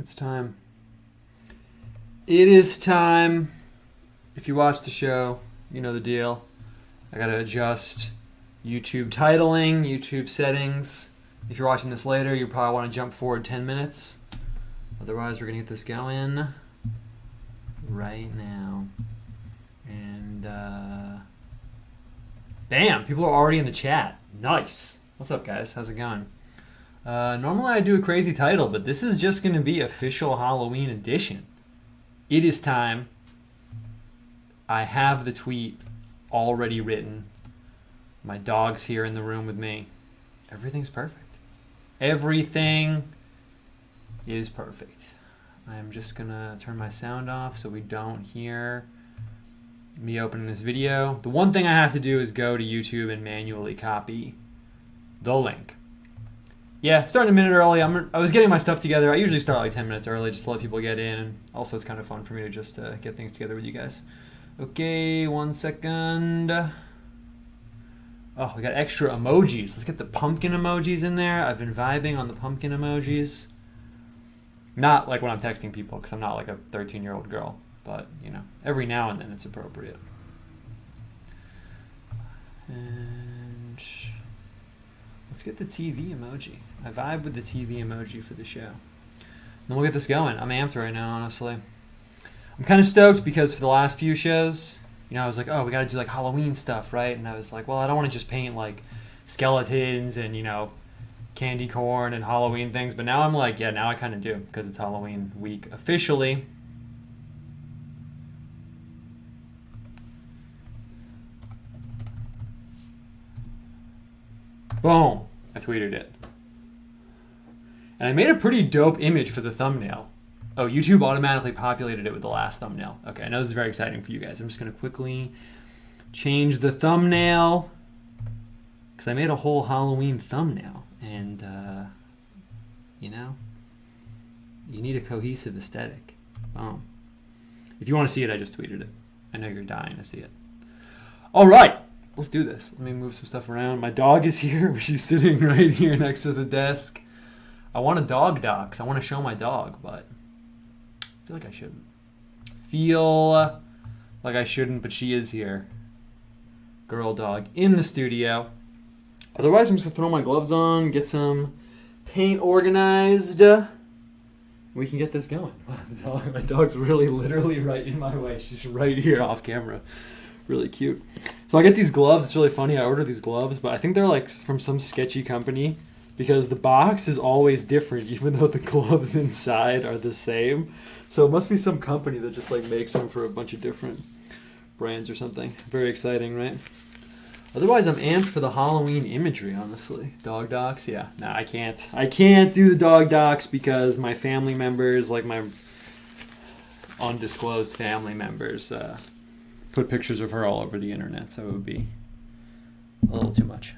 It's time. It is time. If you watch the show, you know the deal. I gotta adjust YouTube titling, YouTube settings. If you're watching this later, you probably want to jump forward 10 minutes. Otherwise, we're gonna get this going right now. And bam, people are already in the chat. Nice. What's up, guys? How's it going? Normally I do a crazy title, but this is just gonna be official Halloween edition. It is time. I have the tweet already written. My dog's here in the room with me. Everything's perfect. Everything is perfect. I'm just gonna turn my sound off so we don't hear me opening this video. The one thing I have to do is go to YouTube and manually copy the link. Yeah, starting a minute early. I was getting my stuff together. I usually start like 10 minutes early just to let people get in. And also it's kind of fun for me to just get things together with you guys. Okay, 1 second. Oh, we got extra emojis. Let's get the pumpkin emojis in there. I've been vibing on the pumpkin emojis. Not like when I'm texting people because I'm not like a 13-year-old girl. But, you know, every now and then it's appropriate. And let's get the TV emoji. I vibe with the TV emoji for the show. Then we'll get this going. I'm amped right now, honestly. I'm kind of stoked because for the last few shows, you know, I was like, oh, we got to do like Halloween stuff, right? And I was like, well, I don't want to just paint like skeletons and, you know, candy corn and Halloween things. But now I'm like, yeah, now I kind of do because it's Halloween week officially. Boom. I tweeted it. And I made a pretty dope image for the thumbnail. Oh, YouTube automatically populated it with the last thumbnail. Okay, I know this is very exciting for you guys. I'm just going to quickly change the thumbnail because I made a whole Halloween thumbnail. And, you know, you need a cohesive aesthetic. Boom. If you want to see it, I just tweeted it. I know you're dying to see it. All right. Let's do this. Let me move some stuff around. My dog is here. She's sitting right here next to the desk. I want a dog docs. I want to show my dog, but I feel like I shouldn't. Feel like I shouldn't, but she is here. Girl dog in the studio. Otherwise, I'm just going to throw my gloves on, get some paint organized. We can get this going. My dog's really literally right in my way. She's right here off camera. Really cute. So I get these gloves. It's really funny. I order these gloves, but I think they're like from some sketchy company because the box is always different even though the gloves inside are the same. So it must be some company that just like makes them for a bunch of different brands or something. Very exciting, right? Otherwise, I'm amped for the Halloween imagery, honestly. Dog docs? Yeah. No, I can't. I can't do the dog docs because my family members, like my undisclosed family members, put pictures of her all over the internet, so it would be a little too much.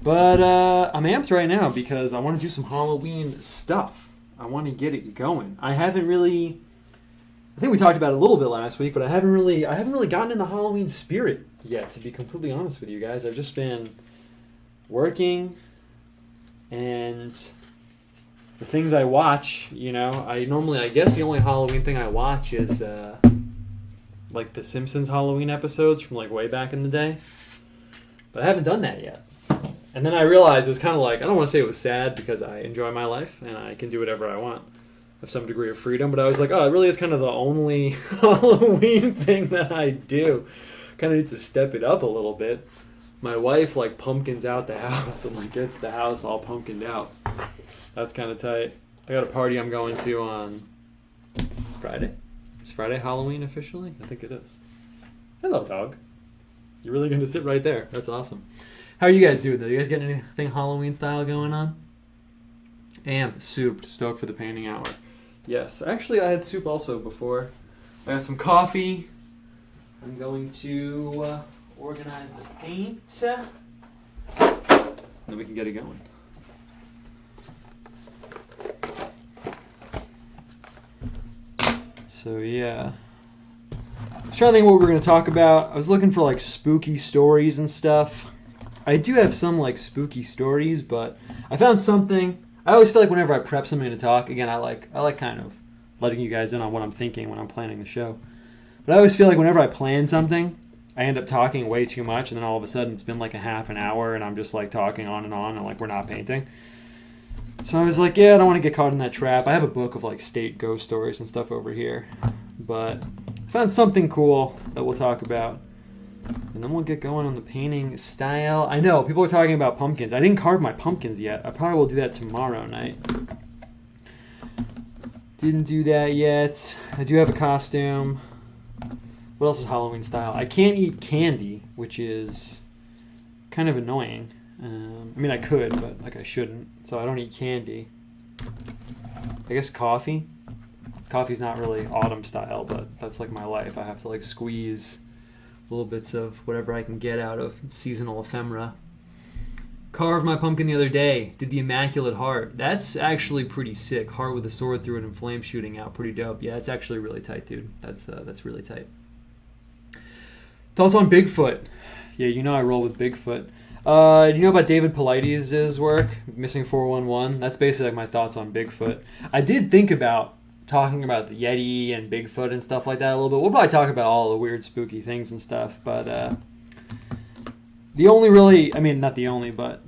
But I'm amped right now because I want to do some Halloween stuff. I want to get it going. I think we talked about it a little bit last week, but I haven't really gotten in the Halloween spirit yet, to be completely honest with you guys. I've just been working and the things I watch, you know, I guess the only Halloween thing I watch is like the Simpsons Halloween episodes from like way back in the day. But I haven't done that yet. And then I realized it was kind of like, I don't want to say it was sad because I enjoy my life and I can do whatever I want. I have some degree of freedom. But I was like, oh, it really is kind of the only Halloween thing that I do. Kind of need to step it up a little bit. My wife like pumpkins out the house and like gets the house all pumpkined out. That's kind of tight. I got a party I'm going to on Friday. Is Friday Halloween officially? I think it is. Hello, dog. You're really going to sit right there. That's awesome. How are you guys doing, though? You guys getting anything Halloween style going on? Amped, souped, stoked for the painting hour. Yes. Actually, I had soup also before. I got some coffee. I'm going to organize the paint. And then we can get it going. So, yeah. I was trying to think what we were going to talk about. I was looking for, like, spooky stories and stuff. I do have some, like, spooky stories, but I found something I always feel like whenever I prep something to talk, again, I like kind of letting you guys in on what I'm thinking when I'm planning the show. But I always feel like whenever I plan something, I end up talking way too much, and then all of a sudden it's been like a half an hour, and I'm just like talking on, and like we're not painting. So I was like, yeah, I don't want to get caught in that trap. I have a book of like state ghost stories and stuff over here, but I found something cool that we'll talk about, and then we'll get going on the painting style. I know people are talking about pumpkins. I didn't carve my pumpkins yet. I probably will do that tomorrow night. Didn't do that yet. I do have a costume. What else is Halloween style? I can't eat candy, which is kind of annoying. I mean, I could, but like I shouldn't. So I don't eat candy. I guess coffee. Coffee's not really autumn style, but that's like my life. I have to like squeeze little bits of whatever I can get out of seasonal ephemera. Carved my pumpkin the other day. Did the Immaculate Heart. That's actually pretty sick. Heart with a sword through it and flame shooting out. Pretty dope. Yeah, it's actually really tight, dude. That's really tight. Thoughts on Bigfoot? Yeah, you know I roll with Bigfoot. Do you know about David Paulides' work, Missing 411? That's basically like my thoughts on Bigfoot. I did think about talking about the Yeti and Bigfoot and stuff like that a little bit. We'll probably talk about all the weird, spooky things and stuff, but the only really, I mean, not the only, but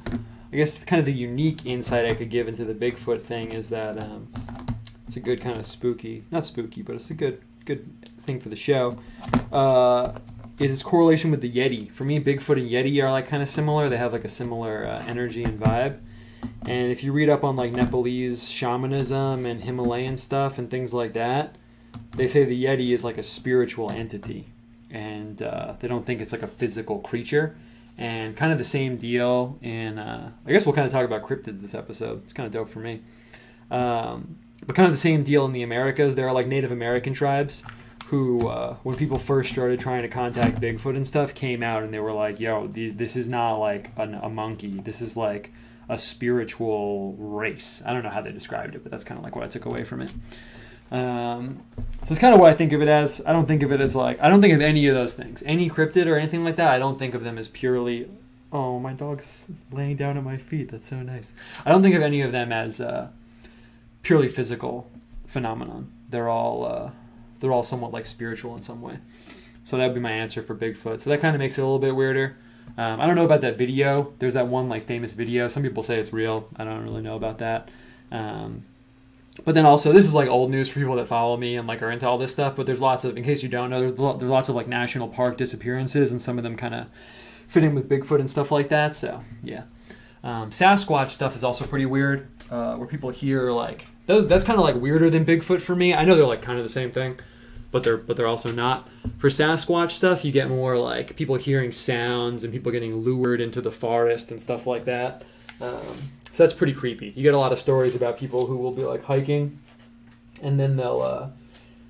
I guess kind of the unique insight I could give into the Bigfoot thing is that it's a good kind of spooky, not spooky, but it's a good thing for the show. Is its correlation with the Yeti. For me, Bigfoot and Yeti are like kind of similar. They have like a similar energy and vibe. And if you read up on like Nepalese shamanism and Himalayan stuff and things like that, they say the Yeti is like a spiritual entity. And they don't think it's like a physical creature. And kind of the same deal in, I guess we'll kind of talk about cryptids this episode. It's kind of dope for me. But kind of the same deal in the Americas. There are like Native American tribes who, when people first started trying to contact Bigfoot and stuff, came out and they were like, yo, this is not like a monkey. This is like a spiritual race. I don't know how they described it, but that's kind of like what I took away from it. So it's kind of what I think of it as. I don't think of it as like, I don't think of any of those things. Any cryptid or anything like that, I don't think of them as purely, oh, my dog's laying down at my feet. That's so nice. I don't think of any of them as purely physical phenomenon. They're all somewhat like spiritual in some way. So that would be my answer for Bigfoot. So that kind of makes it a little bit weirder. I don't know about that video. There's that one like famous video. Some people say it's real. I don't really know about that. But then also, this is like old news for people that follow me and like are into all this stuff. But there's lots of, in case you don't know, there's lots of like national park disappearances, and some of them kind of fit in with Bigfoot and stuff like that. So yeah, Sasquatch stuff is also pretty weird. Where people hear like that's kind of like weirder than Bigfoot for me. I know they're like kind of the same thing, but they're also not. For Sasquatch stuff, you get more like people hearing sounds and people getting lured into the forest and stuff like that. So that's pretty creepy. You get a lot of stories about people who will be like hiking, and then they'll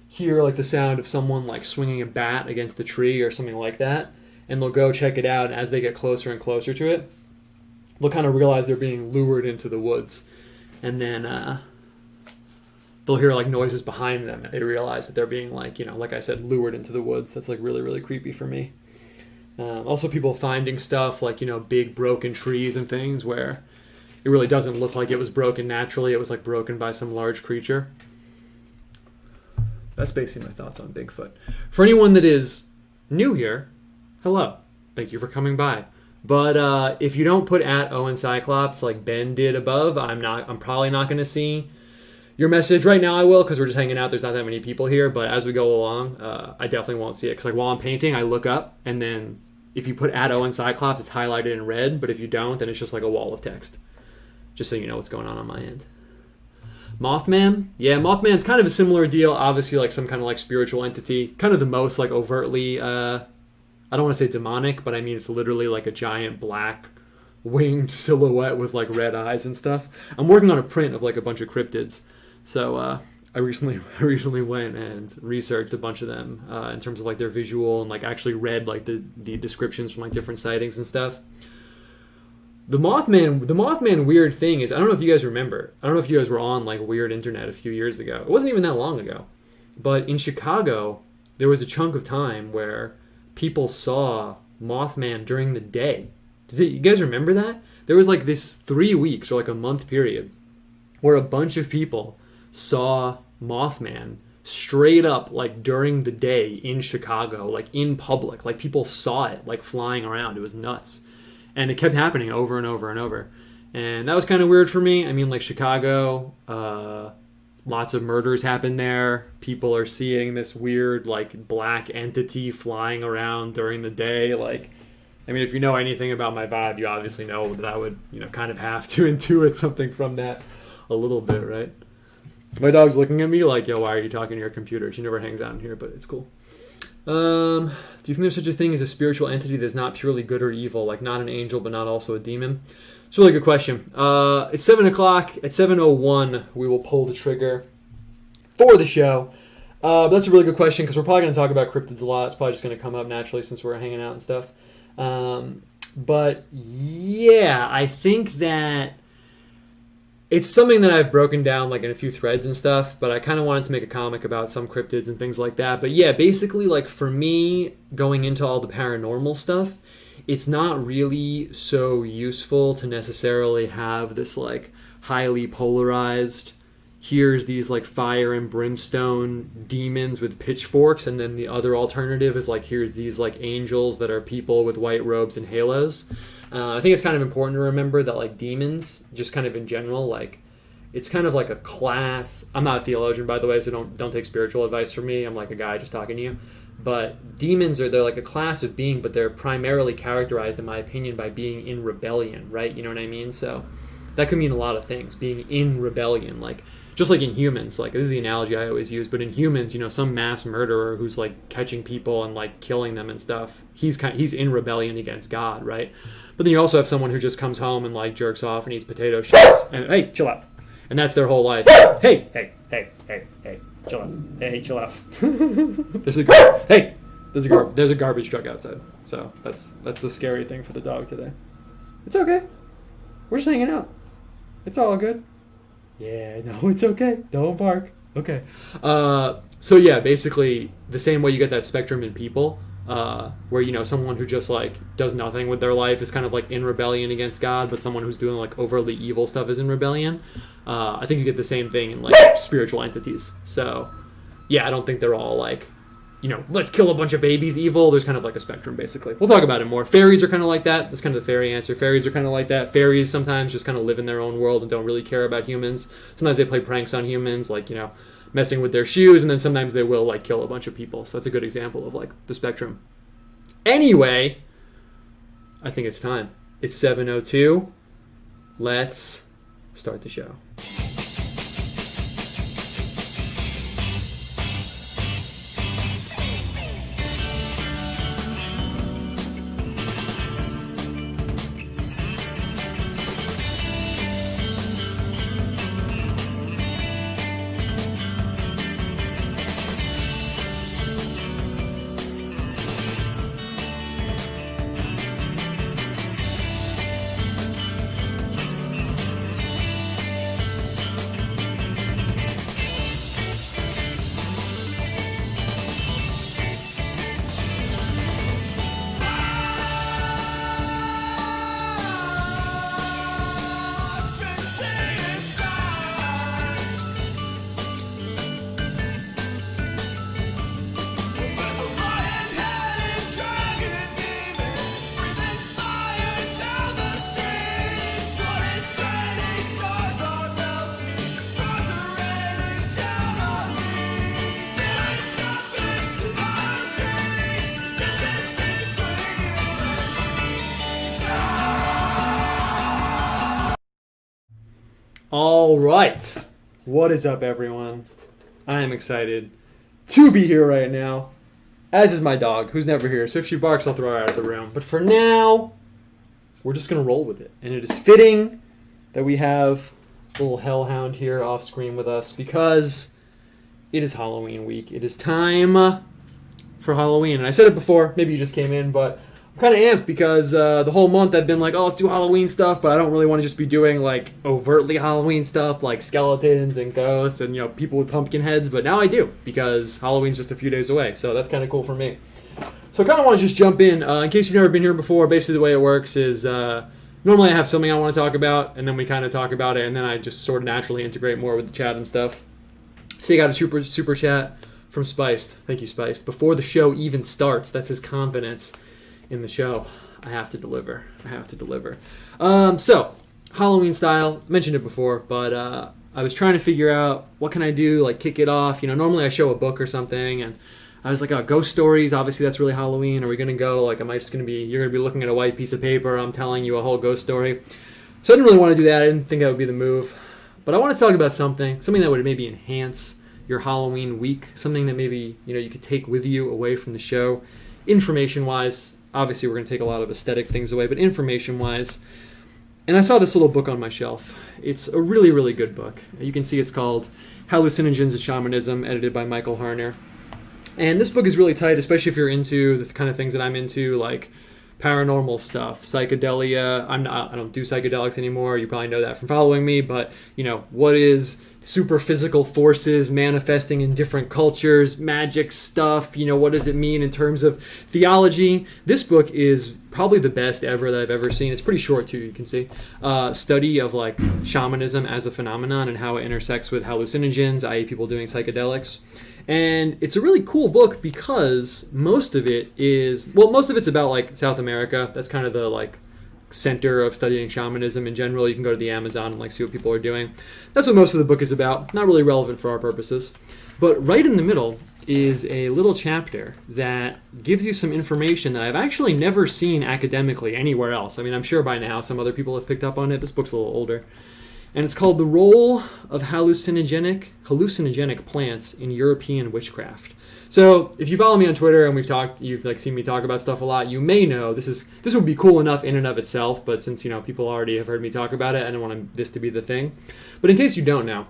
hear like the sound of someone like swinging a bat against the tree or something like that, and they'll go check it out. And as they get closer and closer to it, they'll kind of realize they're being lured into the woods, and then they'll hear like noises behind them, and they realize that they're being like, you know, like I said, lured into the woods. That's like really, really creepy for me. Also, people finding stuff like, you know, big broken trees and things where it really doesn't look like it was broken naturally. It was like broken by some large creature. That's basically my thoughts on Bigfoot. For anyone that is new here, hello. Thank you for coming by. But if you don't put at Owen Cyclops like Ben did above, I'm probably not going to see your message. Right now I will, because we're just hanging out. There's not that many people here. But as we go along, I definitely won't see it. Because like while I'm painting, I look up, and then if you put at Owen Cyclops, it's highlighted in red. But if you don't, then it's just like a wall of text. Just so you know what's going on my end. Mothman? Yeah, Mothman's kind of a similar deal. Obviously, like some kind of like spiritual entity. Kind of the most like overtly, I don't want to say demonic, but I mean it's literally like a giant black winged silhouette with like red eyes and stuff. I'm working on a print of like a bunch of cryptids. So I recently went and researched a bunch of them in terms of like their visual, and like actually read like the descriptions from like different sightings and stuff. The Mothman weird thing is, I don't know if you guys remember. I don't know if you guys were on like Weird Internet a few years ago. It wasn't even that long ago. But in Chicago, there was a chunk of time where people saw Mothman during the day. You guys remember that? There was like this 3 weeks or like a month period where a bunch of people saw Mothman straight up, like, during the day in Chicago, like, in public. Like, people saw it, like, flying around. It was nuts. And it kept happening over and over and over. And that was kind of weird for me. I mean, like, Chicago, lots of murders happen there. People are seeing this weird, like, black entity flying around during the day. Like, I mean, if you know anything about my vibe, you obviously know that I would, you know, kind of have to intuit something from that a little bit, right? My dog's looking at me like, yo, why are you talking to your computer? She never hangs out in here, but it's cool. Do you think there's such a thing as a spiritual entity that's not purely good or evil, like not an angel but not also a demon? It's a really good question. It's 7 o'clock. At 7:01, we will pull the trigger for the show. But that's a really good question because we're probably going to talk about cryptids a lot. It's probably just going to come up naturally since we're hanging out and stuff. But yeah, I think that it's something that I've broken down like in a few threads and stuff, but I kind of wanted to make a comic about some cryptids and things like that. But yeah, basically, like, for me, going into all the paranormal stuff, it's not really so useful to necessarily have this, like, highly polarized, here's these, like, fire and brimstone demons with pitchforks, and then the other alternative is, like, here's these, like, angels that are people with white robes and halos. I think it's kind of important to remember that, like, demons, just kind of in general, like, it's kind of like a class. I'm not a theologian, by the way, so don't take spiritual advice from me. I'm like a guy just talking to you. But demons they're like a class of being, but they're primarily characterized, in my opinion, by being in rebellion, right? You know what I mean? So that could mean a lot of things, being in rebellion. Like, just like in humans, like, this is the analogy I always use, but in humans, you know, some mass murderer who's, like, catching people and, like, killing them and stuff, he's in rebellion against God, right? But then you also have someone who just comes home and, like, jerks off and eats potato chips and, hey, chill out. And that's their whole life. Hey, chill out. Hey, chill out. There's a garbage truck outside. So that's the scary thing for the dog today. It's okay. We're just hanging out. It's all good. Yeah, no, it's okay. Don't bark. Okay. So yeah, basically the same way you get that spectrum in people, where, you know, someone who just, like, does nothing with their life is kind of, like, in rebellion against God, but someone who's doing, like, overtly evil stuff is in rebellion. I think you get the same thing in, like, spiritual entities. So yeah, I don't think they're all, like, you know, let's kill a bunch of babies evil. There's kind of like a spectrum, basically. We'll talk about it more. Fairies are kind of like that. That's kind of the fairy answer. Fairies are kind of like that. Fairies sometimes just kind of live in their own world and don't really care about humans. Sometimes they play pranks on humans, like, you know, messing with their shoes, and then sometimes they will, like, kill a bunch of people. So that's a good example of, like, the spectrum. Anyway, I think it's time. It's 7:02. Let's start the show. All right. What is up, everyone? I am excited to be here right now, as is my dog, who's never here. So if she barks, I'll throw her out of the room. But for now, we're just going to roll with it. And it is fitting that we have a little hellhound here off screen with us because it is Halloween week. It is time for Halloween. And I said it before, maybe you just came in, but I'm kind of amped because the whole month I've been like, oh, let's do Halloween stuff, but I don't really want to just be doing, like, overtly Halloween stuff, like skeletons and ghosts and, you know, people with pumpkin heads, but now I do because Halloween's just a few days away, so that's kind of cool for me. So I kind of want to just jump in case you've never been here before. Basically the way it works is normally I have something I want to talk about, and then we kind of talk about it, and then I just sort of naturally integrate more with the chat and stuff. So you got a super chat from Spiced. Thank you, Spiced. Before the show even starts, that's his confidence in the show. I have to deliver. So, Halloween style, mentioned it before, but I was trying to figure out what can I do, like kick it off. Normally I show a book or something, and I was like, oh, ghost stories, obviously that's really Halloween. Are we going to go, like, you're going to be looking at a white piece of paper, I'm telling you a whole ghost story. So I didn't really want to do that. I didn't think that would be the move. But I want to talk about something that would maybe enhance your Halloween week, something that maybe, you could take with you away from the show, information-wise. Obviously, we're going to take a lot of aesthetic things away, but information-wise. And I saw this little book on my shelf. It's a really, really good book. You can see it's called Hallucinogens and Shamanism, edited by Michael Harner. And this book is really tight, especially if you're into the kind of things that I'm into, like paranormal stuff, psychedelia. I don't do psychedelics anymore. You probably know that from following me. But, what is super physical forces manifesting in different cultures, magic stuff, what does it mean in terms of theology? This book is probably the best ever that I've ever seen. It's pretty short too, you can see. Study of like shamanism as a phenomenon and how it intersects with hallucinogens, i.e. people doing psychedelics. And it's a really cool book because most of it's about like South America. That's kind of the like center of studying shamanism in general. You can go to the Amazon and like see what people are doing. That's what most of the book is about. Not really relevant for our purposes. But right in the middle is a little chapter that gives you some information that I've actually never seen academically anywhere else. I mean, I'm sure by now some other people have picked up on it. This book's a little older. And it's called The Role of Hallucinogenic Plants in European Witchcraft. So if you follow me on Twitter and you've like seen me talk about stuff a lot, you may know this would be cool enough in and of itself, but since people already have heard me talk about it, I don't want this to be the thing. But in case you don't know,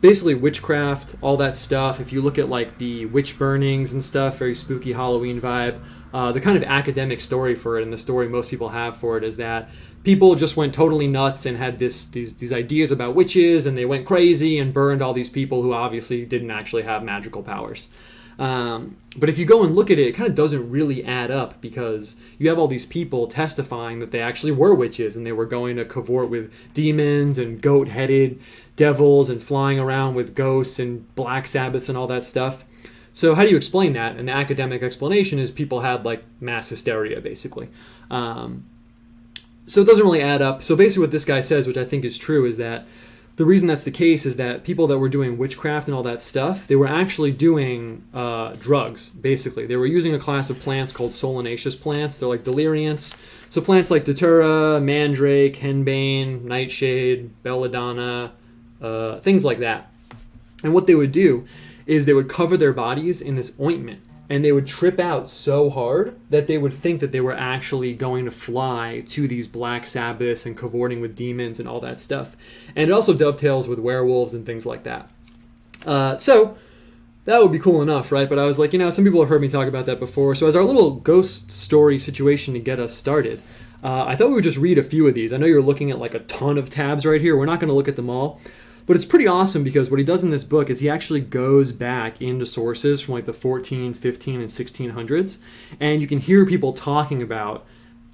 basically witchcraft, all that stuff, if you look at like the witch burnings and stuff, very spooky Halloween vibe, the kind of academic story for it, and the story most people have for it, is that people just went totally nuts and had these ideas about witches, and they went crazy and burned all these people who obviously didn't actually have magical powers. But if you go and look at it, it kind of doesn't really add up, because you have all these people testifying that they actually were witches and they were going to cavort with demons and goat-headed devils and flying around with ghosts and black Sabbaths and all that stuff. So how do you explain that? And the academic explanation is people had like mass hysteria, basically. So it doesn't really add up. So basically what this guy says, which I think is true, is that the reason that's the case is that people that were doing witchcraft and all that stuff, they were actually doing drugs, basically. They were using a class of plants called solanaceous plants. They're like deliriants. So plants like datura, mandrake, henbane, nightshade, belladonna, things like that. And what they would do is they would cover their bodies in this ointment, and they would trip out so hard that they would think that they were actually going to fly to these black Sabbaths and cavorting with demons and all that stuff. And it also dovetails with werewolves and things like that. So that would be cool enough, right? But I was like, some people have heard me talk about that before. So as our little ghost story situation to get us started, I thought we would just read a few of these. I know you're looking at like a ton of tabs right here. We're not going to look at them all. But it's pretty awesome because what he does in this book is he actually goes back into sources from like the 14, 15, and 1600s. And you can hear people talking about,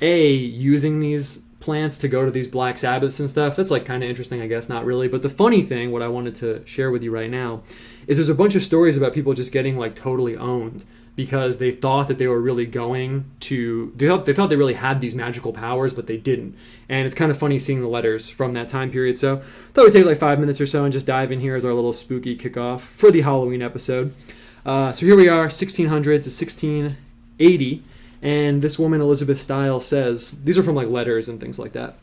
using these plants to go to these black Sabbaths and stuff. That's like kind of interesting, I guess. Not really. But the funny thing, what I wanted to share with you right now, is there's a bunch of stories about people just getting like totally owned because they thought that they were really they thought they really had these magical powers, but they didn't. And it's kind of funny seeing the letters from that time period. So I thought we'd take like 5 minutes or so and just dive in here as our little spooky kickoff for the Halloween episode. So here we are, 1600s to 1680. And this woman, Elizabeth Stiles, says, these are from like letters and things like that.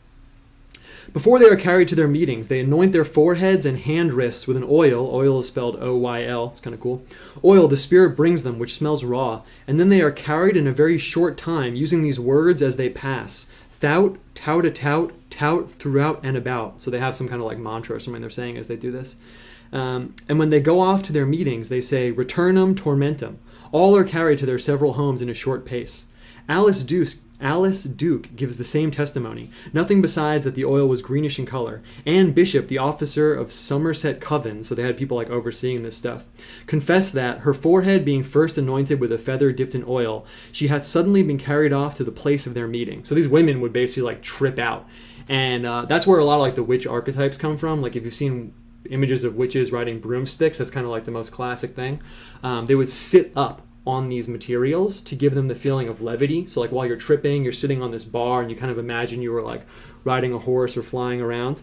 Before they are carried to their meetings, they anoint their foreheads and hand wrists with an oil. Oil is spelled O-Y-L. It's kind of cool. Oil the spirit brings them, which smells raw. And then they are carried in a very short time, using these words as they pass. Thout, tout-a-tout, tout throughout and about. So they have some kind of like mantra or something they're saying as they do this. And when they go off to their meetings, they say, returnum tormentum. All are carried to their several homes in a short pace. Alice Duke gives the same testimony, nothing besides that the oil was greenish in color. Anne Bishop, the officer of Somerset Coven, so they had people like overseeing this stuff, confessed that, her forehead being first anointed with a feather dipped in oil, she hath suddenly been carried off to the place of their meeting. So these women would basically like trip out. And that's where a lot of like the witch archetypes come from. Like if you've seen images of witches riding broomsticks, that's kind of like the most classic thing. They would sit up on these materials to give them the feeling of levity. So like while you're tripping, you're sitting on this bar and you kind of imagine you were like riding a horse or flying around.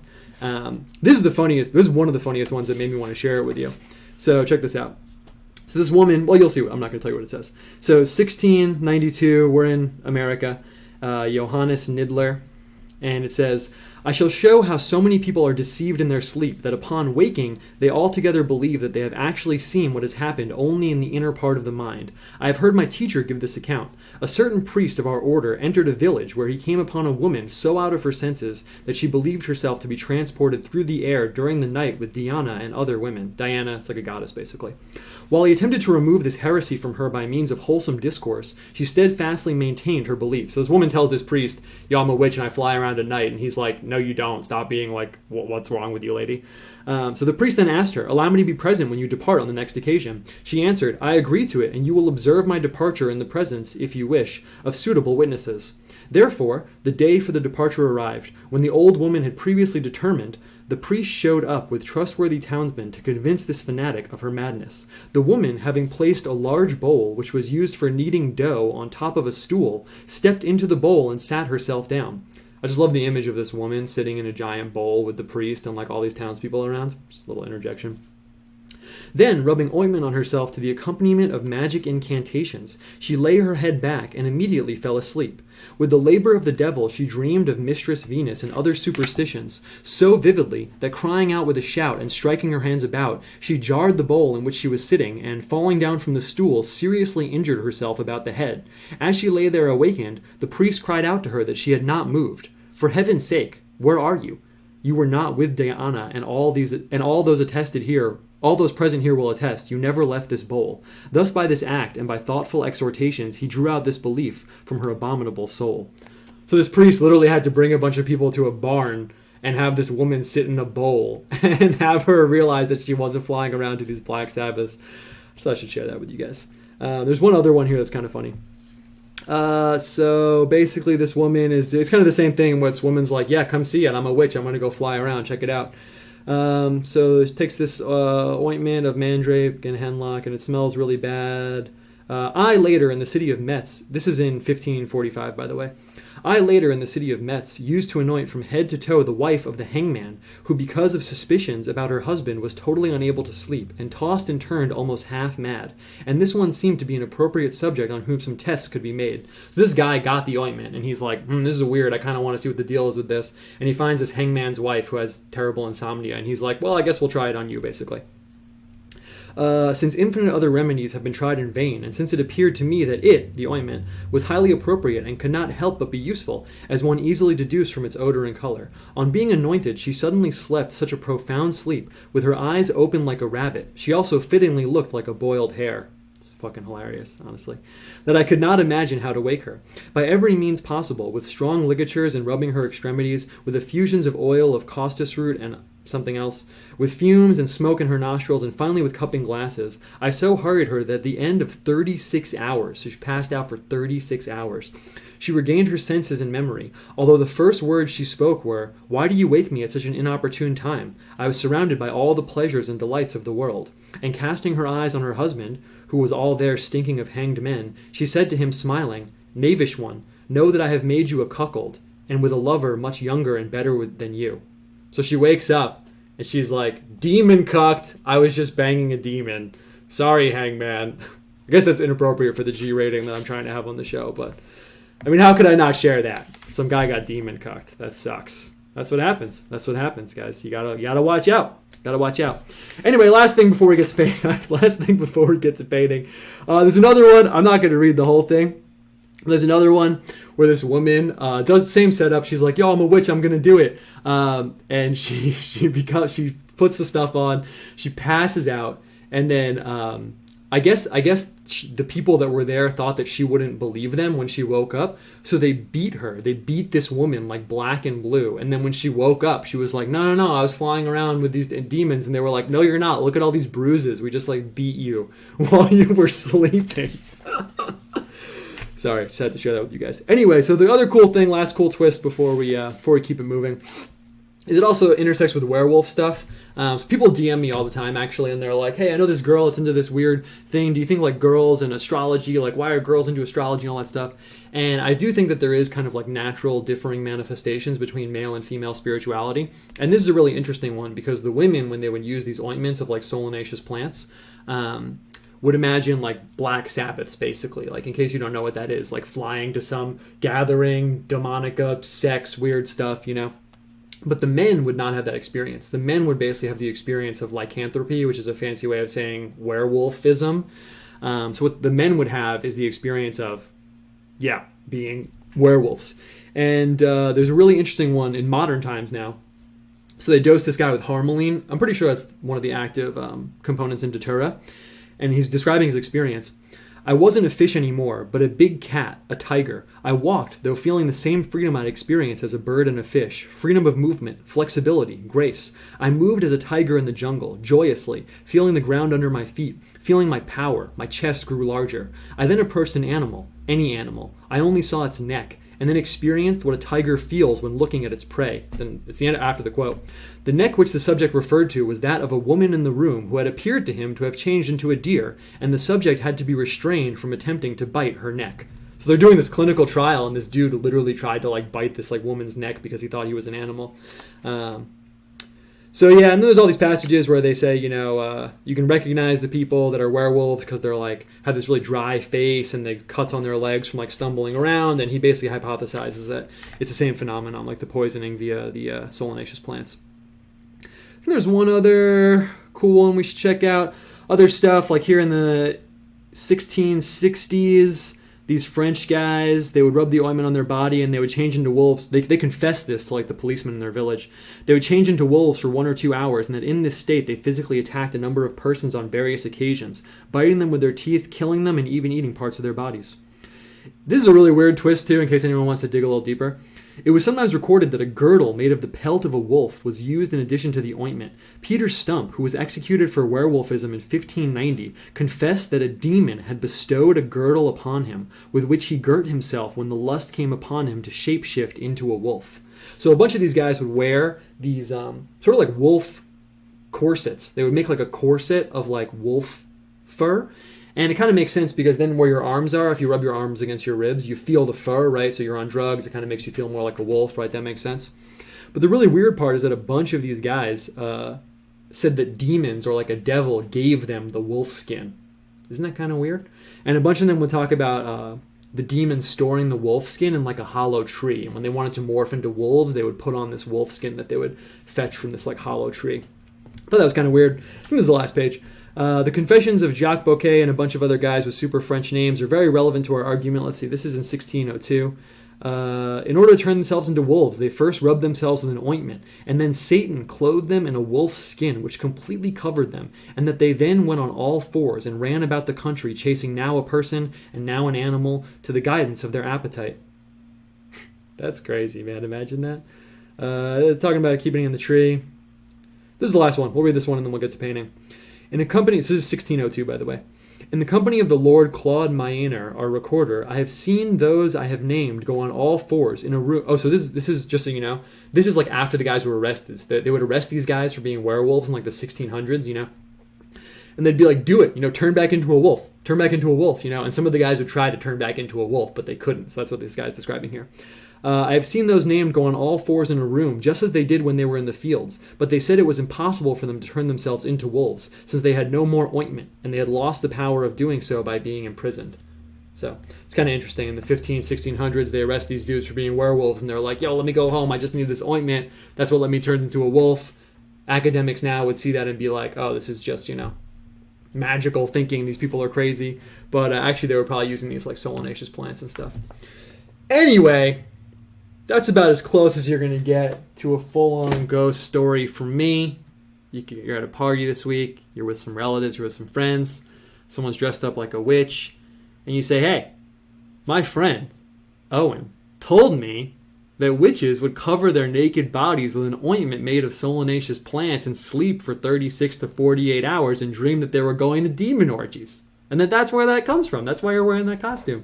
This is one of the funniest ones that made me want to share it with you. So check this out. So this woman, well, you'll see. I'm not going to tell you what it says. So 1692, we're in America. Johannes Nidler. And it says, I shall show how so many people are deceived in their sleep that upon waking they altogether believe that they have actually seen what has happened only in the inner part of the mind. I have heard my teacher give this account. A certain priest of our order entered a village where he came upon a woman so out of her senses that she believed herself to be transported through the air during the night with Diana and other women. Diana, it's like a goddess basically. While he attempted to remove this heresy from her by means of wholesome discourse, she steadfastly maintained her belief. So this woman tells this priest, yo, I'm a witch and I fly around at night. And he's like, no, you don't. Stop being like, what's wrong with you, lady? So the priest then asked her, allow me to be present when you depart on the next occasion. She answered, I agree to it, and you will observe my departure in the presence, if you wish, of suitable witnesses. Therefore, the day for the departure arrived. When the old woman had previously determined, the priest showed up with trustworthy townsmen to convince this fanatic of her madness. The woman, having placed a large bowl, which was used for kneading dough, on top of a stool, stepped into the bowl and sat herself down. I just love the image of this woman sitting in a giant bowl with the priest and like all these townspeople around. Just a little interjection. Then, rubbing ointment on herself to the accompaniment of magic incantations, she lay her head back and immediately fell asleep. With the labor of the devil, she dreamed of Mistress Venus and other superstitions so vividly that, crying out with a shout and striking her hands about, she jarred the bowl in which she was sitting, and, falling down from the stool, seriously injured herself about the head. As she lay there awakened, the priest cried out to her that she had not moved. For heaven's sake, where are you? You were not with Diana, and all those attested here. All those present here will attest, you never left this bowl. Thus by this act, and by thoughtful exhortations, he drew out this belief from her abominable soul. So this priest literally had to bring a bunch of people to a barn and have this woman sit in a bowl and have her realize that she wasn't flying around to these Black Sabbaths. So I should share that with you guys. There's one other one here that's kind of funny. So basically this woman it's kind of the same thing where this woman's like, yeah, come see it. I'm a witch. I'm going to go fly around. Check it out. So it takes this ointment of mandrake and hemlock, and it smells really bad. I later in the city of Metz, this is in 1545 by the way, I later in the city of Metz used to anoint from head to toe the wife of the hangman, who because of suspicions about her husband was totally unable to sleep, and tossed and turned almost half mad. And this one seemed to be an appropriate subject on whom some tests could be made. So this guy got the ointment, and he's like, this is weird, I kind of want to see what the deal is with this. And he finds this hangman's wife who has terrible insomnia, and he's like, well, I guess we'll try it on you, basically. Since infinite other remedies have been tried in vain, and since it appeared to me that it, the ointment, was highly appropriate and could not help but be useful, as one easily deduced from its odor and color, on being anointed she suddenly slept such a profound sleep, with her eyes open like a rabbit. She also fittingly looked like a boiled hare. It's fucking hilarious, honestly. That I could not imagine how to wake her. By every means possible, with strong ligatures and rubbing her extremities, with effusions of oil of costus root and something else, with fumes and smoke in her nostrils, and finally with cupping glasses, I so hurried her that at the end of 36 hours, so she passed out for 36 hours, she regained her senses and memory, although the first words she spoke were, "Why do you wake me at such an inopportune time? I was surrounded by all the pleasures and delights of the world." And casting her eyes on her husband, who was all there stinking of hanged men, she said to him, smiling, "Knavish one, know that I have made you a cuckold, and with a lover much younger and better than you." So she wakes up, and she's like, "Demon cucked, I was just banging a demon. Sorry, hangman." I guess that's inappropriate for the G rating that I'm trying to have on the show, but I mean, how could I not share that? Some guy got demon cucked. That sucks. That's what happens. That's what happens, guys. You gotta watch out. Gotta watch out. Anyway, last thing before we get to painting. There's another one. I'm not gonna read the whole thing. There's another one where this woman does the same setup. She's like, "Yo, I'm a witch. I'm gonna do it." And she puts the stuff on. She passes out, and then guess the people that were there thought that she wouldn't believe them when she woke up, so they beat her. They beat this woman like black and blue, and then when she woke up, she was like, no, I was flying around with these demons, and they were like, no, you're not. Look at all these bruises. We just like beat you while you were sleeping. Sorry, just had to share that with you guys. Anyway, so the other cool thing, last cool twist before we keep it moving, is it also intersects with werewolf stuff. So people DM me all the time, actually, and they're like, hey, I know this girl that's into this weird thing. Do you think, like, girls and astrology, like, why are girls into astrology and all that stuff? And I do think that there is kind of, like, natural differing manifestations between male and female spirituality. And this is a really interesting one, because the women, when they would use these ointments of, like, solanaceous plants, would imagine, like, black Sabbaths, basically. Like, in case you don't know what that is, like, flying to some gathering, demonica, sex, weird stuff, you know? But the men would not have that experience. The men would basically have the experience of lycanthropy, which is a fancy way of saying werewolfism. So what the men would have is the experience of, being werewolves. And there's a really interesting one in modern times now. So they dose this guy with harmaline. I'm pretty sure that's one of the active components in Datura. And he's describing his experience. I wasn't a fish anymore, but a big cat, a tiger. I walked, though feeling the same freedom I'd experienced as a bird and a fish. Freedom of movement, flexibility, grace. I moved as a tiger in the jungle, joyously, feeling the ground under my feet, feeling my power. My chest grew larger. I then approached an animal, any animal. I only saw its neck, and then experienced what a tiger feels when looking at its prey. Then it's the end after the quote. The neck which the subject referred to was that of a woman in the room who had appeared to him to have changed into a deer, and the subject had to be restrained from attempting to bite her neck. So they're doing this clinical trial, and this dude literally tried to like bite this like woman's neck because he thought he was an animal. So yeah, and then there's all these passages where they say, you know, you can recognize the people that are werewolves because they're like have this really dry face and they cuts on their legs from like stumbling around. And he basically hypothesizes that it's the same phenomenon, like the poisoning via the solanaceous plants. And there's one other cool one we should check out. Other stuff like here in the 1660s. These French guys, they would rub the ointment on their body and they would change into wolves. They confessed this to like the policemen in their village. They would change into wolves for 1 or 2 hours, and that in this state they physically attacked a number of persons on various occasions, biting them with their teeth, killing them, and even eating parts of their bodies. This is a really weird twist too, in case anyone wants to dig a little deeper. It was sometimes recorded that a girdle made of the pelt of a wolf was used in addition to the ointment. Peter Stump, who was executed for werewolfism in 1590, confessed that a demon had bestowed a girdle upon him, with which he girt himself when the lust came upon him to shapeshift into a wolf. So a bunch of these guys would wear these sort of like wolf corsets. They would make like a corset of like wolf fur. And it kind of makes sense because then where your arms are, if you rub your arms against your ribs, you feel the fur, right? So you're on drugs. It kind of makes you feel more like a wolf, right? That makes sense. But the really weird part is that a bunch of these guys said that demons or like a devil gave them the wolf skin. Isn't that kind of weird? And a bunch of them would talk about the demons storing the wolf skin in like a hollow tree. And when they wanted to morph into wolves, they would put on this wolf skin that they would fetch from this like hollow tree. I thought that was kind of weird. I think this is the last page. The Confessions of Jacques Bouquet and a bunch of other guys with super French names are very relevant to our argument. Let's see, this is in 1602. In order to turn themselves into wolves, they first rubbed themselves with an ointment, and then Satan clothed them in a wolf's skin, which completely covered them, and that they then went on all fours and ran about the country, chasing now a person and now an animal to the guidance of their appetite. That's crazy, man. Imagine that. Talking about keeping it in the tree. This is the last one. We'll read this one and then we'll get to painting. In the company, this is 1602, by the way. In the company of the Lord Claude Mayenner, our recorder, I have seen those I have named go on all fours in a room. Oh, so this is just so you know, this is like after the guys were arrested. They would arrest these guys for being werewolves in like the 1600s, you know. And they'd be like, do it, you know, turn back into a wolf. Turn back into a wolf, you know. And some of the guys would try to turn back into a wolf, but they couldn't. So that's what this guy's describing here. I have seen those named go on all fours in a room, just as they did when they were in the fields. But they said it was impossible for them to turn themselves into wolves, since they had no more ointment, and they had lost the power of doing so by being imprisoned. So it's kind of interesting. In the 1600s, they arrest these dudes for being werewolves, and they're like, yo, let me go home. I just need this ointment. That's what let me turn into a wolf. Academics now would see that and be like, oh, this is just, you know, magical thinking. These people are crazy. But actually, they were probably using these like solanaceous plants and stuff. Anyway, that's about as close as you're going to get to a full-on ghost story from me. You're at a party this week. You're with some relatives. You're with some friends. someone's dressed up like a witch, and you say, hey, my friend Owen told me that witches would cover their naked bodies with an ointment made of solanaceous plants and sleep for 36 to 48 hours and dream that they were going to demon orgies. And that's where that comes from. That's why you're wearing that costume.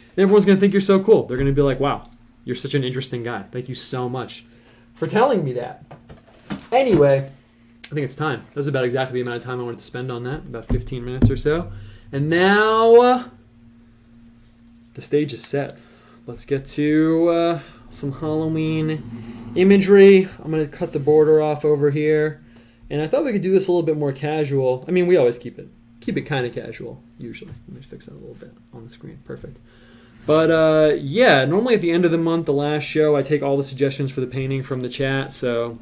And everyone's going to think you're so cool. They're going to be like, wow, you're such an interesting guy. Thank you so much for telling me that. Anyway, I think it's time. That was about exactly the amount of time I wanted to spend on that, about 15 minutes or so. And now the stage is set. Let's get to some Halloween imagery. I'm going to cut the border off over here. And I thought we could do this a little bit more casual. I mean, we always keep it kind of casual, usually. Let me fix that a little bit on the screen. Perfect. But yeah, normally at the end of the month, the last show, I take all the suggestions for the painting from the chat. So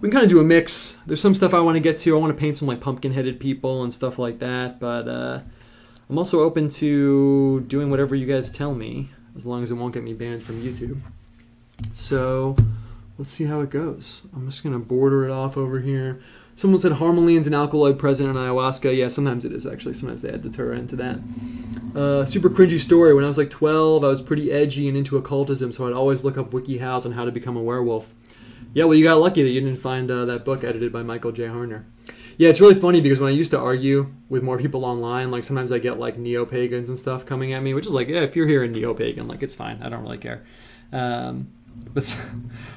we can kind of do a mix. There's some stuff I want to get to. I want to paint some like pumpkin-headed people and stuff like that. But I'm also open to doing whatever you guys tell me, as long as it won't get me banned from YouTube. So let's see how it goes. I'm just going to border it off over here. Someone said harmaline's an alkaloid present in ayahuasca. Yeah, sometimes it is, actually. Sometimes they add datura into that. Super cringy story. When I was like 12, I was pretty edgy and into occultism, so I'd always look up WikiHows on how to become a werewolf. Yeah, well, you got lucky that you didn't find that book edited by Michael J. Harner. Yeah, it's really funny because when I used to argue with more people online, like sometimes I get like neo-pagans and stuff coming at me, which is like, yeah, if you're here in neo-pagan, like it's fine. I don't really care. But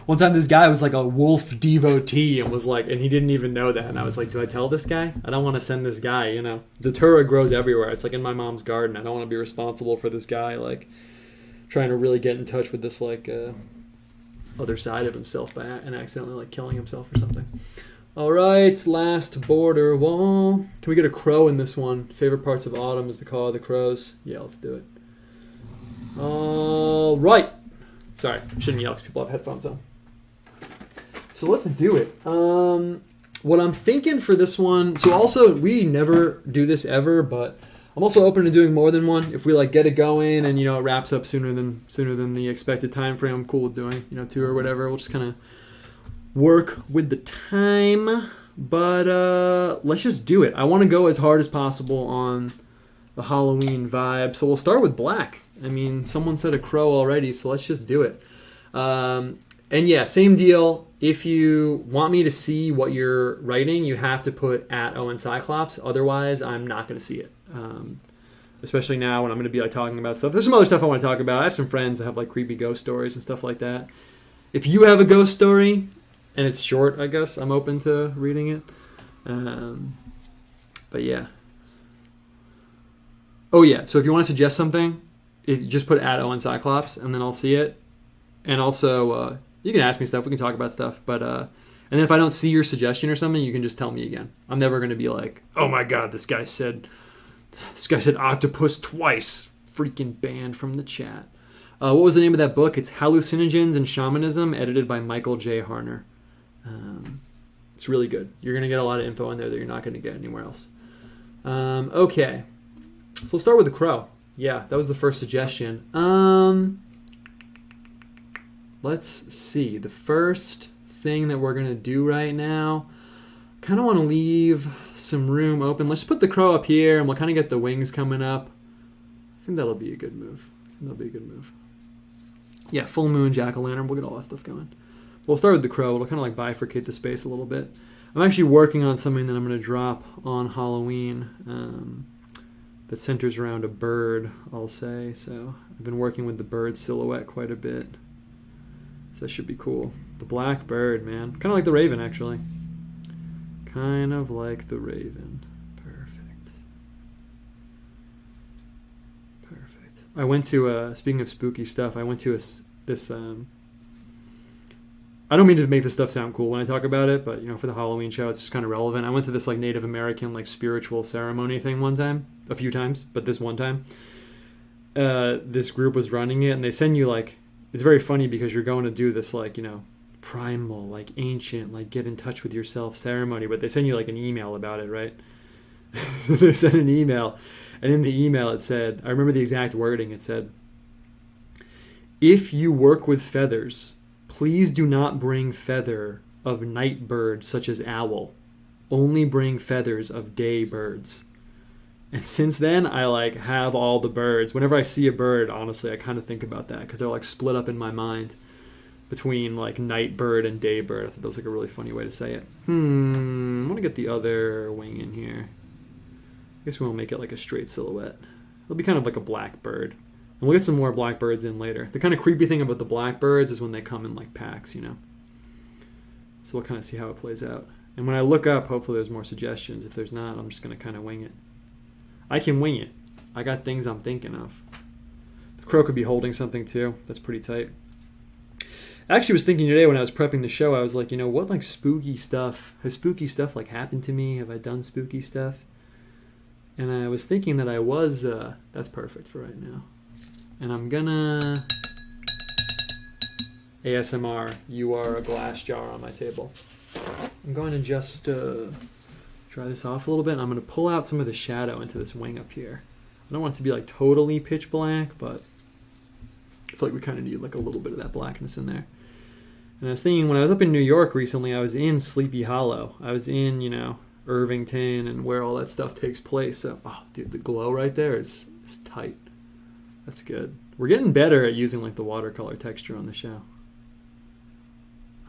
one time this guy was like a wolf devotee and was like, and he didn't even know that. And I was like, do I tell this guy? I don't want to send this guy, you know. Datura grows everywhere. It's like in my mom's garden. I don't want to be responsible for this guy, like trying to really get in touch with this like other side of himself by and accidentally like killing himself or something. All right, last border wall. Can we get a crow in this one? Favorite parts of autumn is the call of the crows. Yeah, let's do it. All right. Sorry, I shouldn't yell because people have headphones on. So let's do it. What I'm thinking for this one, so also we never do this ever, but I'm also open to doing more than one. If we like get it going and you know it wraps up sooner than the expected time frame, I'm cool with doing 2 or whatever. We'll just kind of work with the time, but let's just do it. I want to go as hard as possible on the Halloween vibe, so we'll start with black. I mean, someone said a crow already, so let's just do it. And yeah, same deal. If you want me to see what you're writing, you have to put @Owen Cyclops. Otherwise, I'm not going to see it. Especially now when I'm going to be like talking about stuff. There's some other stuff I want to talk about. I have some friends that have like creepy ghost stories and stuff like that. If you have a ghost story and it's short, I guess I'm open to reading it. But yeah. Oh yeah. So if you want to suggest something, just put @Owen Cyclops, and then I'll see it. And also, you can ask me stuff. We can talk about stuff. But and then if I don't see your suggestion or something, you can just tell me again. I'm never going to be like, oh my god, this guy said octopus twice. Freaking banned from the chat. What was the name of that book? It's Hallucinogens and Shamanism, edited by Michael J. Harner. It's really good. You're going to get a lot of info in there that you're not going to get anywhere else. Okay. So let's start with the crow. Yeah, that was the first suggestion. Let's see. The first thing that we're going to do right now, kind of want to leave some room open. Let's put the crow up here, and we'll kind of get the wings coming up. I think that'll be a good move. Yeah, full moon, jack-o'-lantern. We'll get all that stuff going. We'll start with the crow. It'll kind of like bifurcate the space a little bit. I'm actually working on something that I'm going to drop on Halloween. That centers around a bird, I'll say. So I've been working with the bird silhouette quite a bit. So that should be cool. The black bird, man. Kind of like the raven, actually. Kind of like the raven. Perfect. I went to, speaking of spooky stuff, I went to this I don't mean to make this stuff sound cool when I talk about it, but for the Halloween show, it's just kind of relevant. I went to this like Native American like spiritual ceremony thing a few times, but this one time, this group was running it, and they send you like, it's very funny because you're going to do this like primal, like ancient, like get in touch with yourself ceremony, but they send you like an email about it, right? They sent an email, and in the email it said, I remember the exact wording. It said, "If you work with feathers, please do not bring feather of night bird such as owl. Only bring feathers of day birds." And since then, I like have all the birds. Whenever I see a bird, honestly, I kind of think about that because they're like split up in my mind between like night bird and day bird. I thought that was like a really funny way to say it. I want to get the other wing in here. I guess we won't make it like a straight silhouette. It'll be kind of like a black bird. And we'll get some more blackbirds in later. The kind of creepy thing about the blackbirds is when they come in like packs, you know. So we'll kind of see how it plays out. And when I look up, hopefully there's more suggestions. If there's not, I'm just going to kind of wing it. I can wing it. I got things I'm thinking of. The crow could be holding something too. That's pretty tight. I actually was thinking today when I was prepping the show, I was like, you know, what like spooky stuff, has spooky stuff like happened to me? Have I done spooky stuff? And I was thinking that I was, that's perfect for right now. And I'm gonna ASMR, you are a glass jar on my table. I'm going to just dry this off a little bit. I'm going to pull out some of the shadow into this wing up here. I don't want it to be like totally pitch black, but I feel like we kind of need like a little bit of that blackness in there. And I was thinking when I was up in New York recently, I was in Sleepy Hollow. I was in, you know, Irvington and where all that stuff takes place. So, oh, dude, the glow right there is tight. That's good. We're getting better at using like the watercolor texture on the show.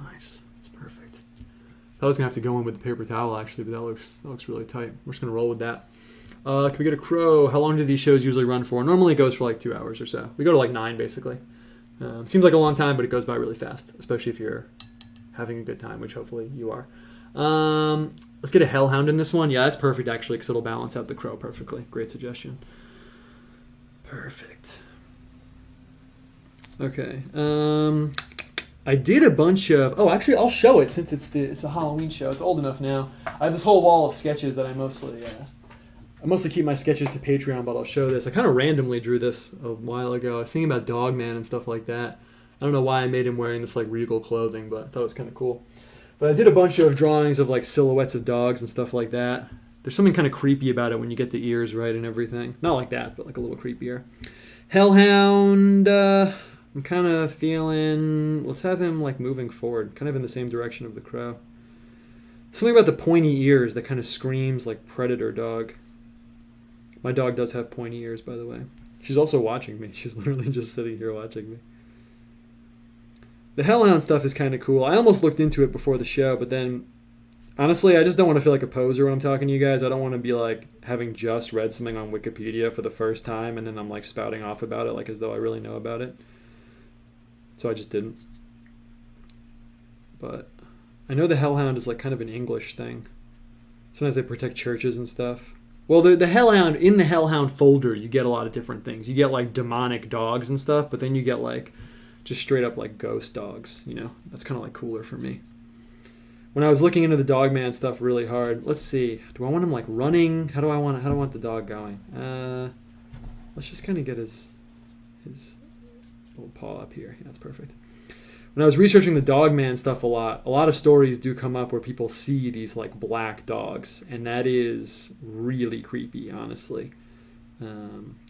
Nice. That's perfect. I was gonna have to go in with the paper towel actually, but that looks really tight. We're just gonna roll with that. Can we get a crow? How long do these shows usually run for? Normally it goes for like 2 hours or so. We go to like 9 basically. Seems like a long time, but it goes by really fast, especially if you're having a good time, which hopefully you are. Let's get a hellhound in this one. Yeah, that's perfect actually, because it'll balance out the crow perfectly. Great suggestion. Perfect. Okay. I did a bunch of... Oh, actually, I'll show it since it's a Halloween show. It's old enough now. I have this whole wall of sketches that I mostly keep my sketches to Patreon, but I'll show this. I kind of randomly drew this a while ago. I was thinking about Dogman and stuff like that. I don't know why I made him wearing this like regal clothing, but I thought it was kind of cool. But I did a bunch of drawings of like silhouettes of dogs and stuff like that. There's something kind of creepy about it when you get the ears right and everything. Not like that, but like a little creepier. Hellhound... I'm kind of feeling, let's have him like moving forward, kind of in the same direction of the crow. Something about the pointy ears that kind of screams like predator dog. My dog does have pointy ears, by the way. She's also watching me. She's literally just sitting here watching me. The hellhound stuff is kind of cool. I almost looked into it before the show, but then honestly, I just don't want to feel like a poser when I'm talking to you guys. I don't want to be like having just read something on Wikipedia for the first time and then I'm like spouting off about it like as though I really know about it. So I just didn't. But I know the hellhound is like kind of an English thing. Sometimes they protect churches and stuff. Well, the hellhound, in the hellhound folder, you get a lot of different things. You get like demonic dogs and stuff, but then you get like just straight up like ghost dogs, you know? That's kind of like cooler for me. When I was looking into the Dogman stuff really hard, let's see. Do I want him like running? How do I want the dog going? Let's just kind of get his little paw up here. Yeah, that's perfect. When I was researching the Dogman stuff a lot of stories do come up where people see these like black dogs, and that is really creepy, honestly.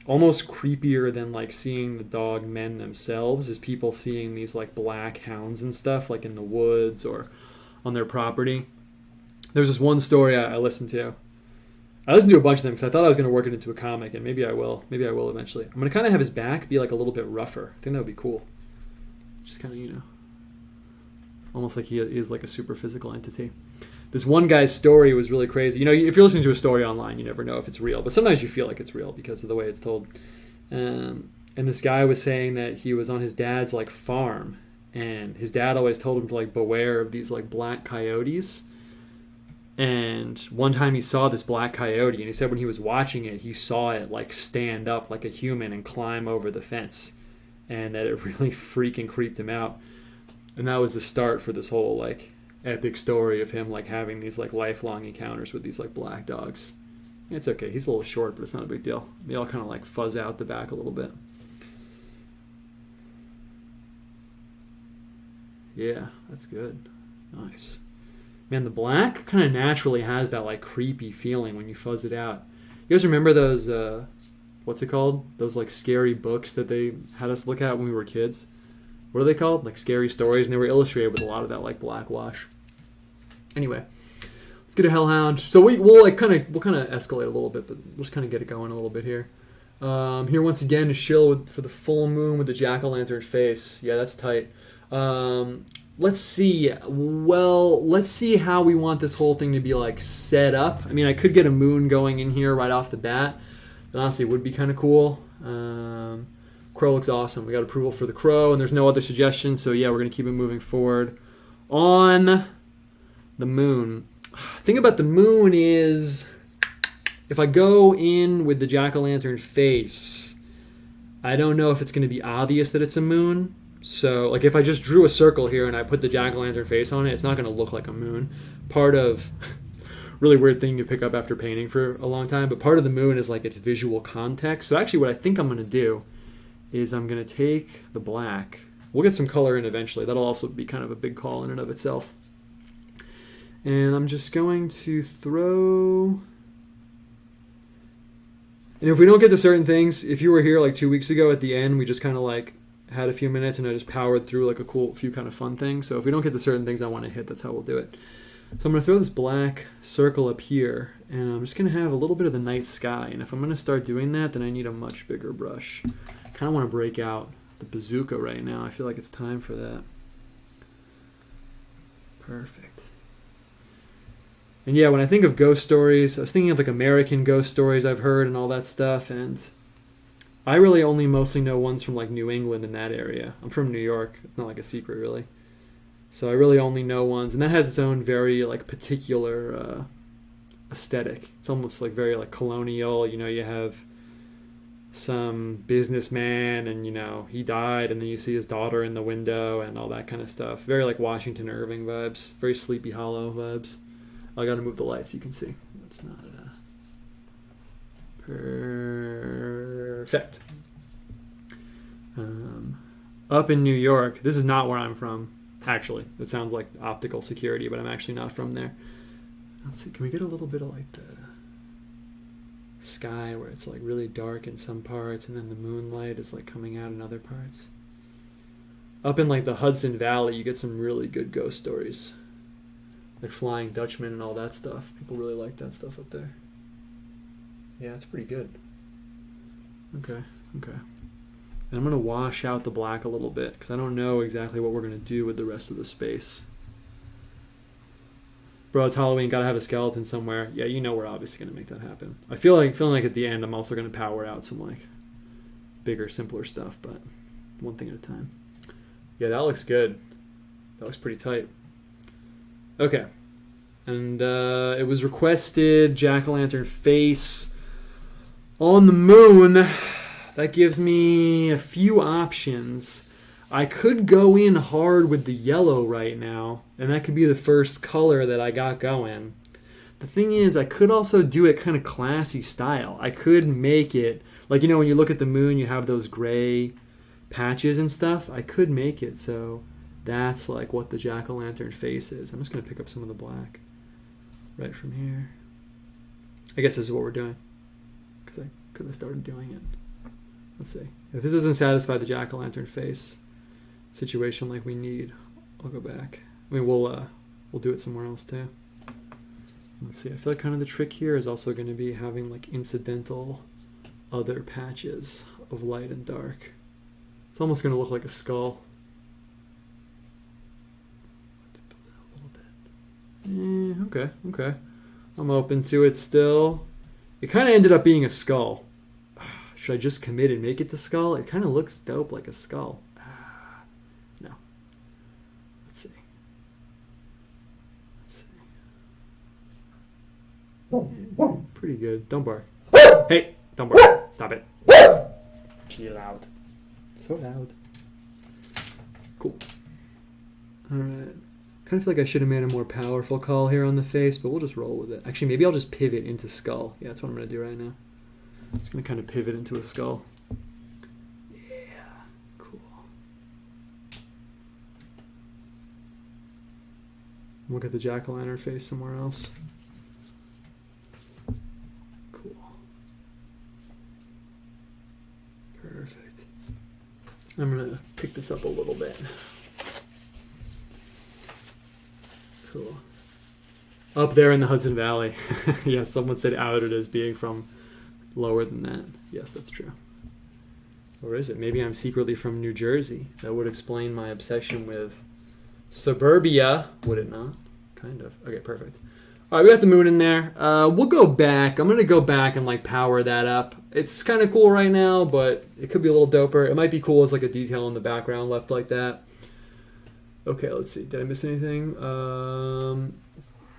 Almost creepier than like seeing the dog men themselves is people seeing these like black hounds and stuff like in the woods or on their property. There's this one story I listened to. I listened to a bunch of them because I thought I was going to work it into a comic, and maybe I will. Maybe I will eventually. I'm going to kind of have his back be like a little bit rougher. I think that would be cool. Just kind of, you know, almost like he is like a super physical entity. This one guy's story was really crazy. You know, if you're listening to a story online, you never know if it's real, but sometimes you feel like it's real because of the way it's told. And this guy was saying that he was on his dad's like farm, and his dad always told him to like beware of these like black coyotes. And one time he saw this black coyote, and he said when he was watching it, he saw it like stand up like a human and climb over the fence, and that it really freaking creeped him out. And that was the start for this whole like epic story of him like having these like lifelong encounters with these like black dogs. And it's okay, he's a little short, but it's not a big deal. They all kind of like fuzz out the back a little bit. Yeah, that's good. Nice. Man, the black kind of naturally has that like creepy feeling when you fuzz it out. You guys remember those, what's it called? Those like scary books that they had us look at when we were kids? What are they called? Like scary stories, and they were illustrated with a lot of that like black wash. Anyway, let's Let's get a hellhound. So we'll kind of escalate a little bit, but we'll just kind of get it going a little bit here. Here once again to shill for the full moon with the jack-o'-lantern face. Yeah, that's tight. Let's see. Well, let's see how we want this whole thing to be like set up. I mean, I could get a moon going in here right off the bat. That honestly would be kind of cool. Crow looks awesome. We got approval for the crow, and there's no other suggestions. So yeah, we're gonna keep it moving forward. On the moon. Thing about the moon is, if I go in with the jack-o'-lantern face, I don't know if it's going to be obvious that it's a moon. So, like, if I just drew a circle here and I put the jack-o'-lantern face on it, it's not going to look like a moon. Part of, really weird thing to pick up after painting for a long time, but part of the moon is, like, its visual context. So actually what I think I'm going to do is I'm going to take the black. We'll get some color in eventually. That'll also be kind of a big call in and of itself. And I'm just going to throw... And if we don't get to certain things, if you were here like 2 weeks ago at the end, we just kind of like had a few minutes and I just powered through like a cool few kind of fun things. So if we don't get to certain things I want to hit, that's how we'll do it. So I'm going to throw this black circle up here, and I'm just going to have a little bit of the night sky. And if I'm going to start doing that, then I need a much bigger brush. I kind of want to break out the bazooka right now. I feel like it's time for that. Perfect. And yeah, when I think of ghost stories, I was thinking of like American ghost stories I've heard and all that stuff, and I really only mostly know ones from like New England and that area. I'm from New York. It's not like a secret really. So I really only know ones, and that has its own very like particular aesthetic. It's almost like very like colonial, you know, you have some businessman and, you know, he died and then you see his daughter in the window and all that kind of stuff. Very like Washington Irving vibes, very Sleepy Hollow vibes. I gotta move the light so you can see. That's not perfect. Up in New York, this is not where I'm from, actually. It sounds like optical security, but I'm actually not from there. Let's see, can we get a little bit of like the sky where it's like really dark in some parts and then the moonlight is like coming out in other parts? Up in like the Hudson Valley, you get some really good ghost stories. Like Flying Dutchman and all that stuff. People really like that stuff up there. Yeah, it's pretty good. Okay. And I'm going to wash out the black a little bit because I don't know exactly what we're going to do with the rest of the space. Bro, it's Halloween. Got to have a skeleton somewhere. Yeah, you know we're obviously going to make that happen. Feeling like at the end I'm also going to power out some like bigger, simpler stuff, but one thing at a time. Yeah, that looks good. That looks pretty tight. Okay, and it was requested jack-o'-lantern face on the moon. That gives me a few options. I could go in hard with the yellow right now, and that could be the first color that I got going. The thing is, I could also do it kind of classy style. I could make it, like, you know, when you look at the moon, you have those gray patches and stuff. I could make it so that's like what the jack-o'-lantern face is. I'm just going to pick up some of the black right from here. I guess this is what we're doing because I could have started doing it. Let's see. If this doesn't satisfy the jack-o'-lantern face situation like we need, I'll go back. I mean, we'll do it somewhere else too. Let's see. I feel like kind of the trick here is also going to be having like incidental other patches of light and dark. It's almost going to look like a skull. Okay. I'm open to it still. It kind of ended up being a skull. Should I just commit and make it the skull? It kind of looks dope like a skull. No. Let's see. Yeah, pretty good. Don't bark. Hey, don't bark. Stop it. Chill out. So loud. Cool. Alright. Kind of feel like I should have made a more powerful call here on the face, but we'll just roll with it. Actually, maybe I'll just pivot into skull. Yeah, that's what I'm going to do right now. I'm just going to kind of pivot into a skull. Yeah, cool. We'll get the jack-o'-lantern face somewhere else. Cool. Perfect. I'm going to pick this up a little bit. Cool. Up there in the Hudson Valley. Yes, someone said outed as being from lower than that. Yes, that's true. Or is it? Maybe I'm secretly from New Jersey. That would explain my obsession with suburbia, would it not? Kind of. Okay, perfect. All right, we got the moon in there. We'll go back. I'm going to go back and like power that up. It's kind of cool right now, but it could be a little doper. It might be cool as like a detail in the background left like that. Okay, let's see. Did I miss anything?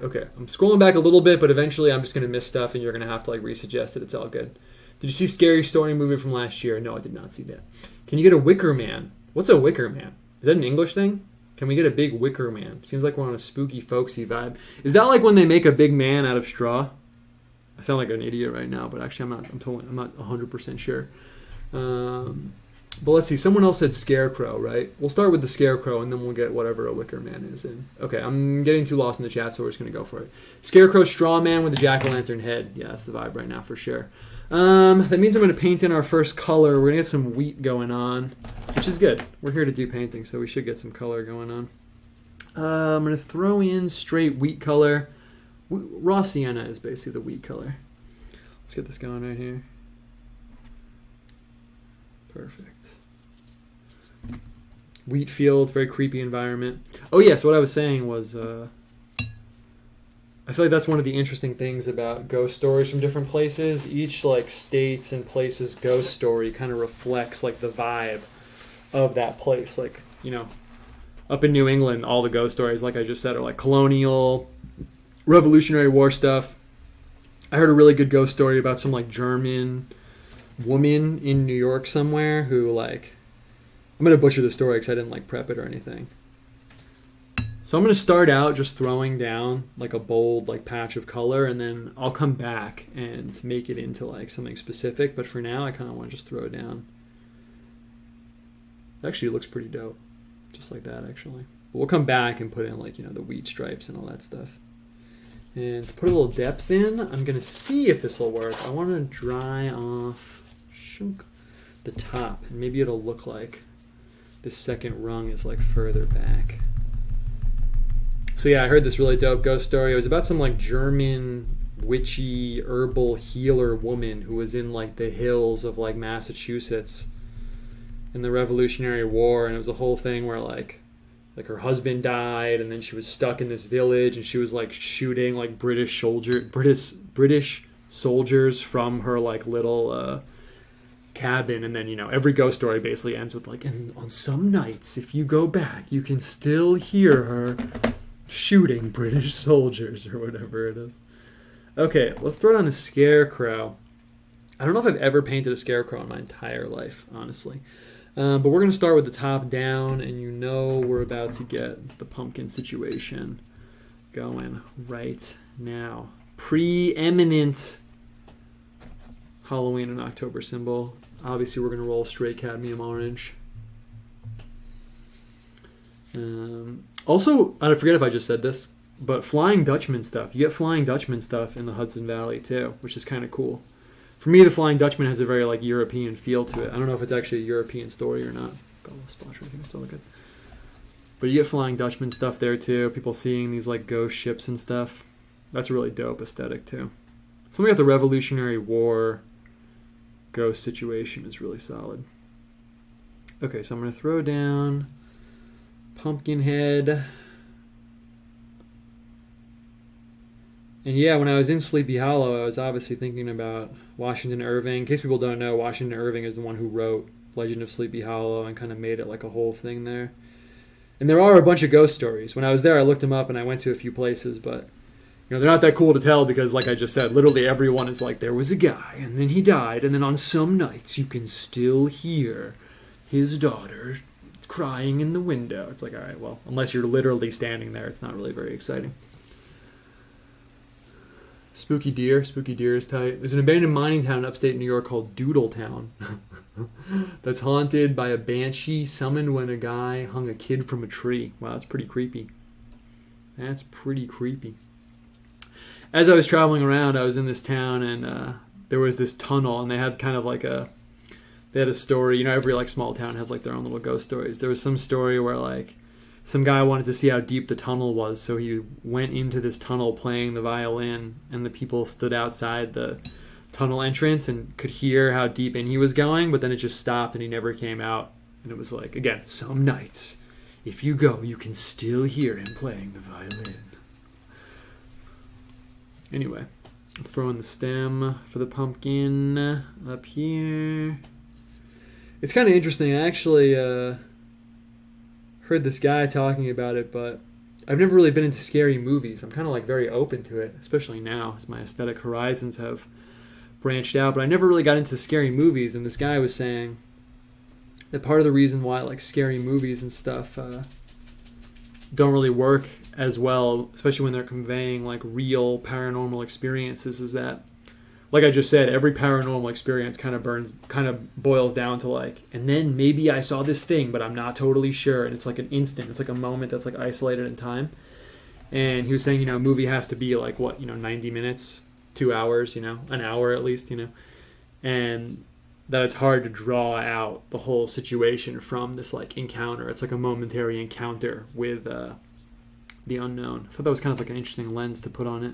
Okay, I'm scrolling back a little bit, but eventually I'm just going to miss stuff and you're going to have to like resuggest it. It's all good. Did you see Scary Story movie from last year? No, I did not see that. Can you get a Wicker Man? What's a Wicker Man? Is that an English thing? Can we get a big Wicker Man? Seems like we're on a spooky, folksy vibe. Is that like when they make a big man out of straw? I sound like an idiot right now, but actually I'm not 100% sure. But let's see. Someone else said Scarecrow, right? We'll start with the Scarecrow, and then we'll get whatever a Wicker Man is in. Okay, I'm getting too lost in the chat, so we're just going to go for it. Scarecrow Straw Man with a jack-o'-lantern head. Yeah, that's the vibe right now for sure. That means I'm going to paint in our first color. We're going to get some wheat going on, which is good. We're here to do painting, so we should get some color going on. I'm going to throw in straight wheat color. Raw sienna is basically the wheat color. Let's get this going right here. Perfect. Wheat field, very creepy environment. Oh yes, what I was saying was I feel like that's one of the interesting things about ghost stories from different places. Each like states and places ghost story kind of reflects like the vibe of that place. Like, you know, up in New England, all the ghost stories, like I just said, are like colonial, Revolutionary War stuff. I heard a really good ghost story about some like German woman in New York somewhere who like, I'm going to butcher the story because I didn't like prep it or anything. So I'm going to start out just throwing down like a bold like patch of color, and then I'll come back and make it into like something specific. But for now, I kind of want to just throw it down. Actually, it looks pretty dope. Just like that, actually. But we'll come back and put in like, you know, the wheat stripes and all that stuff. And to put a little depth in, I'm going to see if this will work. I want to dry off the top, and maybe it'll look like the second rung is like further back. So yeah, I heard this really dope ghost story. It was about some like German witchy herbal healer woman who was in like the hills of like Massachusetts in the Revolutionary War, and it was a whole thing where like her husband died, and then she was stuck in this village, and she was like shooting like British soldiers from her like little cabin. And then, you know, every ghost story basically ends with like, and on some nights if you go back you can still hear her shooting British soldiers or whatever it is. Okay, let's throw it on the Scarecrow. I don't know if I've ever painted a Scarecrow in my entire life, honestly. But we're going to start with the top down, and you know we're about to get the pumpkin situation going right now. Preeminent Halloween and October symbol. Obviously, we're going to roll straight cadmium orange. Also, I forget if I just said this, but Flying Dutchman stuff. You get Flying Dutchman stuff in the Hudson Valley, too, which is kind of cool. For me, the Flying Dutchman has a very like European feel to it. I don't know if it's actually a European story or not. Got a little splash right here. It's all good. But you get Flying Dutchman stuff there, too. People seeing these like ghost ships and stuff. That's a really dope aesthetic, too. Something about the Revolutionary War ghost situation is really solid. Okay, so I'm going to throw down Pumpkinhead. And yeah, when I was in Sleepy Hollow, I was obviously thinking about Washington Irving. In case people don't know, Washington Irving is the one who wrote Legend of Sleepy Hollow and kind of made it like a whole thing there. And there are a bunch of ghost stories. When I was there, I looked them up and I went to a few places, but you know, they're not that cool to tell because, like I just said, literally everyone is like, there was a guy, and then he died, and then on some nights you can still hear his daughter crying in the window. It's like, all right, well, unless you're literally standing there, it's not really very exciting. Spooky Deer is tight. There's an abandoned mining town in upstate New York called Doodletown that's haunted by a banshee summoned when a guy hung a kid from a tree. Wow, that's pretty creepy. That's pretty creepy. As I was traveling around, I was in this town, and there was this tunnel, and they had kind of like they had a story. You know, every like small town has like their own little ghost stories. There was some story where like some guy wanted to see how deep the tunnel was, so he went into this tunnel playing the violin, and the people stood outside the tunnel entrance and could hear how deep in he was going, but then it just stopped and he never came out. And it was like, again, some nights, if you go, you can still hear him playing the violin. Anyway, let's throw in the stem for the pumpkin up here. It's kind of interesting. I actually heard this guy talking about it, but I've never really been into scary movies. I'm kind of like very open to it, especially now as my aesthetic horizons have branched out, but I never really got into scary movies. And this guy was saying that part of the reason why like scary movies and stuff don't really work as well, especially when they're conveying like real paranormal experiences, is that, like I just said, every paranormal experience kind of boils down to like, and then maybe I saw this thing, but I'm not totally sure. And it's like an instant. It's like a moment that's like isolated in time. And he was saying, a movie has to be like 90 minutes, 2 hours, an hour at least, and that it's hard to draw out the whole situation from this like encounter. It's like a momentary encounter with the unknown. I thought that was kind of like an interesting lens to put on it.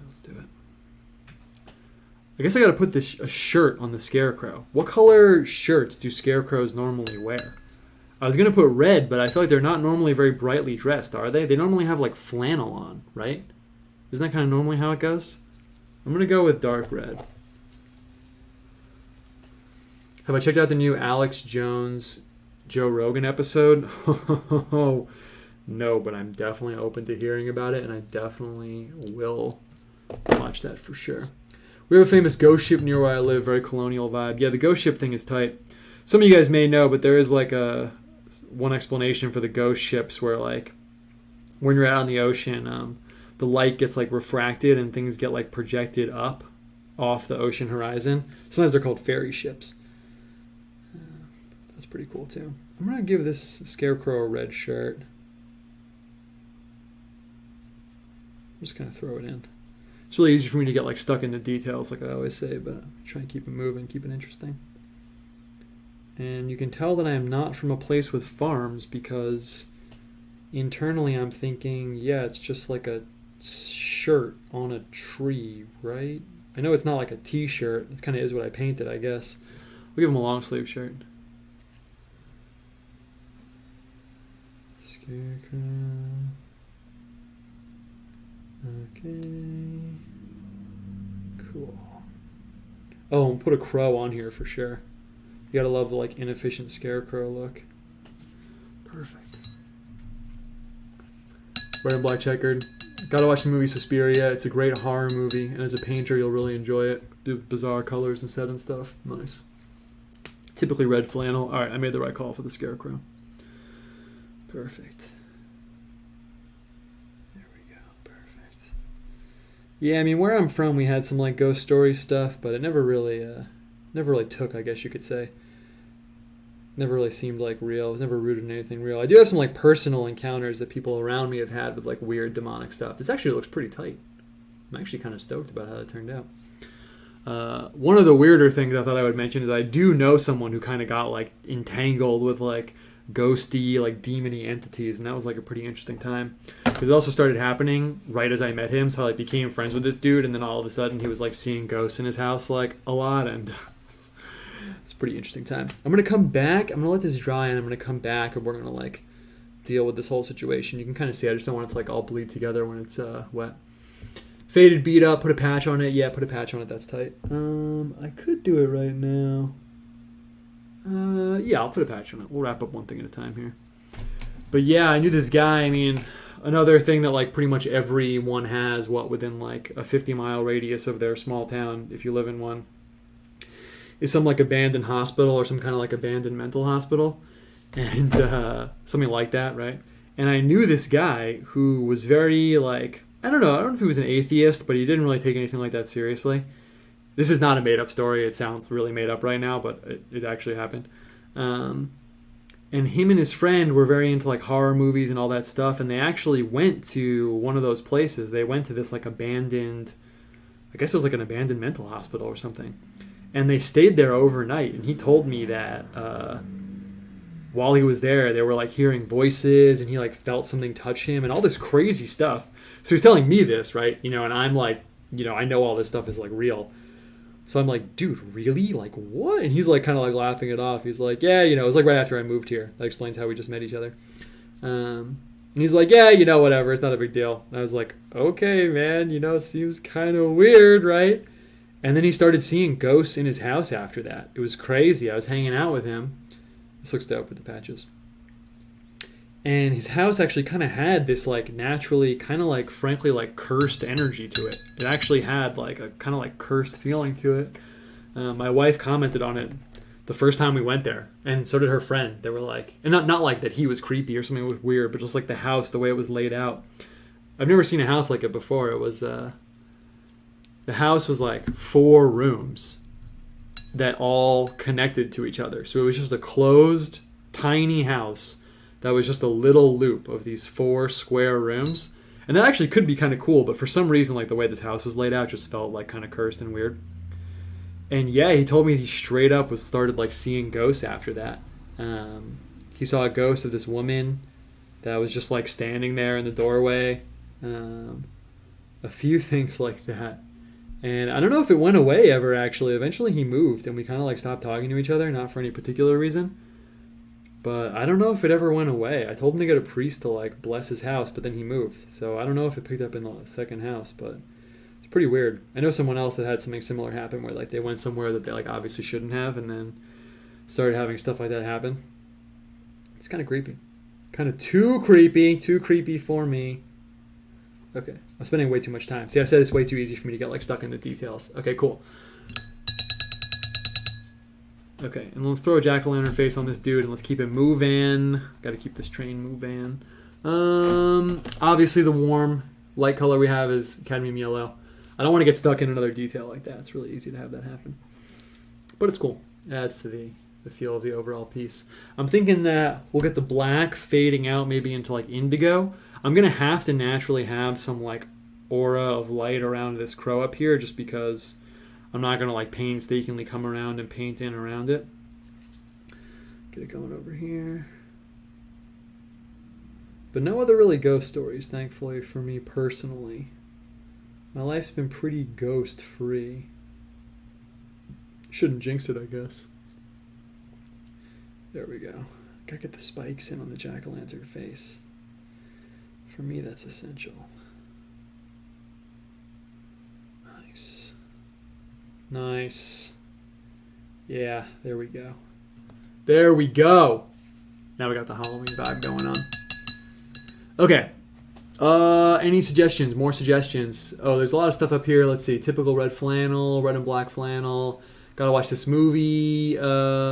Let's do it. I guess I got to put a shirt on the scarecrow. What color shirts do scarecrows normally wear? I was going to put red, but I feel like they're not normally very brightly dressed, are they? They normally have like flannel on, right? Isn't that kind of normally how it goes? I'm going to go with dark red. Have I checked out the new Alex Jones Joe Rogan episode? No, but I'm definitely open to hearing about it, and I definitely will watch that for sure. We have a famous ghost ship near where I live, very colonial vibe. Yeah, the ghost ship thing is tight. Some of you guys may know, but there is like one explanation for the ghost ships where like when you're out on the ocean, the light gets like refracted and things get like projected up off the ocean horizon. Sometimes they're called fairy ships. That's pretty cool too. I'm going to give this scarecrow a red shirt. I'm just going to throw it in. It's really easy for me to get like stuck in the details like I always say, but I'm trying to keep it moving, keep it interesting. And you can tell that I am not from a place with farms because internally I'm thinking, yeah, it's just like a shirt on a tree, right? I know it's not like a t-shirt. It kind of is what I painted, I guess. We'll give him a long sleeve shirt. Scarecrow. Okay. Cool. Oh, and put a crow on here for sure. You gotta love the like inefficient scarecrow look. Perfect. Red and black checkered. Gotta watch the movie Suspiria. It's a great horror movie, and as a painter, you'll really enjoy it. Do bizarre colors and set and stuff. Nice. Typically red flannel. All right, I made the right call for the scarecrow. Perfect. There we go. Perfect. Yeah, I mean, where I'm from, we had some like ghost story stuff, but it never really took, I guess you could say. Never really seemed like real. I was never rooted in anything real. I do have some like personal encounters that people around me have had with like weird demonic stuff. This actually looks pretty tight. I'm actually kind of stoked about how that turned out. One of the weirder things I thought I would mention is I do know someone who kind of got like entangled with like ghosty, like demony entities, and that was like a pretty interesting time because it also started happening right as I met him. So I like became friends with this dude, and then all of a sudden he was like seeing ghosts in his house like a lot, and it's a pretty interesting time. I'm gonna come back. I'm gonna let this dry, and I'm gonna come back, and we're gonna like deal with this whole situation. You can kind of see I just don't want it to like all bleed together when it's wet. Faded, beat up, put a patch on it. Yeah, put a patch on it. That's tight. I could do it right now. Yeah, I'll put a patch on it. We'll wrap up one thing at a time here. But yeah, I knew this guy. I mean, another thing that like pretty much everyone has, within like a 50-mile radius of their small town, if you live in one, is some like abandoned hospital or some kind of like abandoned mental hospital. And something like that, right? And I knew this guy who was very like, I don't know if he was an atheist, but he didn't really take anything like that seriously. This is not a made-up story. It sounds really made up right now, but it actually happened. And him and his friend were very into like horror movies and all that stuff, and they actually went to one of those places. They went to this like abandoned, I guess it was like an abandoned mental hospital or something. And they stayed there overnight, and he told me that while he was there, they were like hearing voices, and he like felt something touch him, and all this crazy stuff. So he's telling me this, right? You know, and I'm like, you know, I know all this stuff is like real. So I'm like, dude, really? Like, what? And he's like kind of like laughing it off. He's like, yeah, you know, it was like right after I moved here. That explains how we just met each other. And he's like, yeah, you know, whatever. It's not a big deal. And I was like, okay, man, you know, it seems kind of weird, right? And then he started seeing ghosts in his house after that. It was crazy. I was hanging out with him. This looks dope with the patches. And his house actually kind of had this like naturally kind of like frankly like cursed energy to it. It actually had like a kind of like cursed feeling to it. My wife commented on it the first time we went there, and so did her friend. They were like, and not like that he was creepy or something weird, but just like the house, the way it was laid out. I've never seen a house like it before. It was the house was like 4 rooms that all connected to each other. So it was just a closed, tiny house that was just a little loop of these 4 square rooms. And that actually could be kind of cool, but for some reason, like the way this house was laid out just felt like kind of cursed and weird. And yeah, he told me he straight up started like seeing ghosts after that. He saw a ghost of this woman that was just like standing there in the doorway. A few things like that. And I don't know if it went away ever, actually. Eventually he moved, and we kind of like stopped talking to each other, not for any particular reason. But I don't know if it ever went away. I told him to get a priest to like bless his house, but then he moved. So I don't know if it picked up in the second house, but it's pretty weird. I know someone else that had something similar happen where like they went somewhere that they like obviously shouldn't have, and then started having stuff like that happen. It's kind of creepy. Kind of too creepy for me. Okay, I'm spending way too much time. See, I said it's way too easy for me to get like stuck in the details. Okay, cool. Okay, and let's throw a jack-o'-lantern face on this dude, and let's keep it moving. Got to keep this train moving. Obviously, the warm light color we have is cadmium yellow. I don't want to get stuck in another detail like that. It's really easy to have that happen. But it's cool. Adds to the feel of the overall piece. I'm thinking that we'll get the black fading out maybe into like indigo. I'm going to have to naturally have some like aura of light around this crow up here just because I'm not going to like painstakingly come around and paint in around it. Get it going over here. But no other really ghost stories, thankfully, for me personally. My life's been pretty ghost free. Shouldn't jinx it, I guess. There we go. Gotta get the spikes in on the jack-o'-lantern face. For me, that's essential. Nice. Nice. Yeah, there we go. There we go. Now we got the Halloween vibe going on. Okay. Any suggestions? More suggestions? Oh, there's a lot of stuff up here. Let's see. Typical red flannel, red and black flannel. Gotta watch this movie.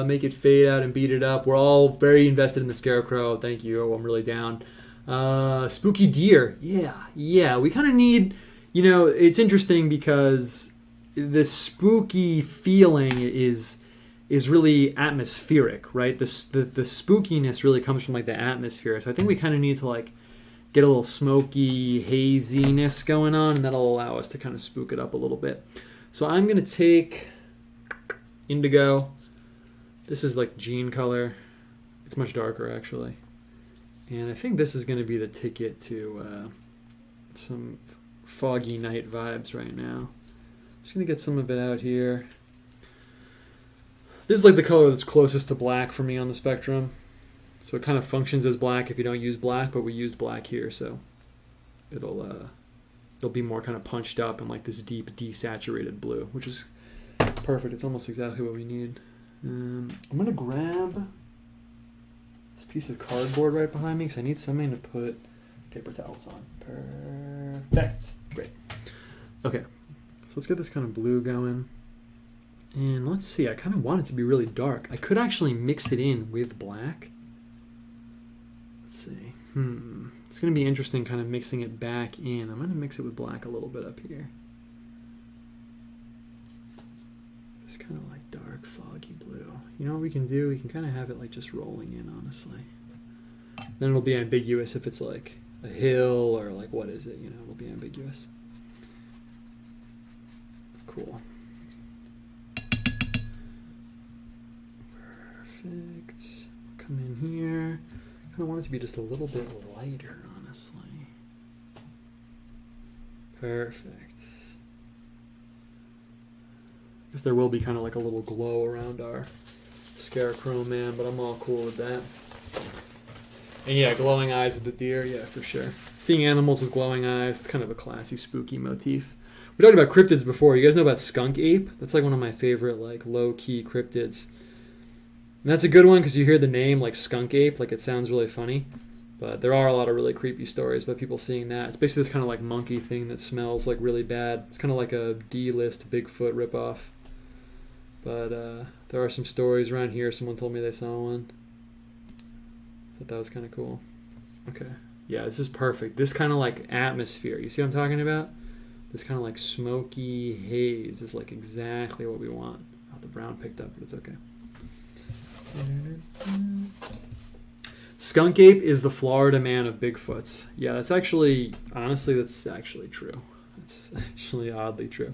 Make it fade out and beat it up. We're all very invested in the Scarecrow. Thank you. I'm really down. Spooky deer. Yeah. We kind of need, you know, it's interesting because the spooky feeling is really atmospheric, right? The spookiness really comes from like the atmosphere. So I think we kind of need to like get a little smoky haziness going on, and that'll allow us to kind of spook it up a little bit. So I'm going to take indigo. This is like jean color. It's much darker actually. And I think this is going to be the ticket to some foggy night vibes right now. Just going to get some of it out here. This is like the color that's closest to black for me on the spectrum. So it kind of functions as black if you don't use black, but we used black here, so it'll be more kind of punched up in like this deep desaturated blue, which is perfect. It's almost exactly what we need. I'm going to grab this piece of cardboard right behind me because I need something to put paper towels on. Perfect. Great. Okay, so let's get this kind of blue going. And let's see, I kind of want it to be really dark. I could actually mix it in with black. Let's see. It's going to be interesting kind of mixing it back in. I'm going to mix it with black a little bit up here. It's kind of like dark, foggy blue. You know what we can do? We can kind of have it like just rolling in, honestly. Then it'll be ambiguous if it's like a hill or like what is it? You know, it'll be ambiguous. Cool. Perfect. come in here. I kind of want it to be just a little bit lighter, honestly. Perfect. I guess there will be kind of like a little glow around our scarecrow man, but I'm all cool with that. And yeah, glowing eyes of the deer, yeah, for sure. Seeing animals with glowing eyes, it's kind of a classy, spooky motif. We talked about cryptids before. You guys know about skunk ape? That's like one of my favorite, like, low-key cryptids. And that's a good one because you hear the name, like, skunk ape, like, it sounds really funny. But there are a lot of really creepy stories about people seeing that. It's basically this kind of, like, monkey thing that smells, like, really bad. It's kind of like a D-list Bigfoot ripoff. But there are some stories around here. Someone told me they saw one. Thought that was kind of cool. Okay. Yeah, this is perfect. This kind of like atmosphere. You see what I'm talking about? This kind of like smoky haze is like exactly what we want. Oh, the brown picked up, but it's okay. Skunk ape is the Florida man of Bigfoots. Yeah, that's actually, honestly, that's actually true. That's actually oddly true.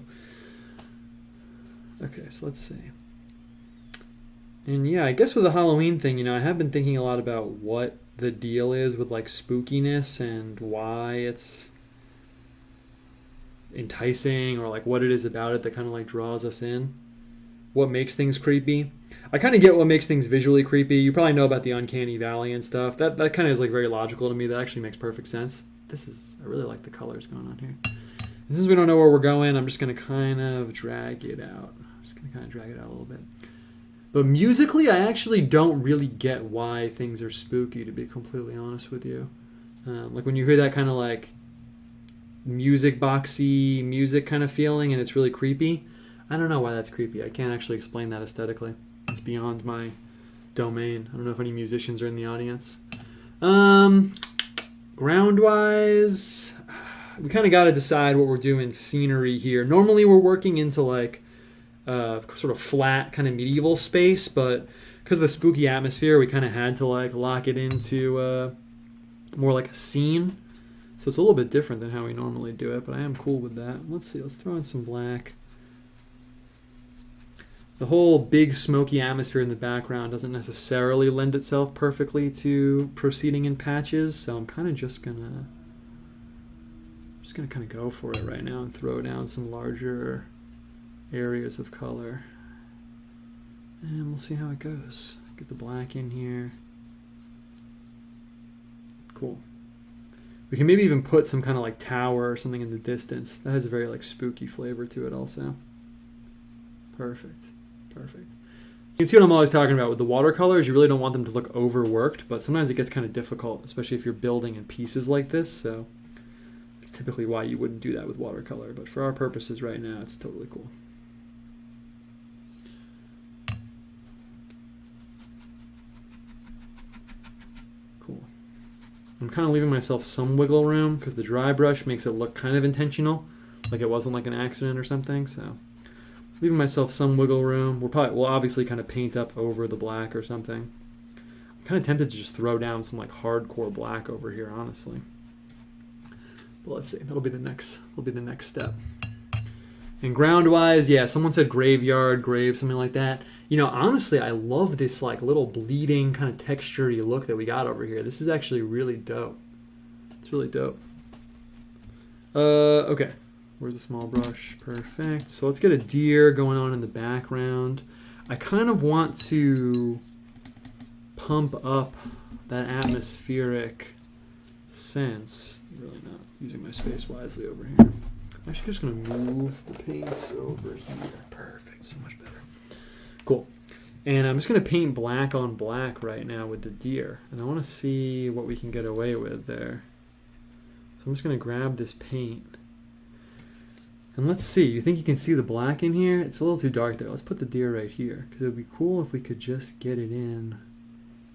Okay, so let's see. And yeah, I guess with the Halloween thing, you know, I have been thinking a lot about what the deal is with like spookiness and why it's enticing, or like what it is about it that kind of like draws us in. What makes things creepy. I kind of get what makes things visually creepy. You probably know about the uncanny valley and stuff. That kind of is like very logical to me. That actually makes perfect sense. I really like the colors going on here. And since we don't know where we're going, I'm just going to kind of drag it out. I'm just going to kind of drag it out a little bit. But musically, I actually don't really get why things are spooky, to be completely honest with you. Like when you hear that kind of like music boxy music kind of feeling and it's really creepy, I don't know why that's creepy. I can't actually explain that aesthetically. It's beyond my domain. I don't know if any musicians are in the audience. Ground-wise, we kind of got to decide what we're doing scenery here. Normally we're working into like sort of flat kind of medieval space, but because of the spooky atmosphere, we kind of had to like lock it into more like a scene. So it's a little bit different than how we normally do it, but I am cool with that. Let's see, let's throw in some black. The whole big smoky atmosphere in the background doesn't necessarily lend itself perfectly to proceeding in patches, so I'm kind of just gonna kind of go for it right now and throw down some larger areas of color, and we'll see how it goes. Get the black in here. Cool. We can maybe even put some kind of like tower or something in the distance. That has a very like spooky flavor to it also. Perfect. Perfect. You can see what I'm always talking about with the watercolors. You really don't want them to look overworked, but sometimes it gets kind of difficult, especially if you're building in pieces like this. So it's typically why you wouldn't do that with watercolor, but for our purposes right now, it's totally cool. Cool. I'm kind of leaving myself some wiggle room because the dry brush makes it look kind of intentional, like it wasn't like an accident or something. So leaving myself some wiggle room. We'll obviously kind of paint up over the black or something. I'm kind of tempted to just throw down some like hardcore black over here, honestly. But let's see. That'll be the next step. And ground-wise, yeah, someone said graveyard, grave, something like that. You know, honestly, I love this like little bleeding kind of texture-y look that we got over here. This is actually really dope. It's really dope. Okay. Where's the small brush? Perfect. So let's get a deer going on in the background. I kind of want to pump up that atmospheric sense. Really not using my space wisely over here. I'm actually just going to move the paints over here. Perfect. So much better. Cool. And I'm just going to paint black on black right now with the deer. And I want to see what we can get away with there. So I'm just going to grab this paint. And let's see. You think you can see the black in here? It's a little too dark there. Let's put the deer right here, because it would be cool if we could just get it in.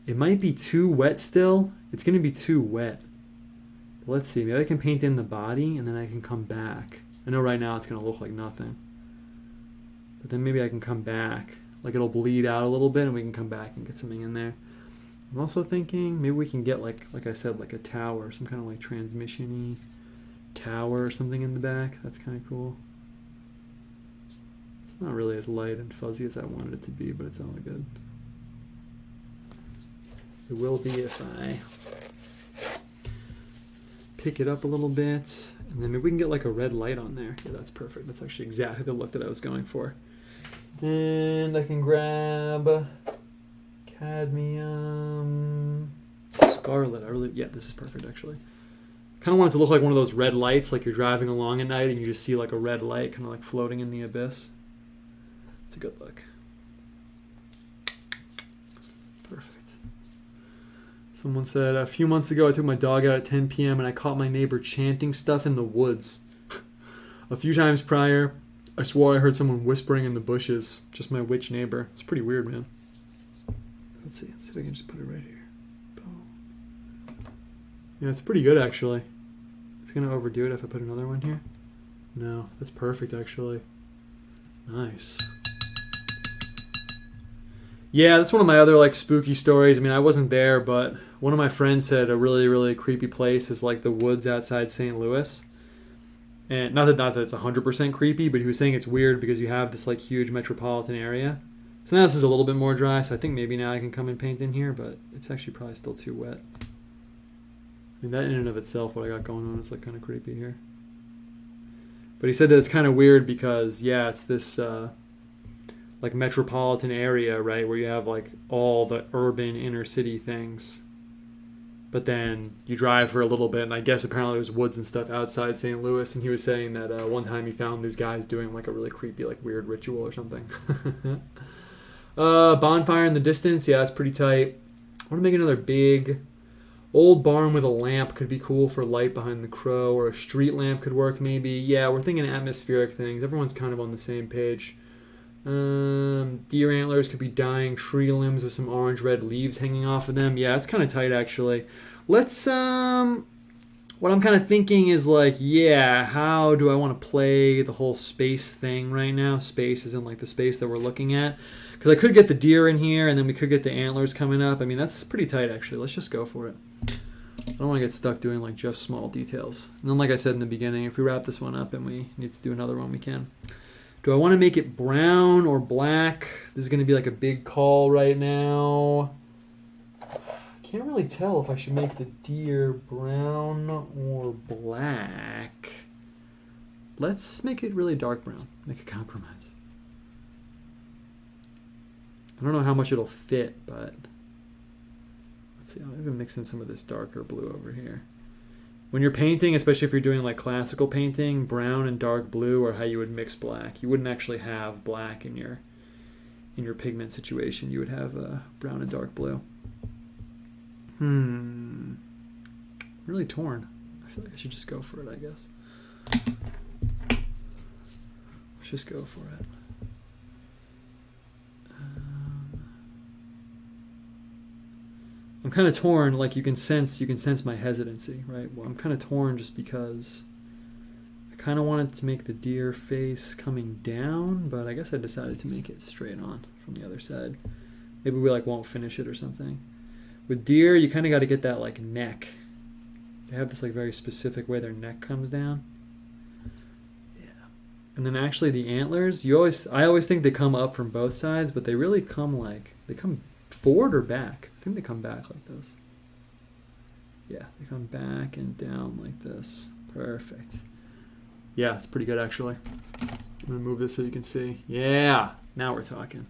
It might be too wet still. It's going to be too wet. But let's see. Maybe I can paint in the body, and then I can come back. I know right now it's going to look like nothing. But then maybe I can come back. Like it'll bleed out a little bit, and we can come back and get something in there. I'm also thinking maybe we can get, like I said, like a tower. Some kind of like transmission-y tower or something in the back. That's kind of cool. It's not really as light and fuzzy as I wanted it to be, but it's all good. It will be if I pick it up a little bit, and then maybe we can get like a red light on there. Yeah, that's perfect. That's actually exactly the look that I was going for. And I can grab cadmium, scarlet. Yeah, this is perfect actually. Kind of want it to look like one of those red lights, like you're driving along at night and you just see like a red light kind of like floating in the abyss. It's a good look. Perfect. Someone said, a few months ago I took my dog out at 10 p.m. and I caught my neighbor chanting stuff in the woods. A few times prior, I swore I heard someone whispering in the bushes. Just my witch neighbor. It's pretty weird, man. Let's see if I can just put it right here. Boom. Yeah, it's pretty good actually. It's gonna overdo it if I put another one here. No, that's perfect actually. Nice. Yeah, that's one of my other like spooky stories. I mean, I wasn't there, but one of my friends said a really, really creepy place is like the woods outside St. Louis. And not that it's 100% creepy, but he was saying it's weird because you have this like huge metropolitan area. So now this is a little bit more dry, so I think maybe now I can come and paint in here, but it's actually probably still too wet. I mean, that in and of itself, what I got going on is like kind of creepy here. But he said that it's kind of weird because, yeah, it's this like metropolitan area, right, where you have like all the urban inner city things. But then you drive for a little bit, and I guess apparently there's woods and stuff outside St. Louis, and he was saying that one time he found these guys doing like a really creepy, like weird ritual or something. Bonfire in the distance, yeah, it's pretty tight. I want to make another big old barn with a lamp. Could be cool for light behind the crow, or a street lamp could work maybe. Yeah, we're thinking atmospheric things. Everyone's kind of on the same page. Deer antlers could be dying tree limbs with some orange-red leaves hanging off of them. Yeah, it's kind of tight actually. Let's, what I'm kind of thinking is like, yeah, how do I want to play the whole space thing right now? Space is in like the space that we're looking at. Because I could get the deer in here, and then we could get the antlers coming up. I mean, that's pretty tight actually. Let's just go for it. I don't want to get stuck doing like just small details. And then like I said in the beginning, if we wrap this one up and we need to do another one, we can. Do I want to make it brown or black? This is going to be like a big call right now. I can't really tell if I should make the deer brown or black. Let's make it really dark brown. Make a compromise. I don't know how much it'll fit, but let's see. I'll even mix in some of this darker blue over here. When you're painting, especially if you're doing like classical painting, brown and dark blue are how you would mix black. You wouldn't actually have black in your pigment situation. You would have brown and dark blue. Really torn. I feel like I should just go for it, I guess. Let's just go for it. I'm kind of torn, like you can sense my hesitancy, right? Well, I'm kind of torn just because I kind of wanted to make the deer face coming down, but I guess I decided to make it straight on from the other side. Maybe we like won't finish it or something. With deer, you kind of got to get that like neck. They have this like very specific way their neck comes down. Yeah. And then actually the antlers, I always think they come up from both sides, but they really come forward or back? I think they come back like this. Yeah, they come back and down like this. Perfect. Yeah, it's pretty good actually. I'm gonna move this so you can see. Yeah, now we're talking.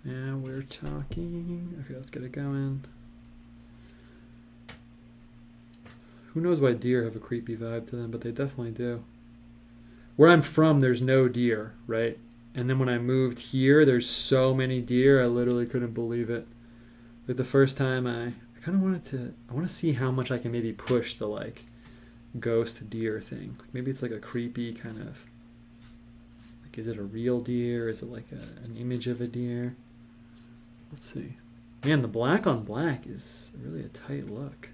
Now we're talking. Okay, let's get it going. Who knows why deer have a creepy vibe to them, but they definitely do. Where I'm from, there's no deer, right? And then when I moved here, there's so many deer, I literally couldn't believe it. Like the first time I kind of want to see how much I can maybe push the like ghost deer thing. Like maybe it's like a creepy kind of, like is it a real deer? Is it like an image of a deer? Let's see. Man, the black on black is really a tight look.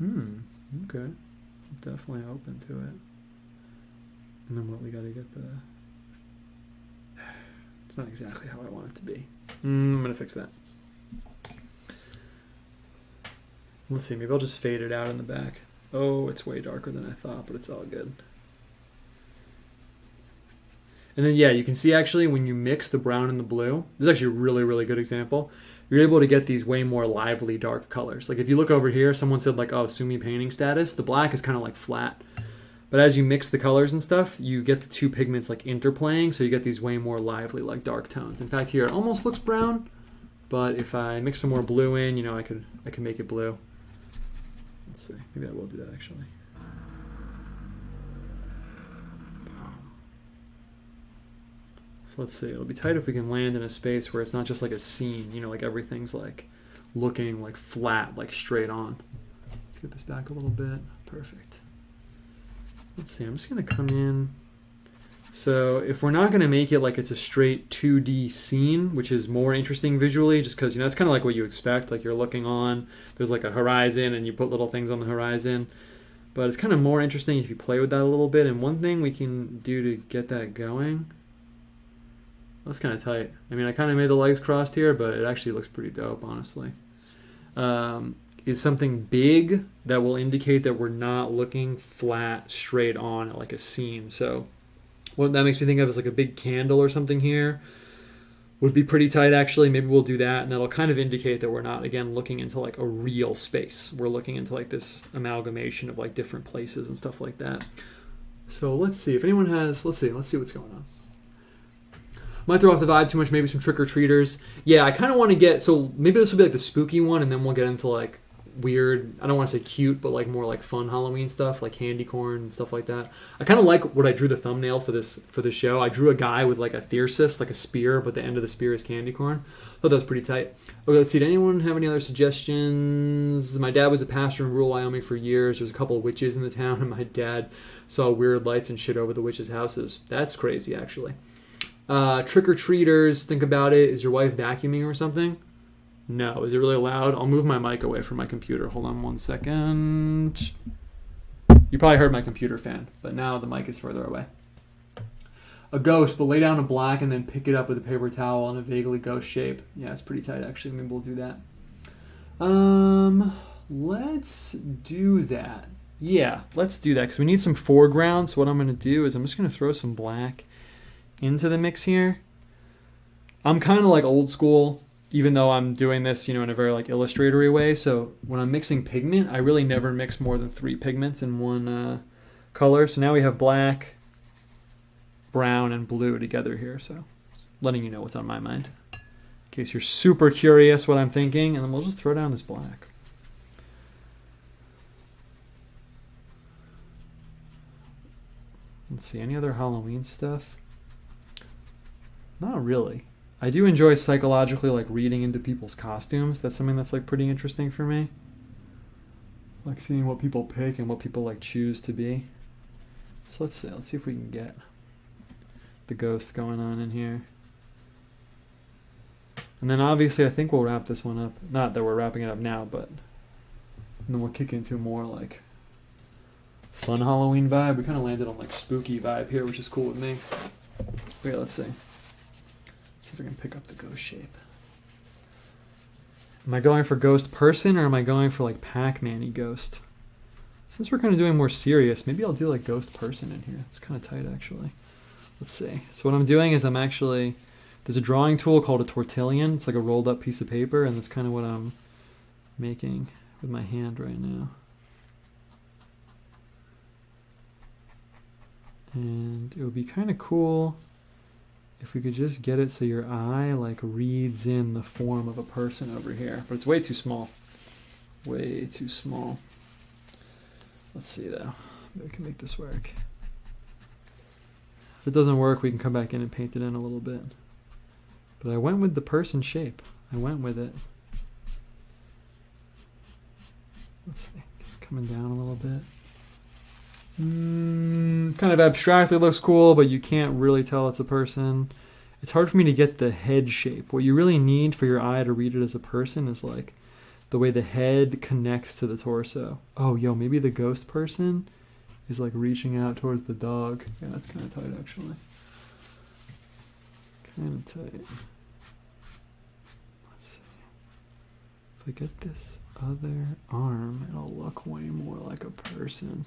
Okay. Definitely open to it. And then what we gotta get it's not exactly how I want it to be. I'm gonna fix that. Let's see, maybe I'll just fade it out in the back. Oh, it's way darker than I thought, but it's all good. And then, yeah, you can see actually when you mix the brown and the blue, this is actually a really, really good example. You're able to get these way more lively dark colors. Like if you look over here, someone said like, oh, Sumi painting status. The black is kind of like flat. But as you mix the colors and stuff, you get the two pigments like interplaying, so you get these way more lively like dark tones. In fact, here it almost looks brown, but if I mix some more blue in, you know, I can make it blue. Let's see, maybe I will do that actually. So let's see, it'll be tight if we can land in a space where it's not just like a scene, you know, like everything's like looking like flat, like straight on. Let's get this back a little bit. Perfect. Let's see, I'm just gonna come in. So if we're not gonna make it like it's a straight 2D scene, which is more interesting visually, just because, you know, it's kind of like what you expect, like you're looking on, there's like a horizon and you put little things on the horizon. But it's kind of more interesting if you play with that a little bit. And one thing we can do to get that going, that's kind of tight. I mean, I kind of made the legs crossed here, but it actually looks pretty dope, honestly. Is something big that will indicate that we're not looking flat straight on like a scene. So what that makes me think of is like a big candle or something here would be pretty tight actually. Maybe we'll do that, and that'll kind of indicate that we're not, again, looking into like a real space. We're looking into like this amalgamation of like different places and stuff like that. So let's see if anyone has, let's see what's going on. Might throw off the vibe too much, maybe some trick-or-treaters. Yeah, I kind of want to get, so maybe this will be like the spooky one, and then we'll get into like weird, I don't want to say cute, but like more like fun Halloween stuff, like candy corn and stuff like that. I kind of like what I drew the thumbnail for this show. I drew a guy with like a thyrsus, like a spear, but the end of the spear is candy corn. Thought that was pretty tight. Okay, let's see. Did anyone have any other suggestions? My dad was a pastor in rural Wyoming for years. There's a couple of witches in the town, and my dad saw weird lights and shit over the witches' houses. That's crazy, actually. Trick-or-treaters, think about it. Is your wife vacuuming or something? No. Is it really loud? I'll move my mic away from my computer. Hold on 1 second. You probably heard my computer fan, but now the mic is further away. A ghost, but lay down a black and then pick it up with a paper towel in a vaguely ghost shape. Yeah, it's pretty tight, actually. Maybe we'll do that. Let's do that. Yeah, let's do that, because we need some foreground. So what I'm going to do is I'm just going to throw some black into the mix here. I'm kind of like old school, even though I'm doing this, you know, in a very like illustratory way. So when I'm mixing pigment, I really never mix more than 3 pigments in one color. So now we have black, brown, and blue together here. So just letting you know what's on my mind, in case you're super curious what I'm thinking. And then we'll just throw down this black. Let's see, any other Halloween stuff? Not really. I do enjoy psychologically like reading into people's costumes. That's something that's like pretty interesting for me. Like seeing what people pick and what people like choose to be. So let's see if we can get the ghost going on in here. And then obviously I think we'll wrap this one up. Not that we're wrapping it up now, but and then we'll kick into more like fun Halloween vibe. We kind of landed on like spooky vibe here, which is cool with me. Okay, let's see. See if I can pick up the ghost shape. Am I going for ghost person or am I going for like Pac-Man-y ghost? Since we're kind of doing more serious, maybe I'll do like ghost person in here. It's kind of tight actually. Let's see. So what I'm doing is there's a drawing tool called a tortillon. It's like a rolled up piece of paper, and that's kind of what I'm making with my hand right now. And it would be kind of cool if we could just get it so your eye like reads in the form of a person over here. But it's way too small. Way too small. Let's see though. Maybe we can make this work. If it doesn't work, we can come back in and paint it in a little bit. But I went with the person shape. I went with it. Let's see. Coming down a little bit. Kind of abstractly looks cool, but you can't really tell it's a person. It's hard for me to get the head shape. What you really need for your eye to read it as a person is like the way the head connects to the torso. Oh, yo, maybe the ghost person is like reaching out towards the dog. Yeah, that's kind of tight actually. Kind of tight. Let's see. If I get this other arm, it'll look way more like a person.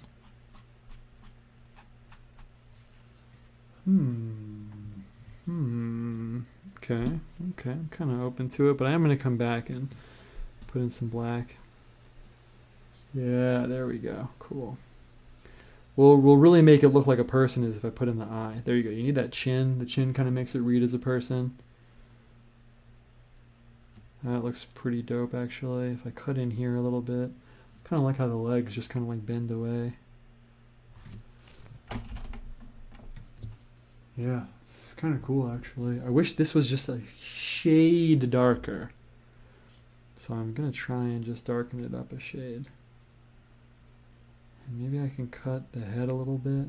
Okay, okay, I'm kind of open to it, but I am going to come back and put in some black. Yeah, there we go. Cool. We'll really make it look like a person is if I put in the eye. There you go. You need that chin. The chin kind of makes it read as a person. That looks pretty dope, actually. If I cut in here a little bit, kind of like how the legs just kind of like bend away. Yeah, it's kind of cool, actually. I wish this was just a shade darker. So I'm going to try and just darken it up a shade. And maybe I can cut the head a little bit.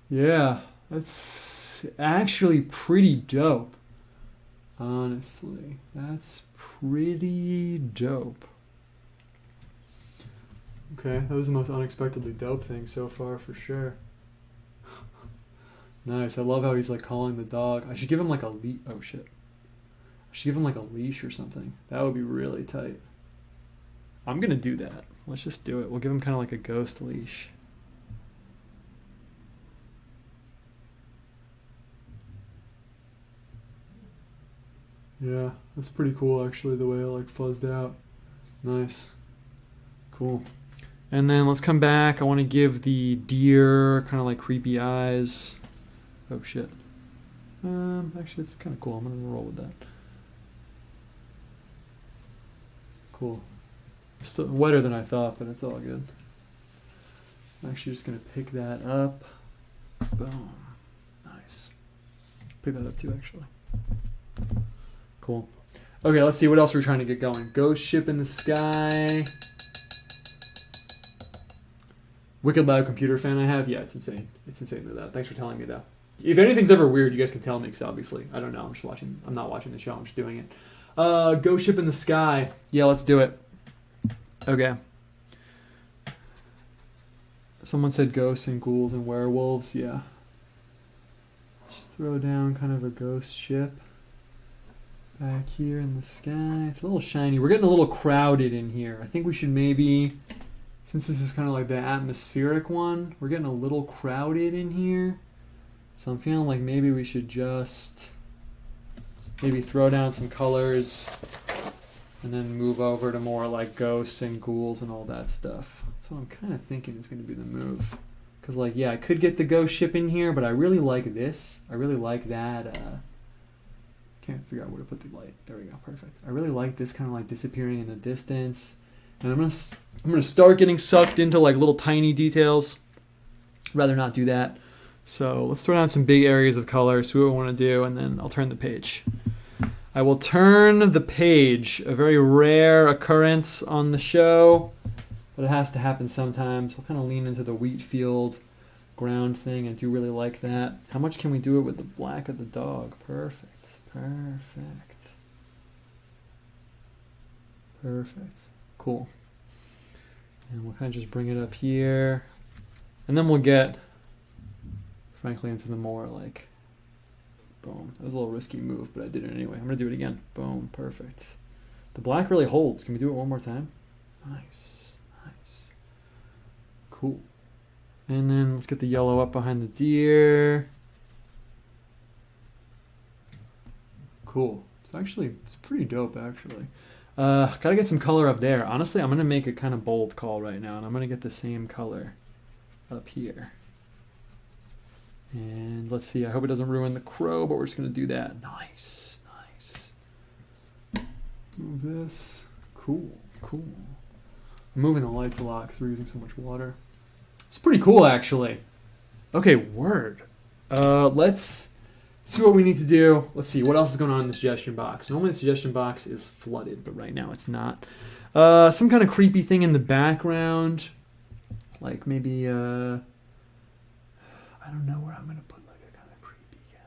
Yeah, that's actually pretty dope. Honestly, that's pretty dope. Okay, that was the most unexpectedly dope thing so far, for sure. Nice. I love how he's like calling the dog. I should give him like a leash. Oh shit. I should give him like a leash or something. That would be really tight. I'm gonna do that. Let's just do it. We'll give him kind of like a ghost leash. Yeah, that's pretty cool actually, the way it like fuzzed out. Nice. Cool. And then let's come back. I want to give the deer kind of like creepy eyes. Oh shit. Actually, it's kind of cool. I'm gonna roll with that. Cool. Still wetter than I thought, but it's all good. I'm actually just gonna pick that up. Boom. Nice. Pick that up too, actually. Cool. Okay, let's see what else we're trying to get going. Ghost ship in the sky. Wicked loud computer fan I have? Yeah, it's insane. It's insane to that. Thanks for telling me that. If anything's ever weird, you guys can tell me, because obviously, I don't know. I'm just watching. I'm not watching the show. I'm just doing it. Ghost ship in the sky. Yeah, let's do it. Okay. Someone said ghosts and ghouls and werewolves. Yeah. Just throw down kind of a ghost ship back here in the sky. It's a little shiny. We're getting a little crowded in here. I think we should maybe, since this is kind of like the atmospheric one, we're getting a little crowded in here. So I'm feeling like maybe we should just maybe throw down some colors and then move over to more like ghosts and ghouls and all that stuff. That's what I'm kind of thinking is going to be the move. Because like, yeah, I could get the ghost ship in here, but I really like this. I really like that. Can't figure out where to put the light. There we go, perfect. I really like this kind of like disappearing in the distance. And I'm gonna start getting sucked into like little tiny details. Rather not do that. So let's throw down some big areas of color, see what we want to do, and then I'll turn the page. I will turn the page, a very rare occurrence on the show, but it has to happen sometimes. We'll kind of lean into the wheat field ground thing. I do really like that. How much can we do it with the black of the dog? Perfect, perfect, perfect. Cool. And we'll kind of just bring it up here, and then we'll get, frankly, into the more like, boom. That was a little risky move, but I did it anyway. I'm going to do it again. Boom. Perfect. The black really holds. Can we do it one more time? Nice. Nice. Cool. And then let's get the yellow up behind the deer. Cool. It's pretty dope, actually. Gotta get some color up there. Honestly, I'm going to make a kind of bold call right now, and I'm going to get the same color up here. And let's see, I hope it doesn't ruin the crow, but we're just going to do that. Nice, nice. Move this. Cool, cool. I'm moving the lights a lot because we're using so much water. It's pretty cool, actually. Okay, word. Let's see what we need to do. Let's see, what else is going on in the suggestion box? Normally the suggestion box is flooded, but right now it's not. Some kind of creepy thing in the background. Like maybe, I don't know where I'm going to put like a kind of creepy guy.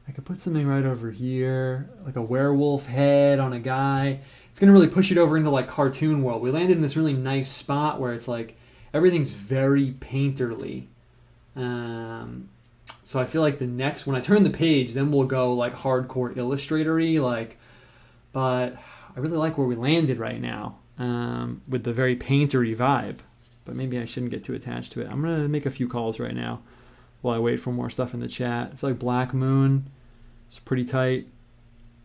I could put something right over here, like a werewolf head on a guy. It's going to really push it over into like cartoon world. We landed in this really nice spot where it's like everything's very painterly. So I feel like the next, when I turn the page, then we'll go like hardcore illustratory, like, but I really like where we landed right now with the very paintery vibe. But maybe I shouldn't get too attached to it. I'm going to make a few calls right now while I wait for more stuff in the chat. I feel like Black Moon It's pretty tight.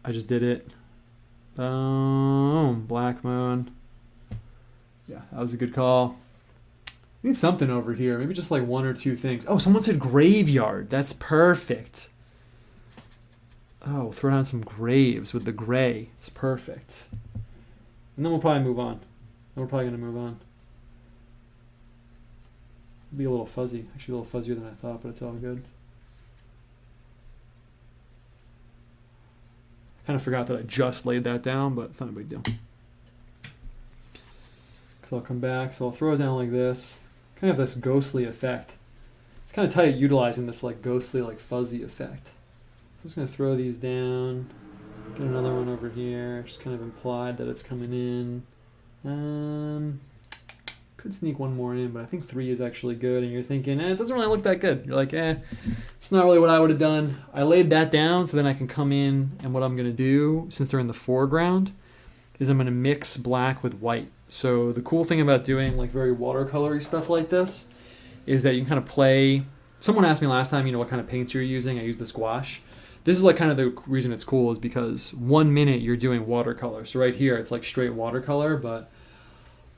I just did it. Boom. Black mode. Yeah, that was a good call. Need something over here. Maybe just like one or two things. Oh, someone said graveyard. That's perfect. Oh, throw down some graves with the gray. It's perfect. And then we'll probably move on. Then we're probably going to move on. It'll be a little fuzzy. Actually, a little fuzzier than I thought, but it's all good. I kind of forgot that I just laid that down, but it's not a big deal. So I'll come back. So I'll throw it down like this. Kind of this ghostly effect. It's kind of tight utilizing this like ghostly, like fuzzy effect. I'm just going to throw these down. Get another one over here. Just kind of implied that it's coming in. Could sneak one more in, but I think 3 is actually good. And you're thinking, it doesn't really look that good. You're like, it's not really what I would have done. I laid that down so then I can come in, and what I'm going to do, since they're in the foreground, is I'm going to mix black with white. So the cool thing about doing like very watercolory stuff like this is that you can kind of play. Someone asked me last time, what kind of paints you're using. I use the squash. This is like kind of the reason it's cool is because 1 minute you're doing watercolor. So right here it's like straight watercolor, but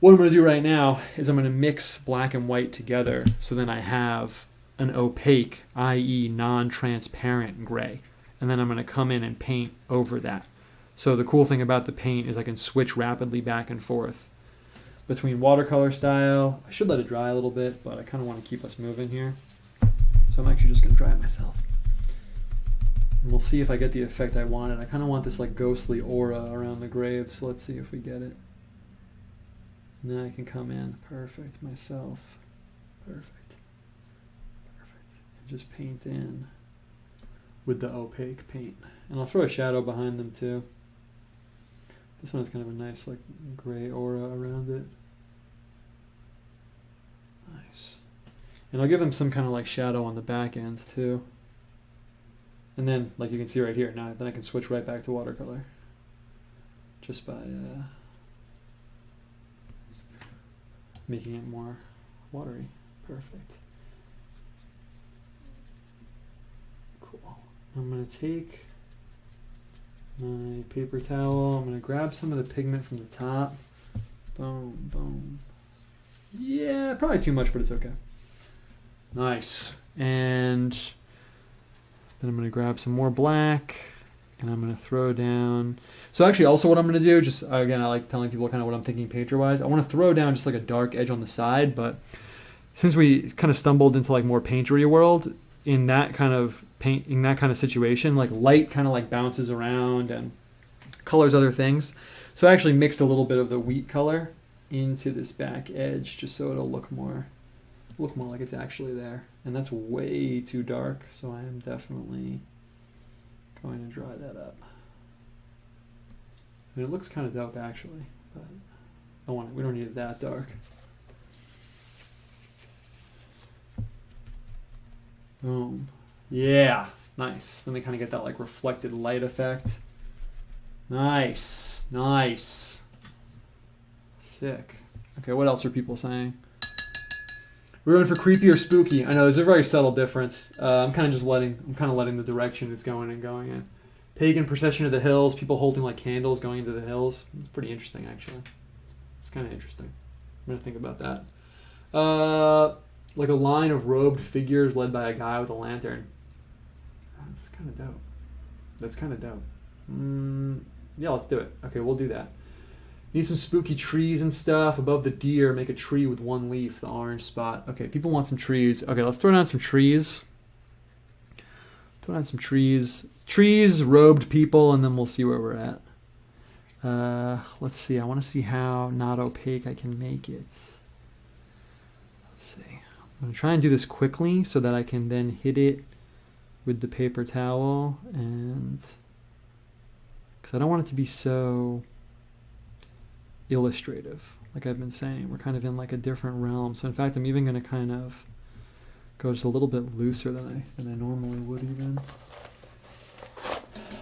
what I'm going to do right now is I'm going to mix black and white together so then I have an opaque, i.e. non-transparent gray. And then I'm going to come in and paint over that. So the cool thing about the paint is I can switch rapidly back and forth between watercolor style. I should let it dry a little bit, but I kind of want to keep us moving here. So I'm actually just going to dry it myself. And we'll see if I get the effect I wanted. I kind of want this like ghostly aura around the grave, so let's see if we get it. And then I can come in, perfect, myself, perfect, perfect. And just paint in with the opaque paint. And I'll throw a shadow behind them too. This one has kind of a nice like gray aura around it. Nice. And I'll give them some kind of like shadow on the back end too. And then, like you can see right here, now then I can switch right back to watercolor. Just by making it more watery. Perfect. Cool. I'm going to take my paper towel. I'm going to grab some of the pigment from the top. Boom, boom. Yeah, probably too much, but it's okay. Nice. And then I'm going to grab some more black, and I'm going to throw down. So actually also what I'm going to do, just again, I like telling people kind of what I'm thinking painter-wise. I want to throw down just like a dark edge on the side, but since we kind of stumbled into like more paintery world, in that kind of situation, like light kind of like bounces around and colors other things. So I actually mixed a little bit of the wheat color into this back edge just so it'll look more like it's actually there. And that's way too dark, so I am definitely going to dry that up. And it looks kind of dope actually, but we don't need it that dark. Boom. Yeah, nice. Then we kind of get that like reflected light effect. Nice, nice. Sick. Okay, what else are people saying? We're going for creepy or spooky. I know there's a very subtle difference. I'm kind of letting the direction it's going in. Pagan procession of the hills, people holding like candles going into the hills. It's pretty interesting actually. It's kind of interesting. I'm gonna think about that. Like a line of robed figures led by a guy with a lantern. That's kind of dope. That's kind of dope. Yeah, let's do it. Okay, we'll do that. Need some spooky trees and stuff. Above the deer, make a tree with one leaf, the orange spot. Okay, people want some trees. Okay, let's throw down some trees. Throw down some trees. Trees, robed people, and then we'll see where we're at. Let's see. I want to see how not opaque I can make it. Let's see. I'm going to try and do this quickly so that I can then hit it with the paper towel, and because I don't want it to be so illustrative, like I've been saying. We're kind of in like a different realm. So in fact, I'm even going to kind of go just a little bit looser than I normally would even.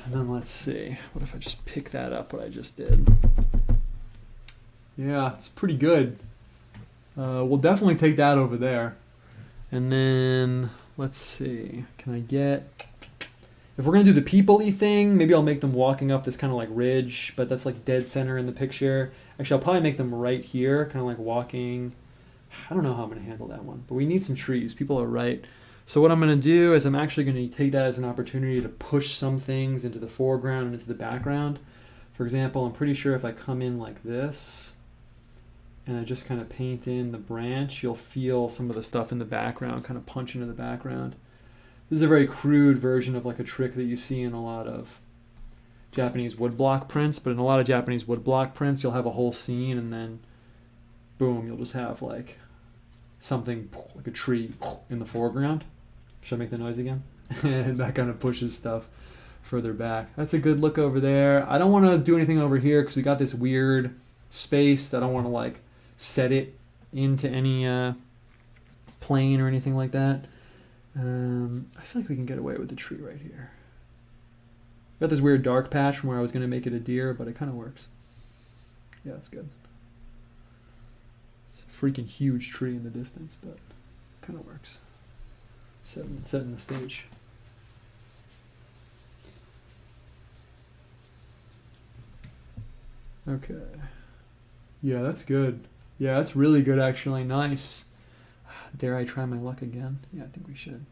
And then let's see. What if I just pick that up, what I just did? Yeah, it's pretty good. We'll definitely take that over there. And then let's see. Can I get If we're going to do the people-y thing, maybe I'll make them walking up this kind of like ridge, but that's like dead center in the picture. Actually, I'll probably make them right here, kind of like walking. I don't know how I'm going to handle that one, but we need some trees. People are right. So what I'm going to do is I'm actually going to take that as an opportunity to push some things into the foreground and into the background. For example, I'm pretty sure if I come in like this and I just kind of paint in the branch, you'll feel some of the stuff in the background kind of punch into the background. This is a very crude version of like a trick that you see in a lot of Japanese woodblock prints, but in a lot of Japanese woodblock prints, you'll have a whole scene and then boom, you'll just have like something like a tree in the foreground. Should I make the noise again? And that kind of pushes stuff further back. That's a good look over there. I don't want to do anything over here because we got this weird space that I don't want to like set it into any plane or anything like that. I feel like we can get away with the tree right here. Got this weird dark patch from where I was going to make it a deer, but it kind of works. Yeah, that's good. It's a freaking huge tree in the distance, but it kind of works. Setting the stage. Okay. Yeah, that's good. Yeah, that's really good actually. Nice. Dare I try my luck again? Yeah, I think we should.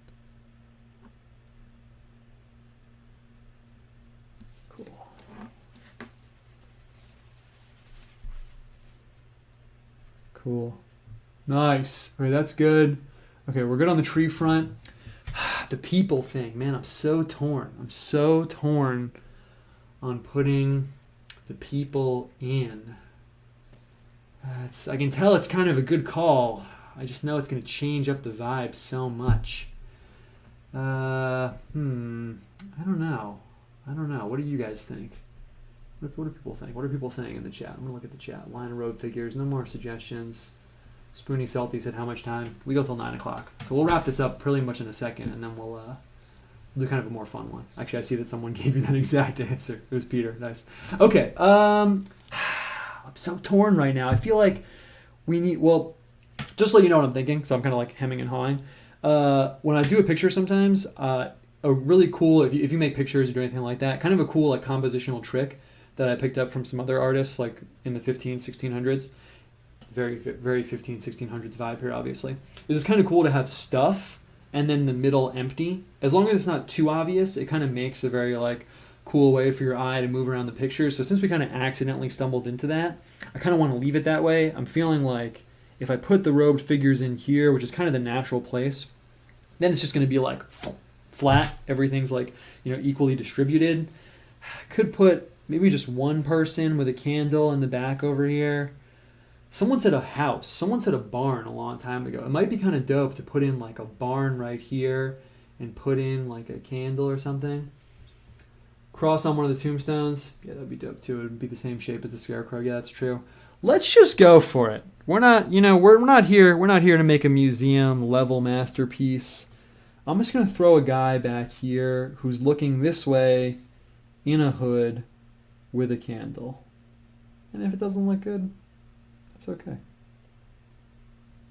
Cool. Cool. Nice. All right, that's good. Okay, we're good on the tree front. The people thing, man, I'm so torn. I'm so torn on putting the people in. I can tell it's kind of a good call. I just know it's going to change up the vibe so much. I don't know. What do you guys think? What do people think? What are people saying in the chat? I'm going to look at the chat. Line of road figures. No more suggestions. Spoony Salty said, how much time? We go till 9 o'clock. So we'll wrap this up pretty much in a second, and then we'll do kind of a more fun one. Actually, I see that someone gave you that exact answer. It was Peter. Nice. Okay. I'm so torn right now. I feel like we need... Well, just so you know what I'm thinking, so I'm kind of like hemming and hawing. When I do a picture sometimes, a really cool... If you make pictures or do anything like that, kind of a cool like compositional trick that I picked up from some other artists like in the 1600s. Very, very 1600s vibe here, obviously. It's kind of cool to have stuff and then the middle empty. As long as it's not too obvious, it kind of makes a very like cool way for your eye to move around the picture. So since we kind of accidentally stumbled into that, I kind of want to leave it that way. I'm feeling like if I put the robed figures in here, which is kind of the natural place, then it's just going to be like flat. Everything's like, equally distributed. I could put maybe just one person with a candle in the back over here. Someone said a house. Someone said a barn a long time ago. It might be kind of dope to put in like a barn right here and put in like a candle or something. Cross on one of the tombstones. Yeah, that'd be dope too. It would be the same shape as the scarecrow. Yeah, that's true. Let's just go for it. We're not here to make a museum level masterpiece. I'm just going to throw a guy back here who's looking this way in a hood with a candle. And if it doesn't look good, it's okay.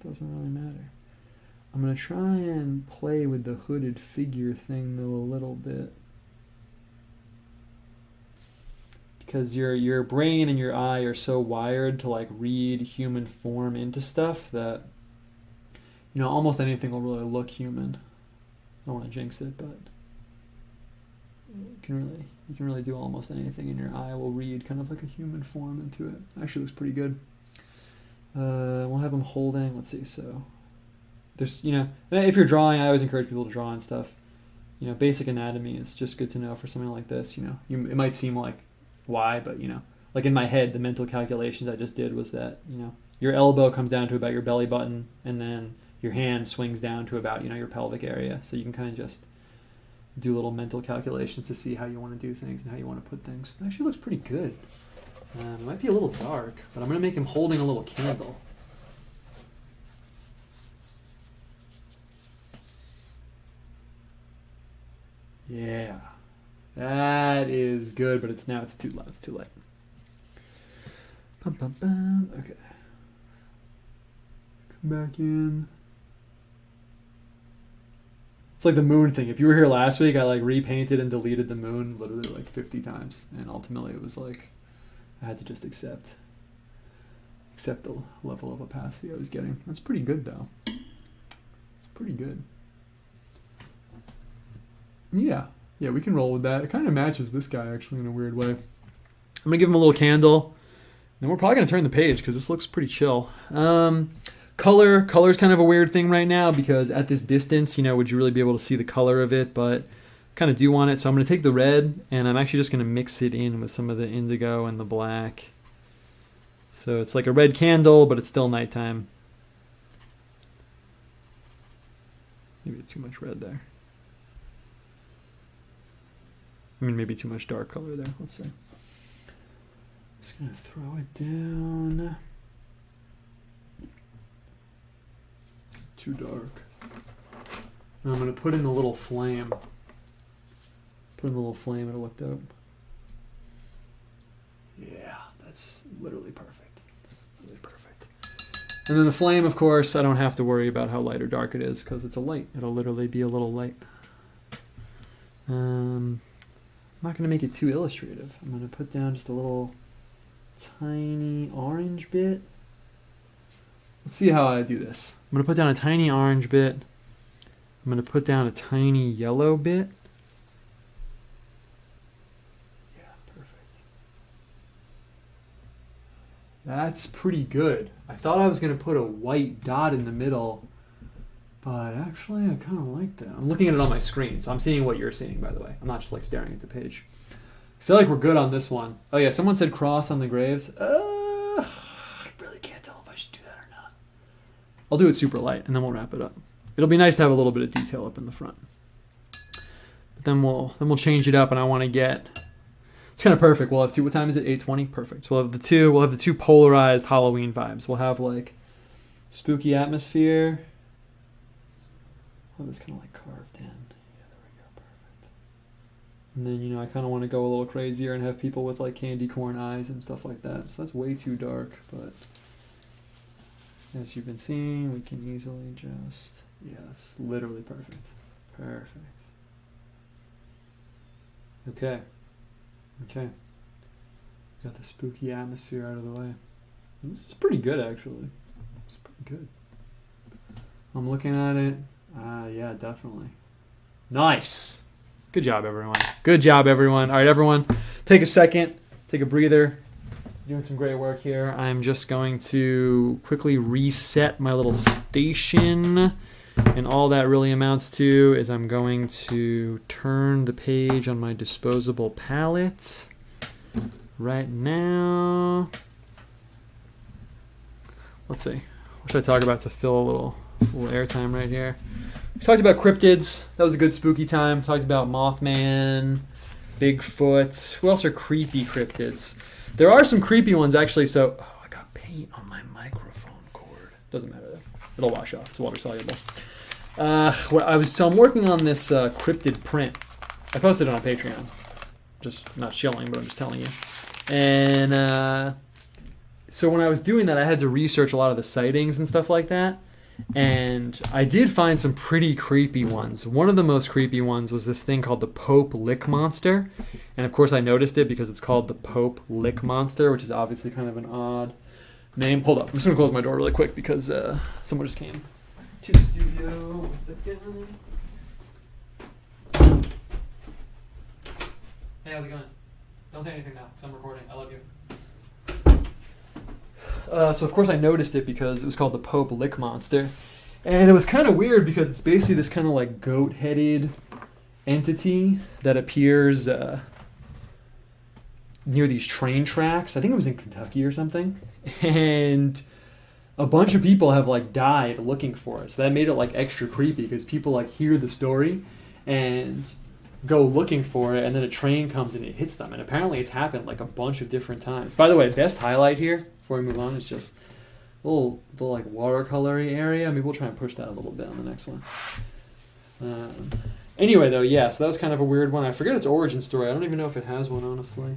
It doesn't really matter. I'm going to try and play with the hooded figure thing though a little bit. Because your brain and your eye are so wired to like read human form into stuff that almost anything will really look human. I don't want to jinx it, but you can really do almost anything, and your eye will read kind of like a human form into it. Actually looks pretty good. We'll have them holding. Let's see. So there's if you're drawing, I always encourage people to draw and stuff. Basic anatomy is just good to know for something like this. It might seem like why, but like in my head, the mental calculations I just did was that your elbow comes down to about your belly button, and then your hand swings down to about your pelvic area. So you can kind of just do little mental calculations to see how you want to do things and how you want to put things. It actually looks pretty good. It might be a little dark, but I'm going to make him holding a little candle. Yeah. That is good, but it's too loud. It's too light. Bum, bum, bum. Okay. Come back in. It's like the moon thing. If you were here last week, I like repainted and deleted the moon literally like 50 times, and ultimately it was like I had to just accept the level of opacity I was getting. That's pretty good though. It's pretty good. Yeah, we can roll with that. It kind of matches this guy actually in a weird way. I'm gonna give him a little candle, and we're probably gonna turn the page because this looks pretty chill. Color's kind of a weird thing right now because at this distance, you know, would you really be able to see the color of it? But kind of do want it, so I'm going to take the red and I'm actually just going to mix it in with some of the indigo and the black. So it's like a red candle, but it's still nighttime. Maybe too much red there. I mean, maybe too much dark color there. Let's see. Just going to throw it down. Too dark. And I'm going to put in the little flame. Put in the little flame, it'll look dope. Yeah, that's literally perfect. That's literally perfect. And then the flame, of course, I don't have to worry about how light or dark it is because it's a light. It'll literally be a little light. I'm not going to make it too illustrative. I'm going to put down just a little tiny orange bit. Let's see how I do this. I'm going to put down a tiny orange bit. I'm going to put down a tiny yellow bit. Yeah, perfect. That's pretty good. I thought I was going to put a white dot in the middle, but actually I kind of like that. I'm looking at it on my screen, so I'm seeing what you're seeing, by the way. I'm not just like staring at the page. I feel like we're good on this one. Oh yeah, someone said cross on the graves. I really can't tell if I should do that or not. I'll do it super light, and then we'll wrap it up. It'll be nice to have a little bit of detail up in the front. But then we'll change it up, and I want to get. It's kind of perfect. We'll have two. What time is it? 8:20. Perfect. So we'll have the two. We'll have the two polarized Halloween vibes. We'll have like spooky atmosphere. Oh, that's kind of like carved in. Yeah, there we go. Perfect. And then, you know, I kind of want to go a little crazier and have people with like candy corn eyes and stuff like that. So that's way too dark, but as you've been seeing, we can easily just, yeah, that's literally perfect. Perfect. Okay. Okay. Got the spooky atmosphere out of the way. This is pretty good, actually. It's pretty good. I'm looking at it. Yeah, definitely. Nice. Good job, everyone. Good job, everyone. All right, everyone, take a second. Take a breather. Doing some great work here. I'm just going to quickly reset my little station. And all that really amounts to is I'm going to turn the page on my disposable palette right now. Let's see. What should I talk about to fill a little airtime right here? We talked about cryptids. That was a good spooky time. Talked about Mothman, Bigfoot. Who else are creepy cryptids? There are some creepy ones, actually. So, oh, I got paint on my microphone cord. Doesn't matter, though. It'll wash off. It's water soluble. So I'm working on this cryptid print. I posted it on Patreon. Just not shilling, but I'm just telling you. And so when I was doing that, I had to research a lot of the sightings and stuff like that. And I did find some pretty creepy ones. One of the most creepy ones was this thing called the Pope Lick Monster. And of course I noticed it because it's called the Pope Lick Monster, which is obviously kind of an odd name. Hold up, I'm just going to close my door really quick because someone just came to the studio. 1 second. Hey, how's it going? Don't say anything now because I'm recording. I love you. So of course I noticed it because it was called the Pope Lick Monster. And it was kind of weird because it's basically this kind of like goat-headed entity that appears near these train tracks. I think it was in Kentucky or something. And a bunch of people have like died looking for it. So that made it like extra creepy because people like hear the story and go looking for it, and then a train comes and it hits them. And apparently it's happened like a bunch of different times. By the way, best highlight here before we move on is just a little like watercolory area. Maybe we'll try and push that a little bit on the next one. Anyway, though, yeah, so that was kind of a weird one. I forget its origin story. I don't even know if it has one, honestly.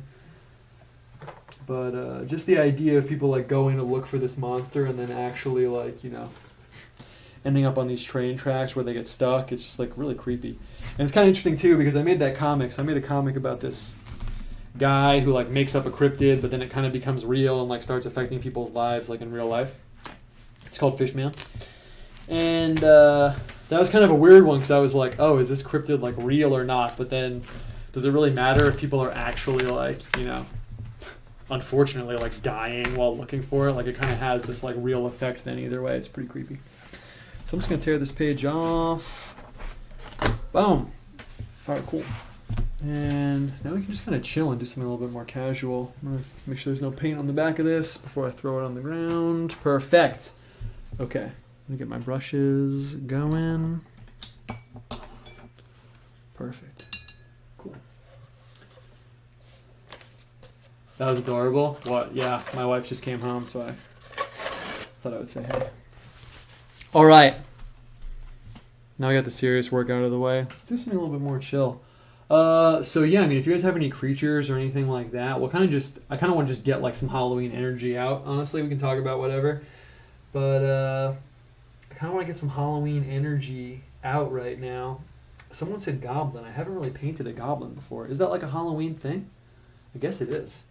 But just the idea of people like going to look for this monster and then actually like, you know, ending up on these train tracks where they get stuck. It's just like really creepy. And it's kind of interesting too because I made that comic. So I made a comic about this guy who like makes up a cryptid, but then it kind of becomes real and like starts affecting people's lives like in real life. It's called Fishman. And that was kind of a weird one because I was like, oh, is this cryptid like real or not? But then does it really matter if people are actually like, you know, unfortunately like dying while looking for it? Like it kind of has this like real effect then either way. It's pretty creepy. So I'm just going to tear this page off. Boom. All right, cool. And now we can just kind of chill and do something a little bit more casual. I'm going to make sure there's no paint on the back of this before I throw it on the ground. Perfect. Okay. I'm going to get my brushes going. Perfect. Cool. That was adorable. What? Yeah, my wife just came home, so I thought I would say hey. All right. Now I got the serious work out of the way. Let's do something a little bit more chill. So yeah, I mean, if you guys have any creatures or anything like that, we'll kind of just, I kind of want to just get like some Halloween energy out. Honestly, we can talk about whatever. But I kind of want to get some Halloween energy out right now. Someone said goblin. I haven't really painted a goblin before. Is that like a Halloween thing? I guess it is.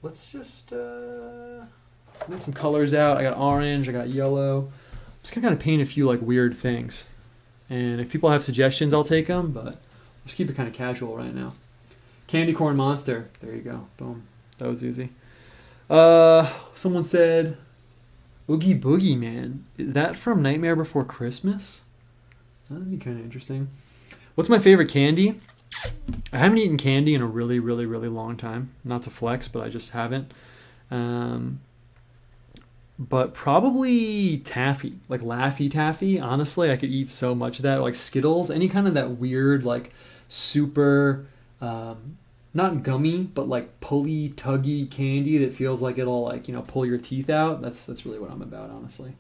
Let's just get some colors out. I got orange, I got yellow. I'm just gonna kind of paint a few like weird things. And if people have suggestions, I'll take them, but just keep it kind of casual right now. Candy corn monster. There you go. Boom. That was easy. Someone said Oogie Boogie Man. Is that from Nightmare Before Christmas? That'd be kind of interesting. What's my favorite candy? I haven't eaten candy in a really, really, really long time. Not to flex, but I just haven't. But probably taffy, like Laffy Taffy. Honestly, I could eat so much of that. Like Skittles, any kind of that weird, like super, not gummy, but like pulley, tuggy candy that feels like it'll like, you know, pull your teeth out. That's really what I'm about, honestly.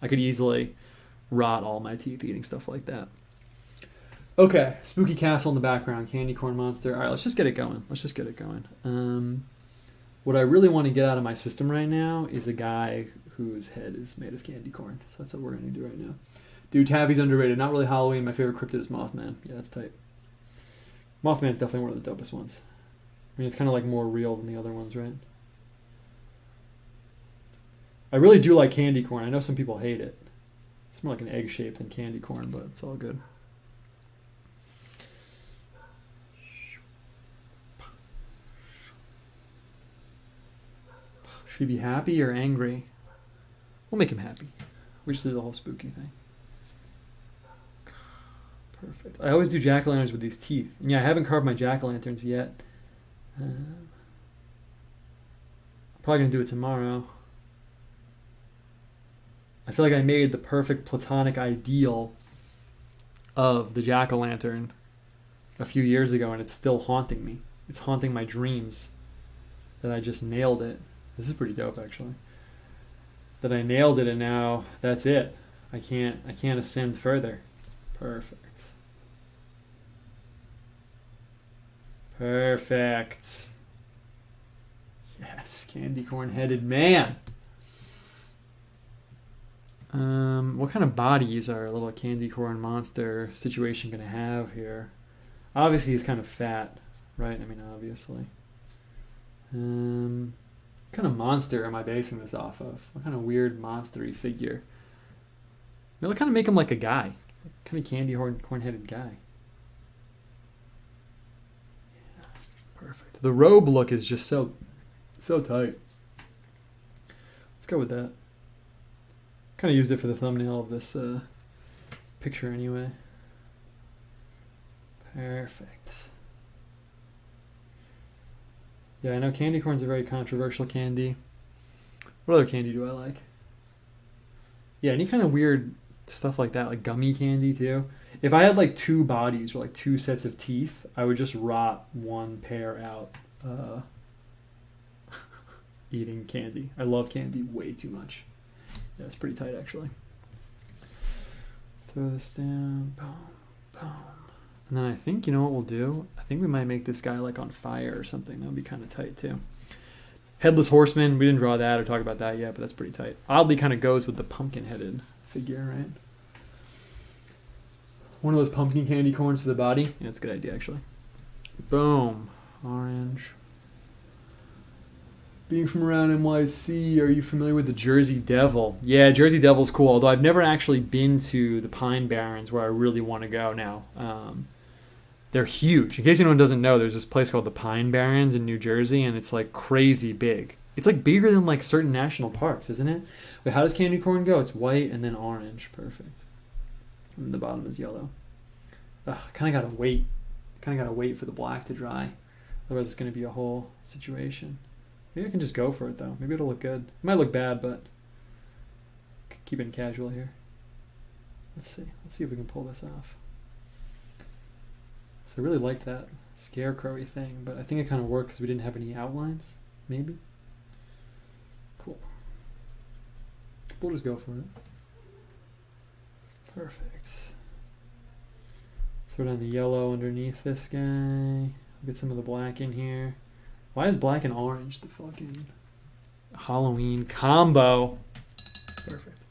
I could easily rot all my teeth eating stuff like that. Okay, Spooky Castle in the background, Candy Corn Monster. All right, let's just get it going. What I really want to get out of my system right now is a guy whose head is made of candy corn. So that's what we're going to do right now. Dude, Taffy's underrated. Not really Halloween. My favorite cryptid is Mothman. Yeah, that's tight. Mothman's definitely one of the dopest ones. I mean, it's kind of like more real than the other ones, right? I really do like candy corn. I know some people hate it. It's more like an egg shape than candy corn, but it's all good. Should he be happy or angry? We'll make him happy. We just did the whole spooky thing. Perfect. I always do jack-o'-lanterns with these teeth. And yeah, I haven't carved my jack-o'-lanterns yet. I'm probably going to do it tomorrow. I feel like I made the perfect platonic ideal of the jack-o'-lantern a few years ago, and it's still haunting me. It's haunting my dreams that I just nailed it. This is pretty dope, actually. That I nailed it, and now that's it. I can't ascend further. Perfect. Perfect. Yes, candy corn headed man. What kind of body is our little candy corn monster situation gonna have here? Obviously, he's kind of fat, right? I mean, obviously. What kind of monster am I basing this off of? What kind of weird monster-y figure? Maybe I'll kind of make him like a guy. Kind of candy corn-headed guy. Yeah, perfect. The robe look is just so tight. Let's go with that. Kind of used it for the thumbnail of this picture anyway. Perfect. Yeah, I know candy corn's a very controversial candy. What other candy do I like? Yeah, any kind of weird stuff like that, like gummy candy too. If I had like two bodies or like two sets of teeth, I would just rot one pair out eating candy. I love candy way too much. Yeah, it's pretty tight actually. Throw this down. Boom, boom. And then I think, you know what we'll do? I think we might make this guy like on fire or something. That would be kind of tight too. Headless Horseman, we didn't draw that or talk about that yet, but that's pretty tight. Oddly kind of goes with the pumpkin-headed figure, right? One of those pumpkin candy corns for the body. Yeah, it's a good idea, actually. Boom. Orange. Being from around NYC, are you familiar with the Jersey Devil? Yeah, Jersey Devil's cool, although I've never actually been to the Pine Barrens where I really want to go now. They're huge. In case anyone doesn't know, there's this place called the Pine Barrens in New Jersey, and it's like crazy big. It's like bigger than like certain national parks, isn't it? Wait, how does candy corn go? It's white and then orange. Perfect. And the bottom is yellow. Ugh, kind of gotta wait. Kind of gotta wait for the black to dry. Otherwise it's gonna be a whole situation. Maybe I can just go for it though. Maybe it'll look good. It might look bad, but keep it casual here. Let's see. Let's see if we can pull this off. So I really liked that scarecrowy thing, but I think it kind of worked because we didn't have any outlines. Maybe. Cool. We'll just go for it. Perfect. Throw down the yellow underneath this guy. Get some of the black in here. Why is black and orange the fucking Halloween combo? Perfect.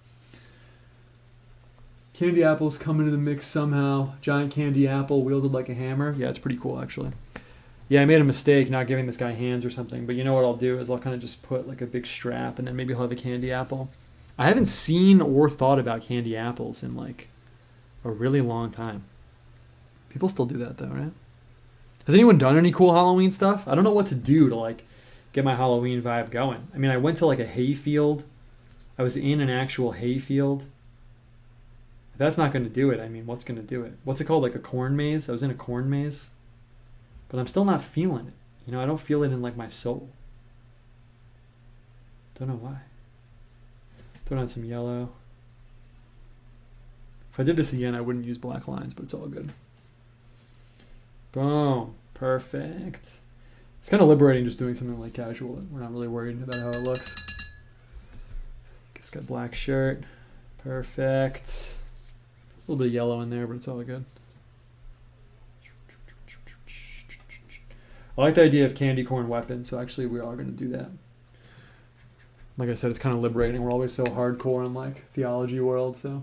Candy apples come into the mix somehow. Giant candy apple wielded like a hammer. Yeah, it's pretty cool actually. Yeah, I made a mistake not giving this guy hands or something, but you know what I'll do is I'll kind of just put like a big strap and then maybe he'll have a candy apple. I haven't seen or thought about candy apples in like a really long time. People still do that though, right? Has anyone done any cool Halloween stuff? I don't know what to do to like get my Halloween vibe going. I mean, I went to like a hay field. I was in an actual hay field. If that's not going to do it, I mean, what's going to do it? What's it called? Like a corn maze? I was in a corn maze. But I'm still not feeling it. You know, I don't feel it in like my soul. Don't know why. Throw on some yellow. If I did this again, I wouldn't use black lines, but it's all good. Boom. Perfect. It's kind of liberating just doing something like casual. We're not really worried about how it looks. It's got black shirt. Perfect. A little bit of yellow in there, but it's all good. I like the idea of candy corn weapons, so actually we are going to do that. Like I said, it's kind of liberating. We're always so hardcore in like theology world, so.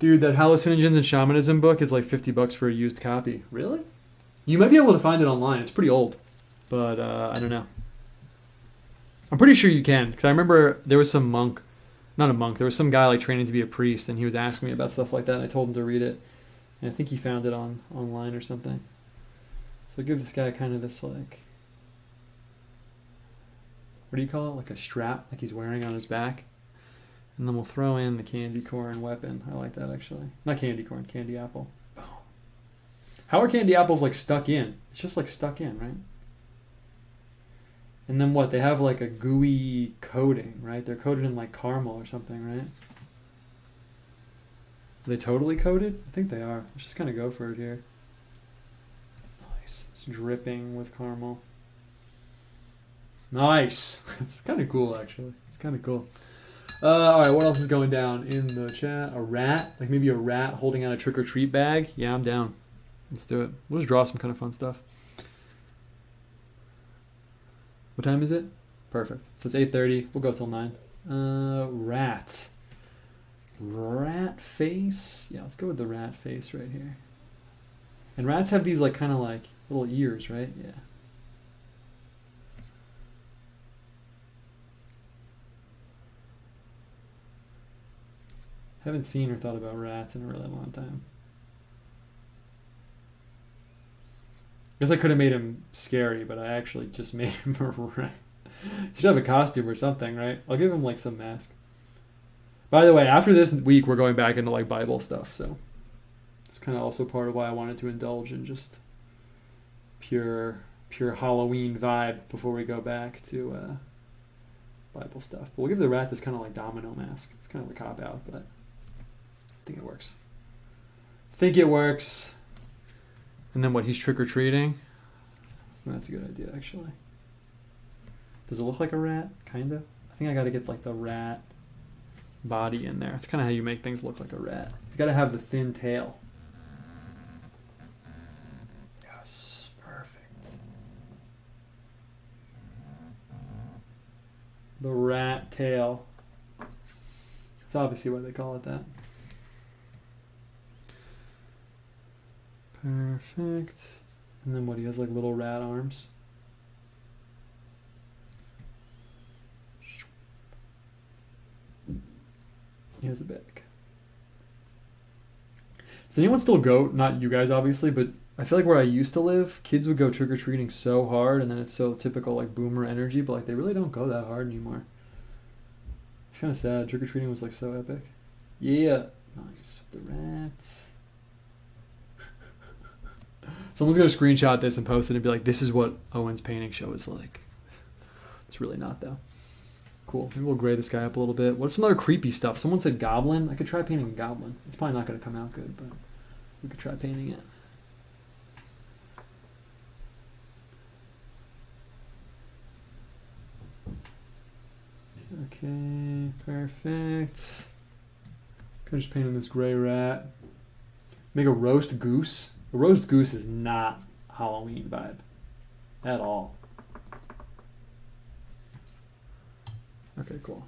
Dude, that hallucinogens and shamanism book is like $50 for a used copy. Really? You might be able to find it online. It's pretty old, but I don't know. I'm pretty sure you can, because I remember there was some monk, not a monk, there was some guy like training to be a priest, and he was asking me about stuff like that, and I told him to read it, and I think he found it online or something. So give this guy kind of this like, what do you call it? Like a strap, like he's wearing on his back. And then we'll throw in the candy corn weapon. I like that actually. Not candy corn, candy apple. How are candy apples like stuck in? It's just like stuck in, right? And then what? They have like a gooey coating, right? They're coated in like caramel or something, right? Are they totally coated? I think they are. Let's just kind of go for it here. Nice. It's dripping with caramel. Nice. It's kind of cool actually. It's kind of cool. All right, what else is going down in the chat? A rat? Like maybe a rat holding out a trick-or-treat bag? Yeah, I'm down. Let's do it. We'll just draw some kind of fun stuff. What time is it? Perfect. So it's 8:30. We'll go till 9. Rat. Rat face? Yeah, let's go with the rat face right here. And rats have these like kind of like little ears, right? Yeah. Haven't seen or thought about rats in a really long time. I guess I could have made him scary, but I actually just made him a rat. He should have a costume or something, right? I'll give him like some mask. By the way, after this week, we're going back into like Bible stuff, so it's kind of also part of why I wanted to indulge in just pure Halloween vibe before we go back to Bible stuff. But we'll give the rat this kind of like domino mask. It's kind of a cop out, but I think it works. Think it works. And then what, he's trick-or-treating? That's a good idea, actually. Does it look like a rat? Kinda. I think I gotta get like the rat body in there. That's kind of how you make things look like a rat. You gotta have the thin tail. Yes, perfect. The rat tail. That's obviously why they call it that. Perfect. And then what, he has like little rat arms. He has a bag. Does anyone still go? Not you guys, obviously, but I feel like where I used to live, kids would go trick-or-treating so hard, and then it's so typical like boomer energy, but like they really don't go that hard anymore. It's kind of sad. Trick-or-treating was like so epic. Yeah. Nice. The rats. Someone's going to screenshot this and post it and be like, this is what Owen's painting show is like. It's really not, though. Cool. Maybe we'll gray this guy up a little bit. What's some other creepy stuff? Someone said goblin. I could try painting a goblin. It's probably not going to come out good, but we could try painting it. Okay, perfect. Could just paint in this gray rat. Make a roast goose. A roast goose is not Halloween vibe at all. Okay, cool.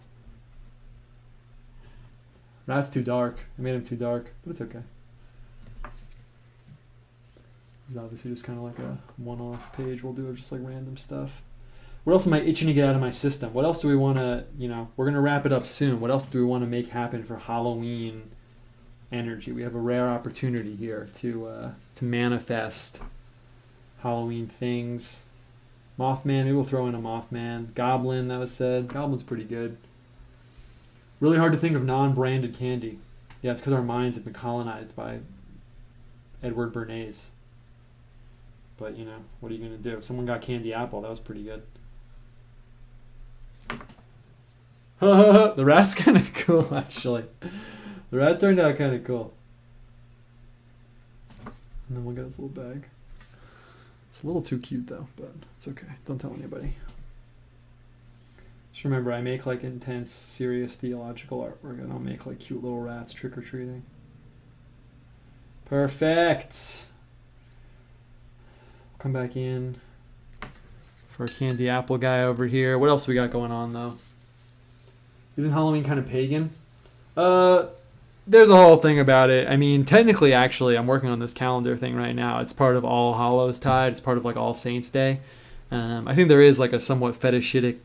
Rat's too dark. I made him too dark, but it's okay. This is obviously just kind of like a one-off page we'll do of just like random stuff. What else am I itching to get out of my system? What else do we want to, you know, we're going to wrap it up soon. What else do we want to make happen for Halloween energy? We have a rare opportunity here to manifest Halloween things. Mothman, maybe we'll throw in a Mothman. Goblin, that was said. Goblin's pretty good. Really hard to think of non-branded candy. Yeah, it's because our minds have been colonized by Edward Bernays. But, you know, what are you going to do? If someone got candy apple, that was pretty good. The rat's kind of cool, actually. The rat turned out kind of cool. And then we'll get his little bag. It's a little too cute, though, but it's okay. Don't tell anybody. Just remember, I make, like, intense, serious theological artwork. I don't make, like, cute little rats trick-or-treating. Perfect! Come back in for a candy apple guy over here. What else we got going on, though? Isn't Halloween kind of pagan? There's a whole thing about it. I mean, technically, actually, I'm working on this calendar thing right now. It's part of All Hallows Tide. It's part of like All Saints Day. I think there is like a somewhat fetishistic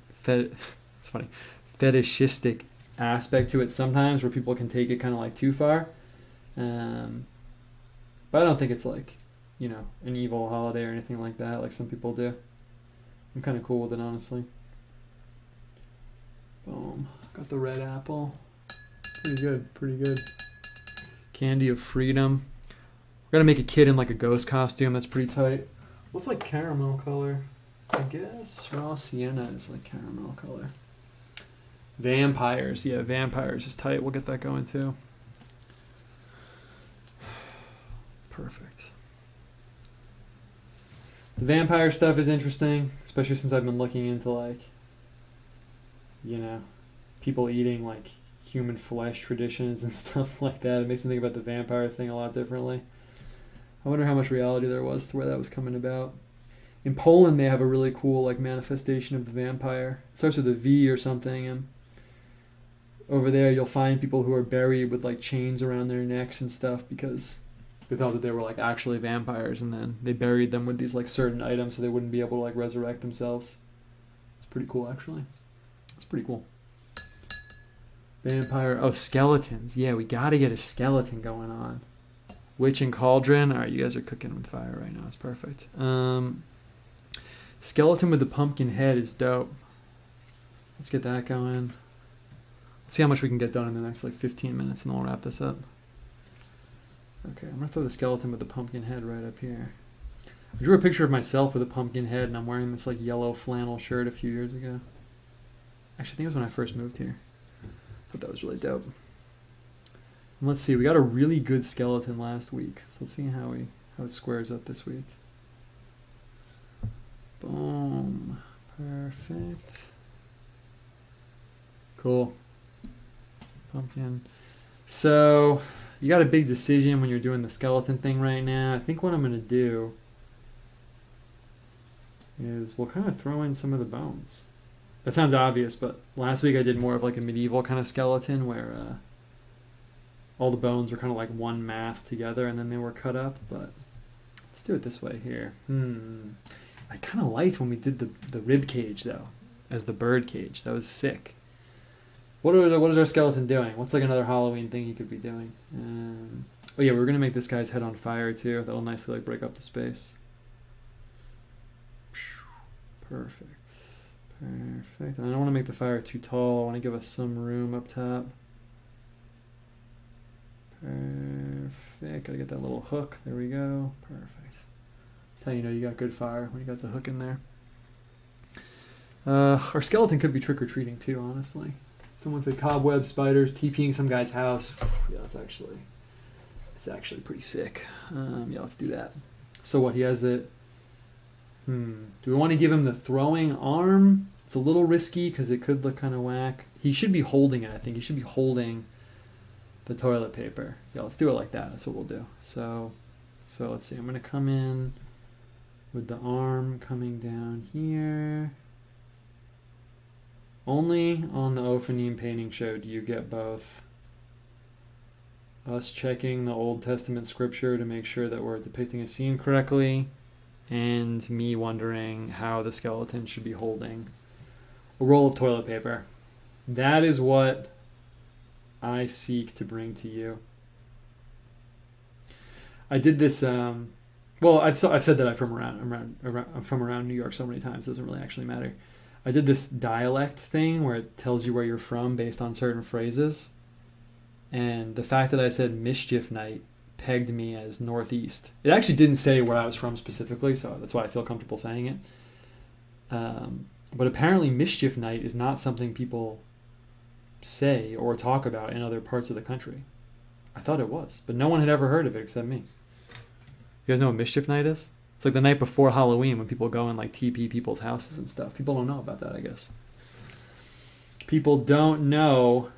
aspect to it sometimes, where people can take it kind of like too far. But I don't think it's like, you know, an evil holiday or anything like that, like some people do. I'm kind of cool with it, honestly. Boom. Got the red apple. Pretty good, pretty good. Candy of freedom. We're gonna make a kid in like a ghost costume. That's pretty tight. What's like caramel color? I guess raw sienna is like caramel color. Vampires. Yeah, vampires is tight. We'll get that going too. Perfect. The vampire stuff is interesting, especially since I've been looking into like, you know, people eating like human flesh traditions and stuff like that. It makes me think about the vampire thing a lot differently. I wonder how much reality there was to where that was coming about. In Poland, they have a really cool like manifestation of the vampire. It starts with a V or something, and over there you'll find people who are buried with like chains around their necks and stuff because they thought that they were like actually vampires, and then they buried them with these like certain items so they wouldn't be able to like resurrect themselves. It's pretty cool, actually. It's pretty cool. Vampire. Oh, skeletons. Yeah, we gotta get a skeleton going on. Witch and Cauldron. Alright, you guys are cooking with fire right now. It's perfect. Skeleton with the pumpkin head is dope. Let's get that going. Let's see how much we can get done in the next like 15 minutes, and then we'll wrap this up. Okay, I'm gonna throw the skeleton with the pumpkin head right up here. I drew a picture of myself with a pumpkin head, and I'm wearing this like yellow flannel shirt a few years ago. Actually, I think it was when I first moved here. I thought that was really dope. And let's see, we got a really good skeleton last week. So let's see how it squares up this week. Boom. Perfect. Cool. Pumpkin. So you got a big decision when you're doing the skeleton thing right now. I think what I'm going to do is we'll kind of throw in some of the bones. That sounds obvious, but last week I did more of like a medieval kind of skeleton where all the bones were kind of like one mass together and then they were cut up, but let's do it this way here. I kind of liked when we did the rib cage though, as the bird cage. What is our skeleton doing? What's like another Halloween thing he could be doing? Oh yeah, we're gonna make this guy's head on fire too. That'll nicely like break up the space. Perfect. Perfect. And I don't want to make the fire too tall. I want to give us some room up top. Perfect. Gotta get that little hook. There we go. Perfect. That's how you know you got good fire, when you got the hook in there. Our skeleton could be trick-or-treating too, honestly. Someone said cobwebs, spiders, TPing some guy's house. Yeah, it's actually pretty sick. Yeah, let's do that. So what, he has it. Do we want to give him the throwing arm? It's a little risky because it could look kind of whack. He should be holding it, I think. He should be holding the toilet paper. Yeah, let's do it like that. That's what we'll do. So let's see. I'm going to come in with the arm coming down here. Only on the OPHANIM painting show do you get both us checking the Old Testament scripture to make sure that we're depicting a scene correctly, and me wondering how the skeleton should be holding a roll of toilet paper. That is what I seek to bring to you. I did this. Well, I've said that I'm from around New York so many times. It doesn't really actually matter. I did this dialect thing where it tells you where you're from based on certain phrases, and the fact that I said mischief night pegged me as Northeast. It actually didn't say where I was from specifically, so that's why I feel comfortable saying it. But apparently mischief night is not something people say or talk about in other parts of the country. I thought it was, but no one had ever heard of it except me. You guys know what mischief night is? It's like the night before Halloween when people go and like TP people's houses and stuff. People don't know about that, I guess. People don't know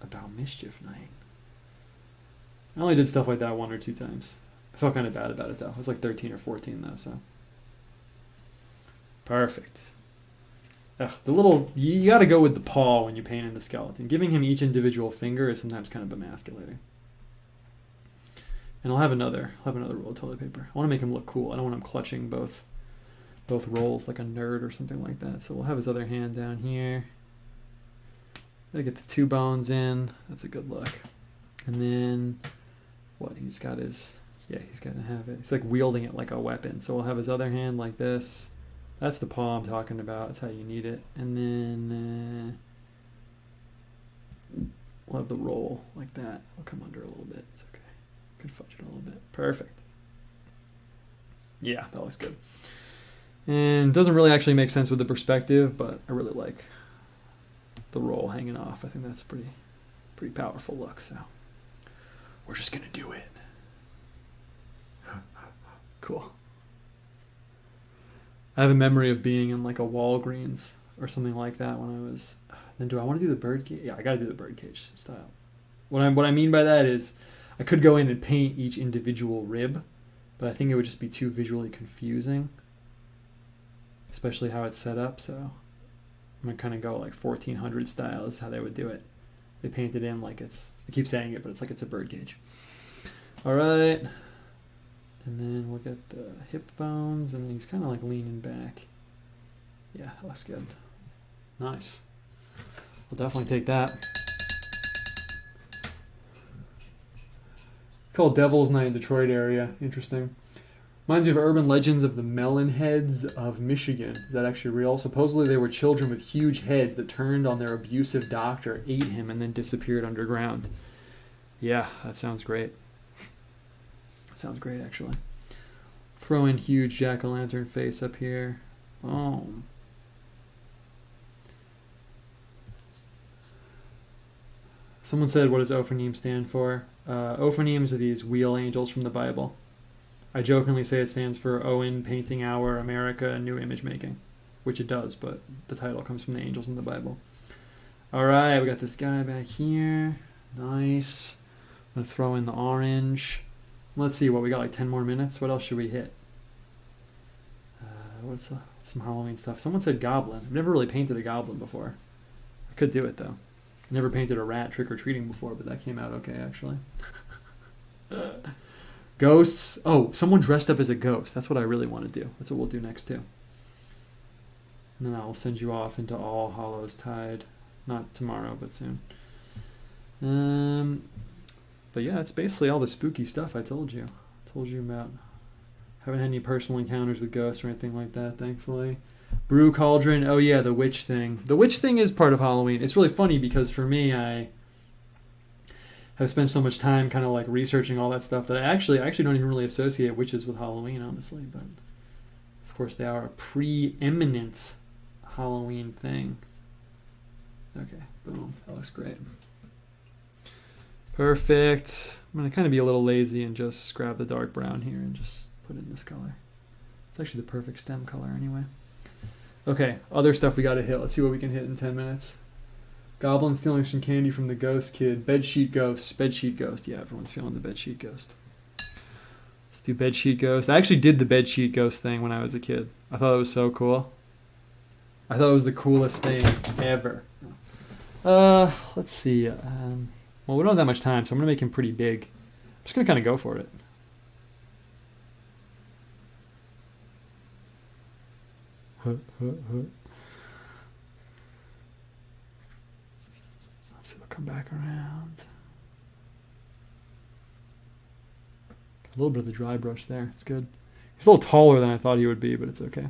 about mischief night. I only did stuff like that 1 or 2 times. I felt kind of bad about it though. I was like 13 or 14 though, so. Perfect. You got to go with the paw when you paint in the skeleton. Giving him each individual finger is sometimes kind of emasculating. And I'll have another roll of toilet paper. I want to make him look cool. I don't want him clutching both rolls like a nerd or something like that. So we'll have his other hand down here. Gotta get the 2 bones in. That's a good look. And then what? He's got to have it. He's like wielding it like a weapon. So we'll have his other hand like this. That's the paw I'm talking about. That's how you need it. And then we'll have the roll like that. I'll come under a little bit. It's okay. Could fudge it a little bit. Perfect. Yeah, that looks good. And doesn't really actually make sense with the perspective, but I really like the roll hanging off. I think that's a pretty powerful look. So we're just gonna do it. Cool. I have a memory of being in like a Walgreens or something like that when I was. Then do I want to do the bird cage? Yeah, I gotta do the bird cage style. What I mean by that is, I could go in and paint each individual rib, but I think it would just be too visually confusing, especially how it's set up. So I'm gonna kind of go like 1400 style is how they would do it. They paint it in like it's. I keep saying it, but it's like it's a bird cage. All right. And then we'll get the hip bones, and then he's kind of like leaning back. Yeah, that looks good. Nice. We'll definitely take that. Called Devil's Night in Detroit area. Interesting. Reminds me of urban legends of the melon heads of Michigan. Is that actually real? Supposedly they were children with huge heads that turned on their abusive doctor, ate him, and then disappeared underground. Yeah, that sounds great. Sounds great, actually. Throw in huge jack-o'-lantern face up here. Boom. Someone said, what does OPHANIM stand for? OPHANIMs are these wheel angels from the Bible. I jokingly say it stands for Owen Painting Hour America New Image Making, which it does, but the title comes from the angels in the Bible. All right, we got this guy back here. Nice. I'm going to throw in the orange. Let's see, what we got, like 10 more minutes? What else should we hit? what's some Halloween stuff? Someone said goblin. I've never really painted a goblin before. I could do it though. Never painted a rat trick-or-treating before, but that came out okay actually. Ghosts. Oh, someone dressed up as a ghost. That's what I really want to do. That's what we'll do next too. And then I'll send you off into All Hallows Tide. Not tomorrow, but soon. But yeah, it's basically all the spooky stuff I told you. About. Haven't had any personal encounters with ghosts or anything like that, thankfully. Brew cauldron. Oh yeah, the witch thing. The witch thing is part of Halloween. It's really funny because for me, I have spent so much time kind of like researching all that stuff that I actually don't even really associate witches with Halloween, honestly. But of course, they are a preeminent Halloween thing. Okay, boom. That looks great. Perfect. I'm going to kind of be a little lazy and just grab the dark brown here and just put it in this color. It's actually the perfect stem color anyway. Okay, other stuff we got to hit. Let's see what we can hit in 10 minutes. Goblin stealing some candy from the ghost kid. Bedsheet ghost. Bedsheet ghost. Yeah, everyone's feeling the bedsheet ghost. Let's do bedsheet ghost. I actually did the bedsheet ghost thing when I was a kid. I thought it was so cool. I thought it was the coolest thing ever. Let's see. Well, we don't have that much time, so I'm going to make him pretty big. I'm just going to kind of go for it. Let's see, we'll come back around. A little bit of the dry brush there. It's good. He's a little taller than I thought he would be, but it's okay.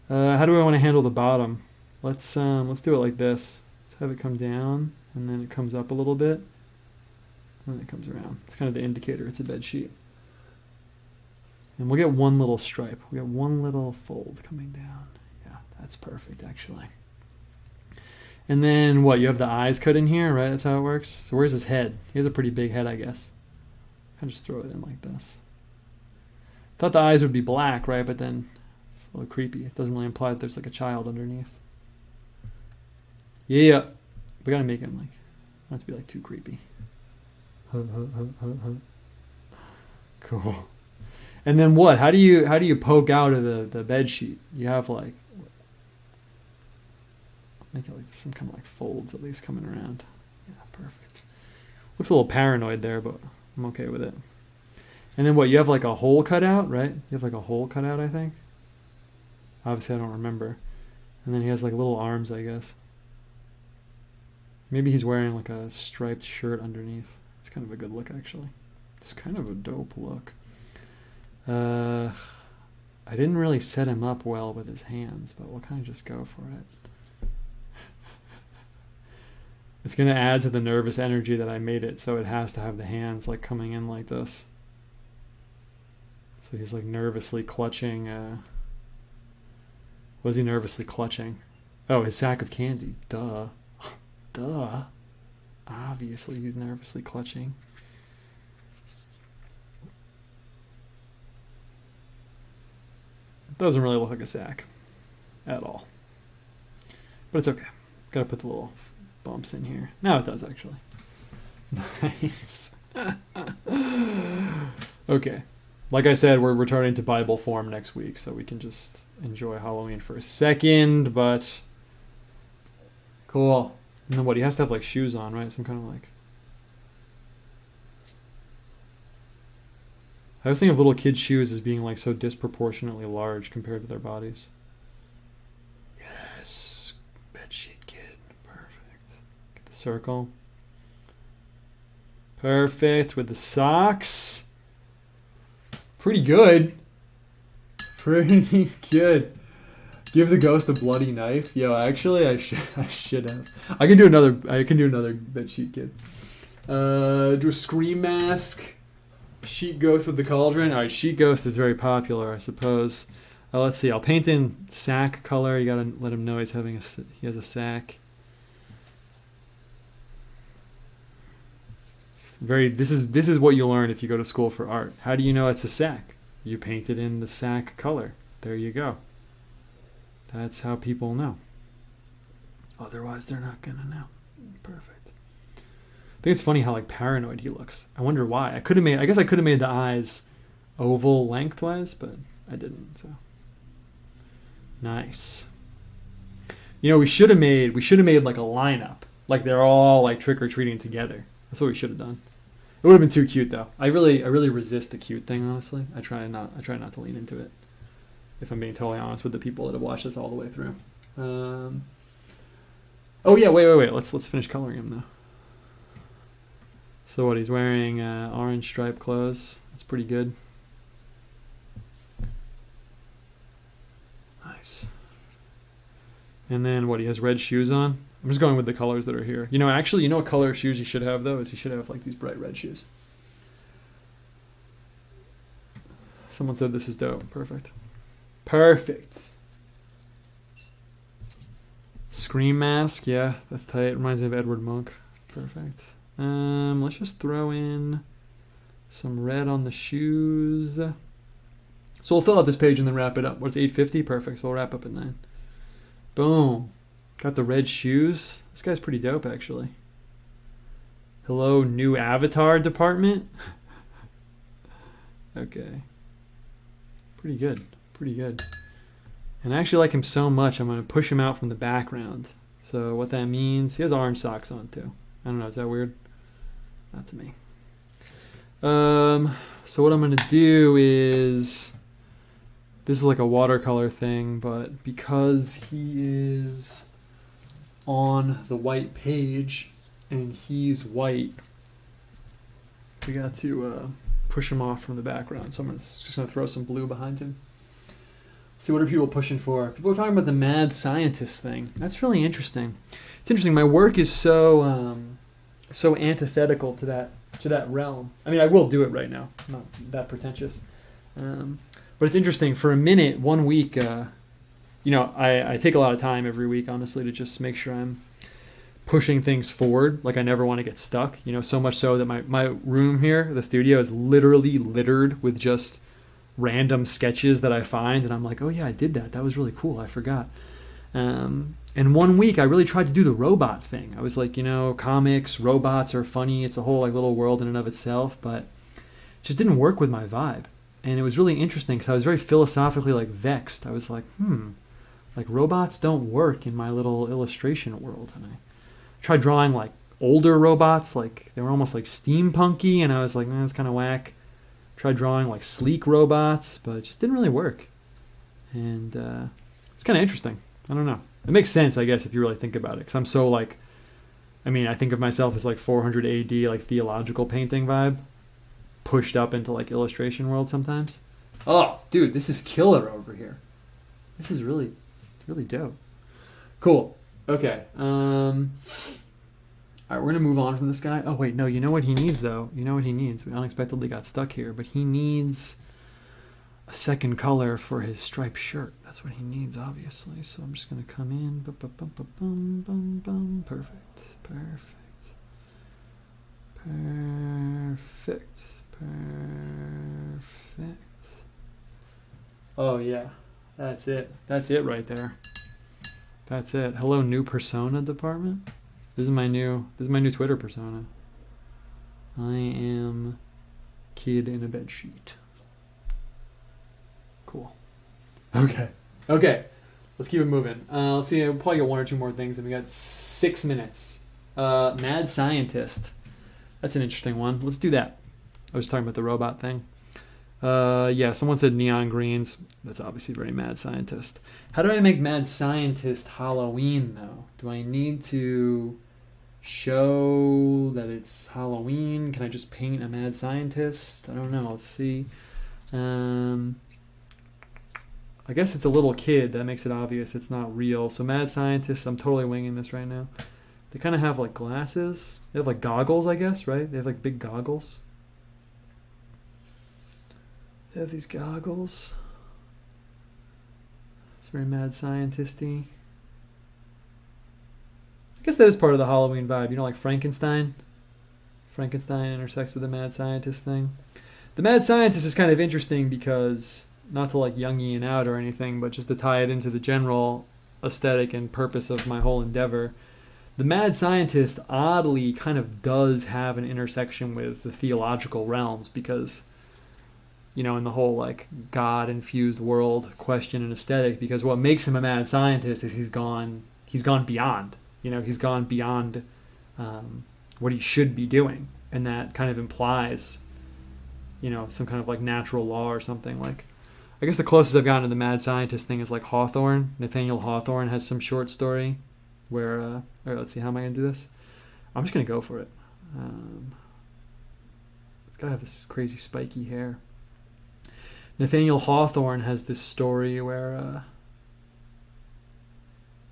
How do I want to handle the bottom? Let's do it like this. Let's have it come down, and then it comes up a little bit, and then it comes around. It's kind of the indicator it's a bed sheet. And we'll get one little stripe. We got one little fold coming down. Yeah, that's perfect, actually. And then what? You have the eyes cut in here, right? That's how it works. So where's his head? He has a pretty big head, I guess. I'll just throw it in like this. Thought the eyes would be black, right? But then it's a little creepy. It doesn't really imply that there's like a child underneath. Yeah, we gotta make him like not to be like too creepy. Cool. And then what? How do you poke out of the bed sheet? You have like make it like some kind of like folds at least coming around. Yeah, perfect. Looks a little paranoid there, but I'm okay with it. And then what? You have like a hole cut out, right? You have like a hole cut out, I think. Obviously, I don't remember. And then he has like little arms, I guess. Maybe he's wearing like a striped shirt underneath. It's kind of a good look, actually. It's kind of a dope look. I didn't really set him up well with his hands, but we'll kind of just go for it. It's going to add to the nervous energy that I made it, so it has to have the hands like coming in like this. So he's like nervously clutching. What is he nervously clutching? Oh, his sack of candy. Duh. Duh. Obviously he's nervously clutching. Doesn't really look like a sack at all. But it's okay. Gotta put the little bumps in here. Now it does, actually. Nice. Okay. Like I said, we're returning to Bible form next week, so we can just enjoy Halloween for a second, but cool. And then what? He has to have like shoes on, right? Some kind of like. I was thinking of little kids' shoes as being like so disproportionately large compared to their bodies. Yes, bedsheet kid, perfect. Get the circle. Perfect with the socks. Pretty good. Pretty good. Give the ghost a bloody knife. Yo, actually, I should have. I can do another bedsheet kid. Do a scream mask. Sheet ghost with the cauldron. All right, sheet ghost is very popular, I suppose. Let's see. I'll paint in sack color. You gotta let him know he has a sack. This is what you learn if you go to school for art. How do you know it's a sack? You paint it in the sack color. There you go. That's how people know. Otherwise, they're not gonna know. Perfect. I think it's funny how like paranoid he looks. I wonder why. I guess I could have made the eyes oval lengthwise, but I didn't. So Nice. You know, we should have made like a lineup, like they're all like trick or treating together. That's what we should have done. It would have been too cute though. I really resist the cute thing, honestly. I try not to lean into it, if I'm being totally honest with the people that have watched this all the way through. Oh yeah, wait. Let's finish coloring him though. So what, he's wearing orange striped clothes. That's pretty good. Nice. And then what, he has red shoes on? I'm just going with the colors that are here. You know, actually, you know what color shoes he should have though? Is he should have like these bright red shoes. Someone said this is dope. Perfect. Perfect. Scream mask, yeah, that's tight. Reminds me of Edward Monk. Perfect. Let's just throw in some red on the shoes. So we'll fill out this page and then wrap it up. What's 8:50? Perfect. So we'll wrap up at 9. Boom. Got the red shoes. This guy's pretty dope, actually. Hello, new avatar department. Okay. Pretty good. Pretty good. And I actually like him so much, I'm going to push him out from the background. So what that means, he has orange socks on too. I don't know, is that weird? Not to me. So what I'm going to do is, this is like a watercolor thing, but because he is on the white page and he's white, we got to push him off from the background. So I'm just going to throw some blue behind him. See, what are people pushing for? People are talking about the mad scientist thing. That's really interesting. It's interesting. My work is so antithetical to that realm. I mean, I will do it right now. I'm not that pretentious. But it's interesting. For a minute, 1 week, you know, I take a lot of time every week, honestly, to just make sure I'm pushing things forward. Like I never want to get stuck. You know, so much so that my room here, the studio, is literally littered with just random sketches that I find, and I'm like, oh yeah, I did that. That was really cool. I forgot. And 1 week, I really tried to do the robot thing. I was like, you know, comics, robots are funny. It's a whole like little world in and of itself, but it just didn't work with my vibe. And it was really interesting because I was very philosophically like vexed. I was like, like robots don't work in my little illustration world. And I tried drawing like older robots, like they were almost like steampunky, and I was like, that's kind of whack. Tried drawing like sleek robots, but it just didn't really work. And it's kind of interesting. I don't know. It makes sense, I guess, if you really think about it. Because I'm so like, I mean, I think of myself as like 400 AD, like theological painting vibe, pushed up into like illustration world sometimes. Oh, dude, this is killer over here. This is really, really dope. Cool. Okay. All right, we're going to move on from this guy. Oh, wait, no, you know what he needs, though? You know what he needs? We unexpectedly got stuck here, but he needs a second color for his striped shirt. That's what he needs, obviously. So I'm just going to come in. Perfect. Perfect. Perfect. Perfect. Oh, yeah. That's it. That's it right there. That's it. Hello, new persona department. This is my new Twitter persona. I am kid in a bed sheet. Cool. Okay. Let's keep it moving. Let's see. We'll probably get one or two more things, and we got 6 minutes. Mad scientist. That's an interesting one. Let's do that. I was talking about the robot thing. Yeah, someone said neon greens. That's obviously very mad scientist. How do I make mad scientist Halloween, though? Do I need to show that it's Halloween? Can I just paint a mad scientist? I don't know. Let's see. I guess it's a little kid. That makes it obvious it's not real. So mad scientist, I'm totally winging this right now. They kind of have like glasses. They have like goggles, I guess, right? They have like big goggles. They have these goggles. It's very mad scientist-y. I guess that is part of the Halloween vibe. You know, like Frankenstein? Frankenstein intersects with the mad scientist thing. The mad scientist is kind of interesting because, not to like Jungian out or anything, but just to tie it into the general aesthetic and purpose of my whole endeavor, the mad scientist oddly kind of does have an intersection with the theological realms, because you know, in the whole like God-infused world question and aesthetic, because what makes him a mad scientist is he's gone beyond. You know, he's gone beyond what he should be doing, and that kind of implies, you know, some kind of like natural law or something. Like, I guess the closest I've gotten to the mad scientist thing is like Hawthorne. Nathaniel Hawthorne has some short story where, all right, let's see, how am I going to do this? I'm just going to go for it. It's got to have this crazy spiky hair. Nathaniel Hawthorne has this story where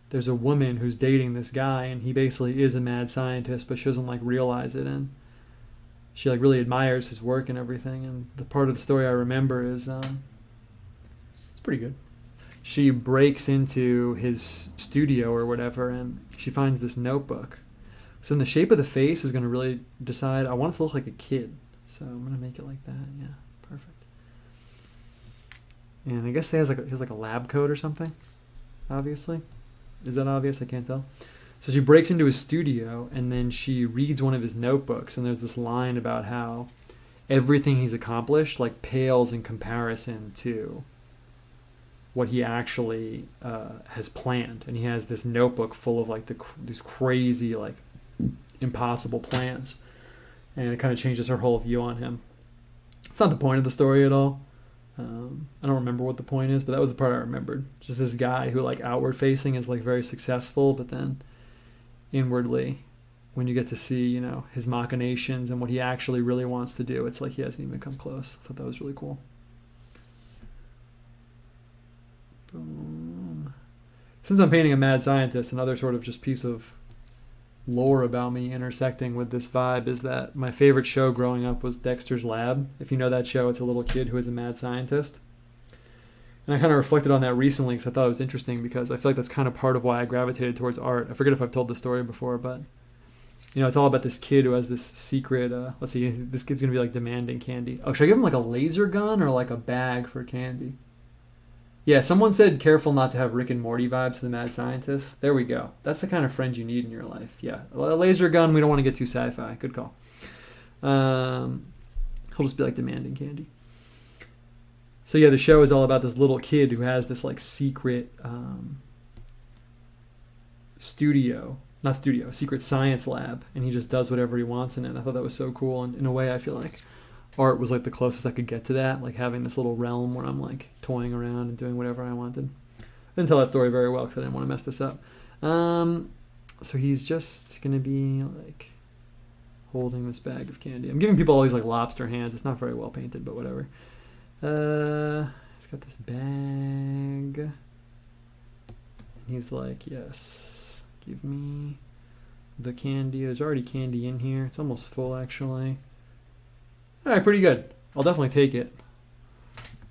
there's a woman who's dating this guy, and he basically is a mad scientist, but she doesn't like realize it, and she like really admires his work and everything. And the part of the story I remember is it's pretty good. She breaks into his studio or whatever, and she finds this notebook. So in the shape of the face is going to really decide. I want it to look like a kid, so I'm going to make it like that. Yeah, perfect. And I guess he has like a lab coat or something. Obviously, is that obvious? I can't tell. So she breaks into his studio, and then she reads one of his notebooks, and there's this line about how everything he's accomplished like pales in comparison to what he actually has planned. And he has this notebook full of like these crazy, like impossible plans, and it kind of changes her whole view on him. It's not the point of the story at all. I don't remember what the point is, but that was the part I remembered. Just this guy who like outward facing is like very successful, but then inwardly, when you get to see, you know, his machinations and what he actually really wants to do, it's like he hasn't even come close. I thought that was really cool. Boom. Since I'm painting a mad scientist, another sort of just piece of lore about me intersecting with this vibe is that my favorite show growing up was Dexter's Lab. If you know that show, it's a little kid who is a mad scientist. And I kind of reflected on that recently because I thought it was interesting, because I feel like that's kind of part of why I gravitated towards art. I forget if I've told the story before, but you know, it's all about this kid who has this secret, let's see, this kid's going to be like demanding candy. Oh, should I give him like a laser gun or like a bag for candy? Yeah, someone said careful not to have Rick and Morty vibes for the mad scientist. There we go. That's the kind of friend you need in your life. Yeah, a laser gun, we don't want to get too sci-fi. Good call. He'll just be like demanding candy. So yeah, the show is all about this little kid who has this like secret secret science lab, and he just does whatever he wants in it. And I thought that was so cool, and in a way I feel like art was like the closest I could get to that, like having this little realm where I'm like toying around and doing whatever I wanted. I didn't tell that story very well because I didn't want to mess this up. So he's just gonna be like holding this bag of candy. I'm giving people all these like lobster hands. It's not very well painted, but whatever. He's got this bag, and he's like, yes, give me the candy. There's already candy in here. It's almost full, actually. All right, pretty good. I'll definitely take it,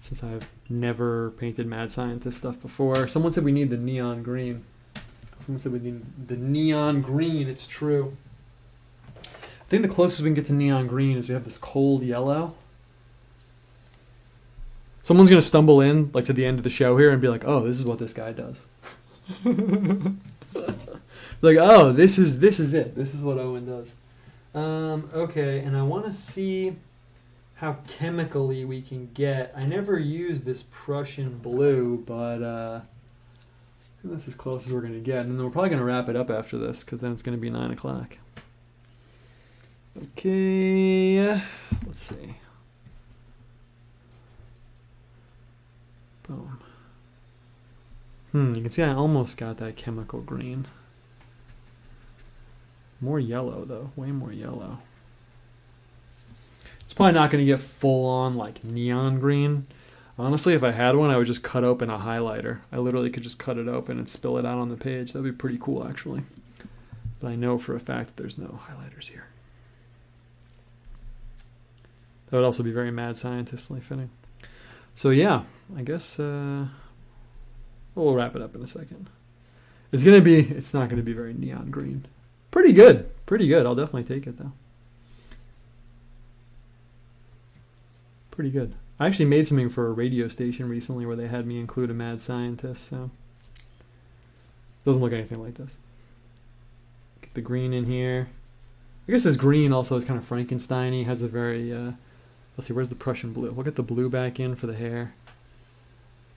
since I've never painted mad scientist stuff before. Someone said we need the neon green. Someone said we need the neon green. It's true. I think the closest we can get to neon green is we have this cold yellow. Someone's going to stumble in like to the end of the show here and be like, oh, this is what this guy does. Like, oh, this is it. This is what Owen does. Okay, and I want to see how chemically we can get. I never used this Prussian blue, but I think that's as close as we're going to get. And then we're probably going to wrap it up after this, because then it's going to be 9 o'clock. Okay, let's see. Boom. You can see I almost got that chemical green. More yellow, though. Way more yellow. It's probably not going to get full on like neon green. Honestly, if I had one, I would just cut open a highlighter. I literally could just cut it open and spill it out on the page. That would be pretty cool, actually. But I know for a fact that there's no highlighters here. That would also be very mad scientistly fitting. So yeah, I guess we'll wrap it up in a second. It's not going to be very neon green. Pretty good. Pretty good. I'll definitely take it, though. Pretty good. I actually made something for a radio station recently where they had me include a mad scientist, so it doesn't look anything like this. the green in here. I guess this green also is kind of Frankenstein-y, has a very Let's see, where's the Prussian blue? We'll get the blue back in for the hair.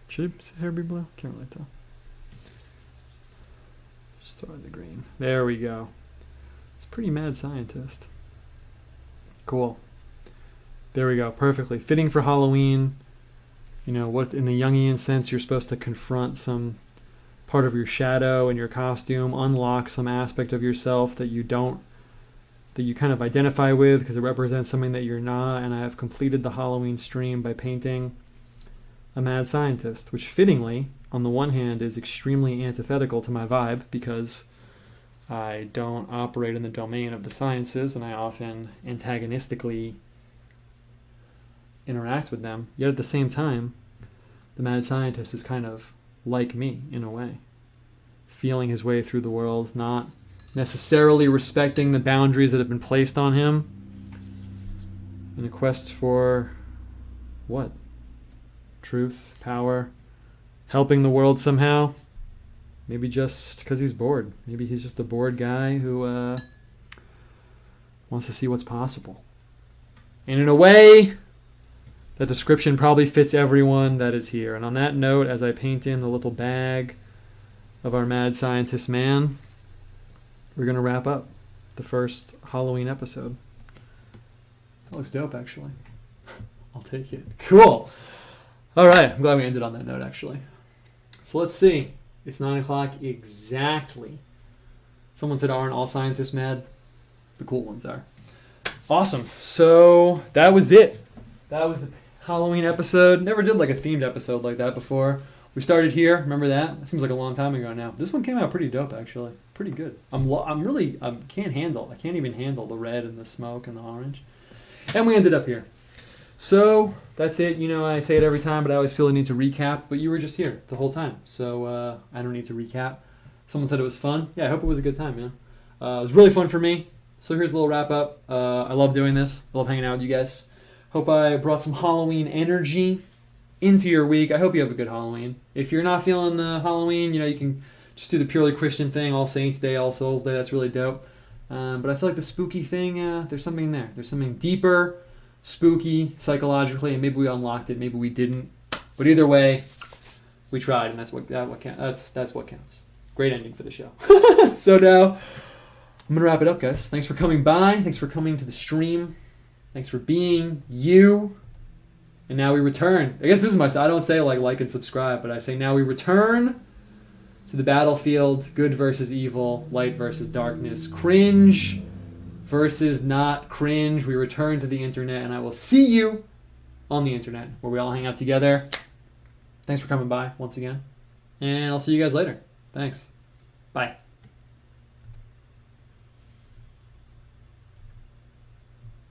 Should his hair be blue? Can't really tell. Just throw in the green. There we go. It's a pretty mad scientist. Cool. There we go. Perfectly. Fitting for Halloween. You know, what in the Jungian sense, you're supposed to confront some part of your shadow in your costume, unlock some aspect of yourself that you kind of identify with because it represents something that you're not. And I have completed the Halloween stream by painting a mad scientist, which fittingly, on the one hand, is extremely antithetical to my vibe because I don't operate in the domain of the sciences and I often antagonistically interact with them. Yet at the same time, the mad scientist is kind of like me in a way, feeling his way through the world, not necessarily respecting the boundaries that have been placed on him in a quest for what? Truth, power, helping the world somehow. Maybe just because he's bored. Maybe he's just a bored guy who wants to see what's possible. And in a way, that description probably fits everyone that is here. And on that note, as I paint in the little bag of our mad scientist man, we're going to wrap up the first Halloween episode. That looks dope, actually. I'll take it. Cool. All right. I'm glad we ended on that note, actually. So let's see. It's 9 o'clock exactly. Someone said, aren't all scientists mad? The cool ones are. Awesome. So that was it. That was the Halloween episode. Never did like a themed episode like that before. We started here. Remember that? It seems like a long time ago now. This one came out pretty dope, actually. Pretty good. I can't even handle the red and the smoke and the orange. And we ended up here. So that's it. You know, I say it every time, but I always feel the need to recap. But you were just here the whole time, so I don't need to recap. Someone said it was fun. Yeah, I hope it was a good time, man. It was really fun for me. So here's a little wrap up. I love doing this. I love hanging out with you guys. Hope I brought some Halloween energy into your week. I hope you have a good Halloween. If you're not feeling the Halloween, you know, you can just do the purely Christian thing, All Saints Day, All Souls Day. That's really dope. But I feel like the spooky thing, there's something there. There's something deeper, spooky, psychologically, and maybe we unlocked it, maybe we didn't. But either way, we tried, and that's what counts. Great ending for the show. So now, I'm going to wrap it up, guys. Thanks for coming by. Thanks for coming to the stream. Thanks for being you. And now we return. I guess this is my side. I don't say like and subscribe, but I say now we return to the battlefield. Good versus evil. Light versus darkness. Cringe versus not cringe. We return to the internet, and I will see you on the internet where we all hang out together. Thanks for coming by once again. And I'll see you guys later. Thanks. Bye.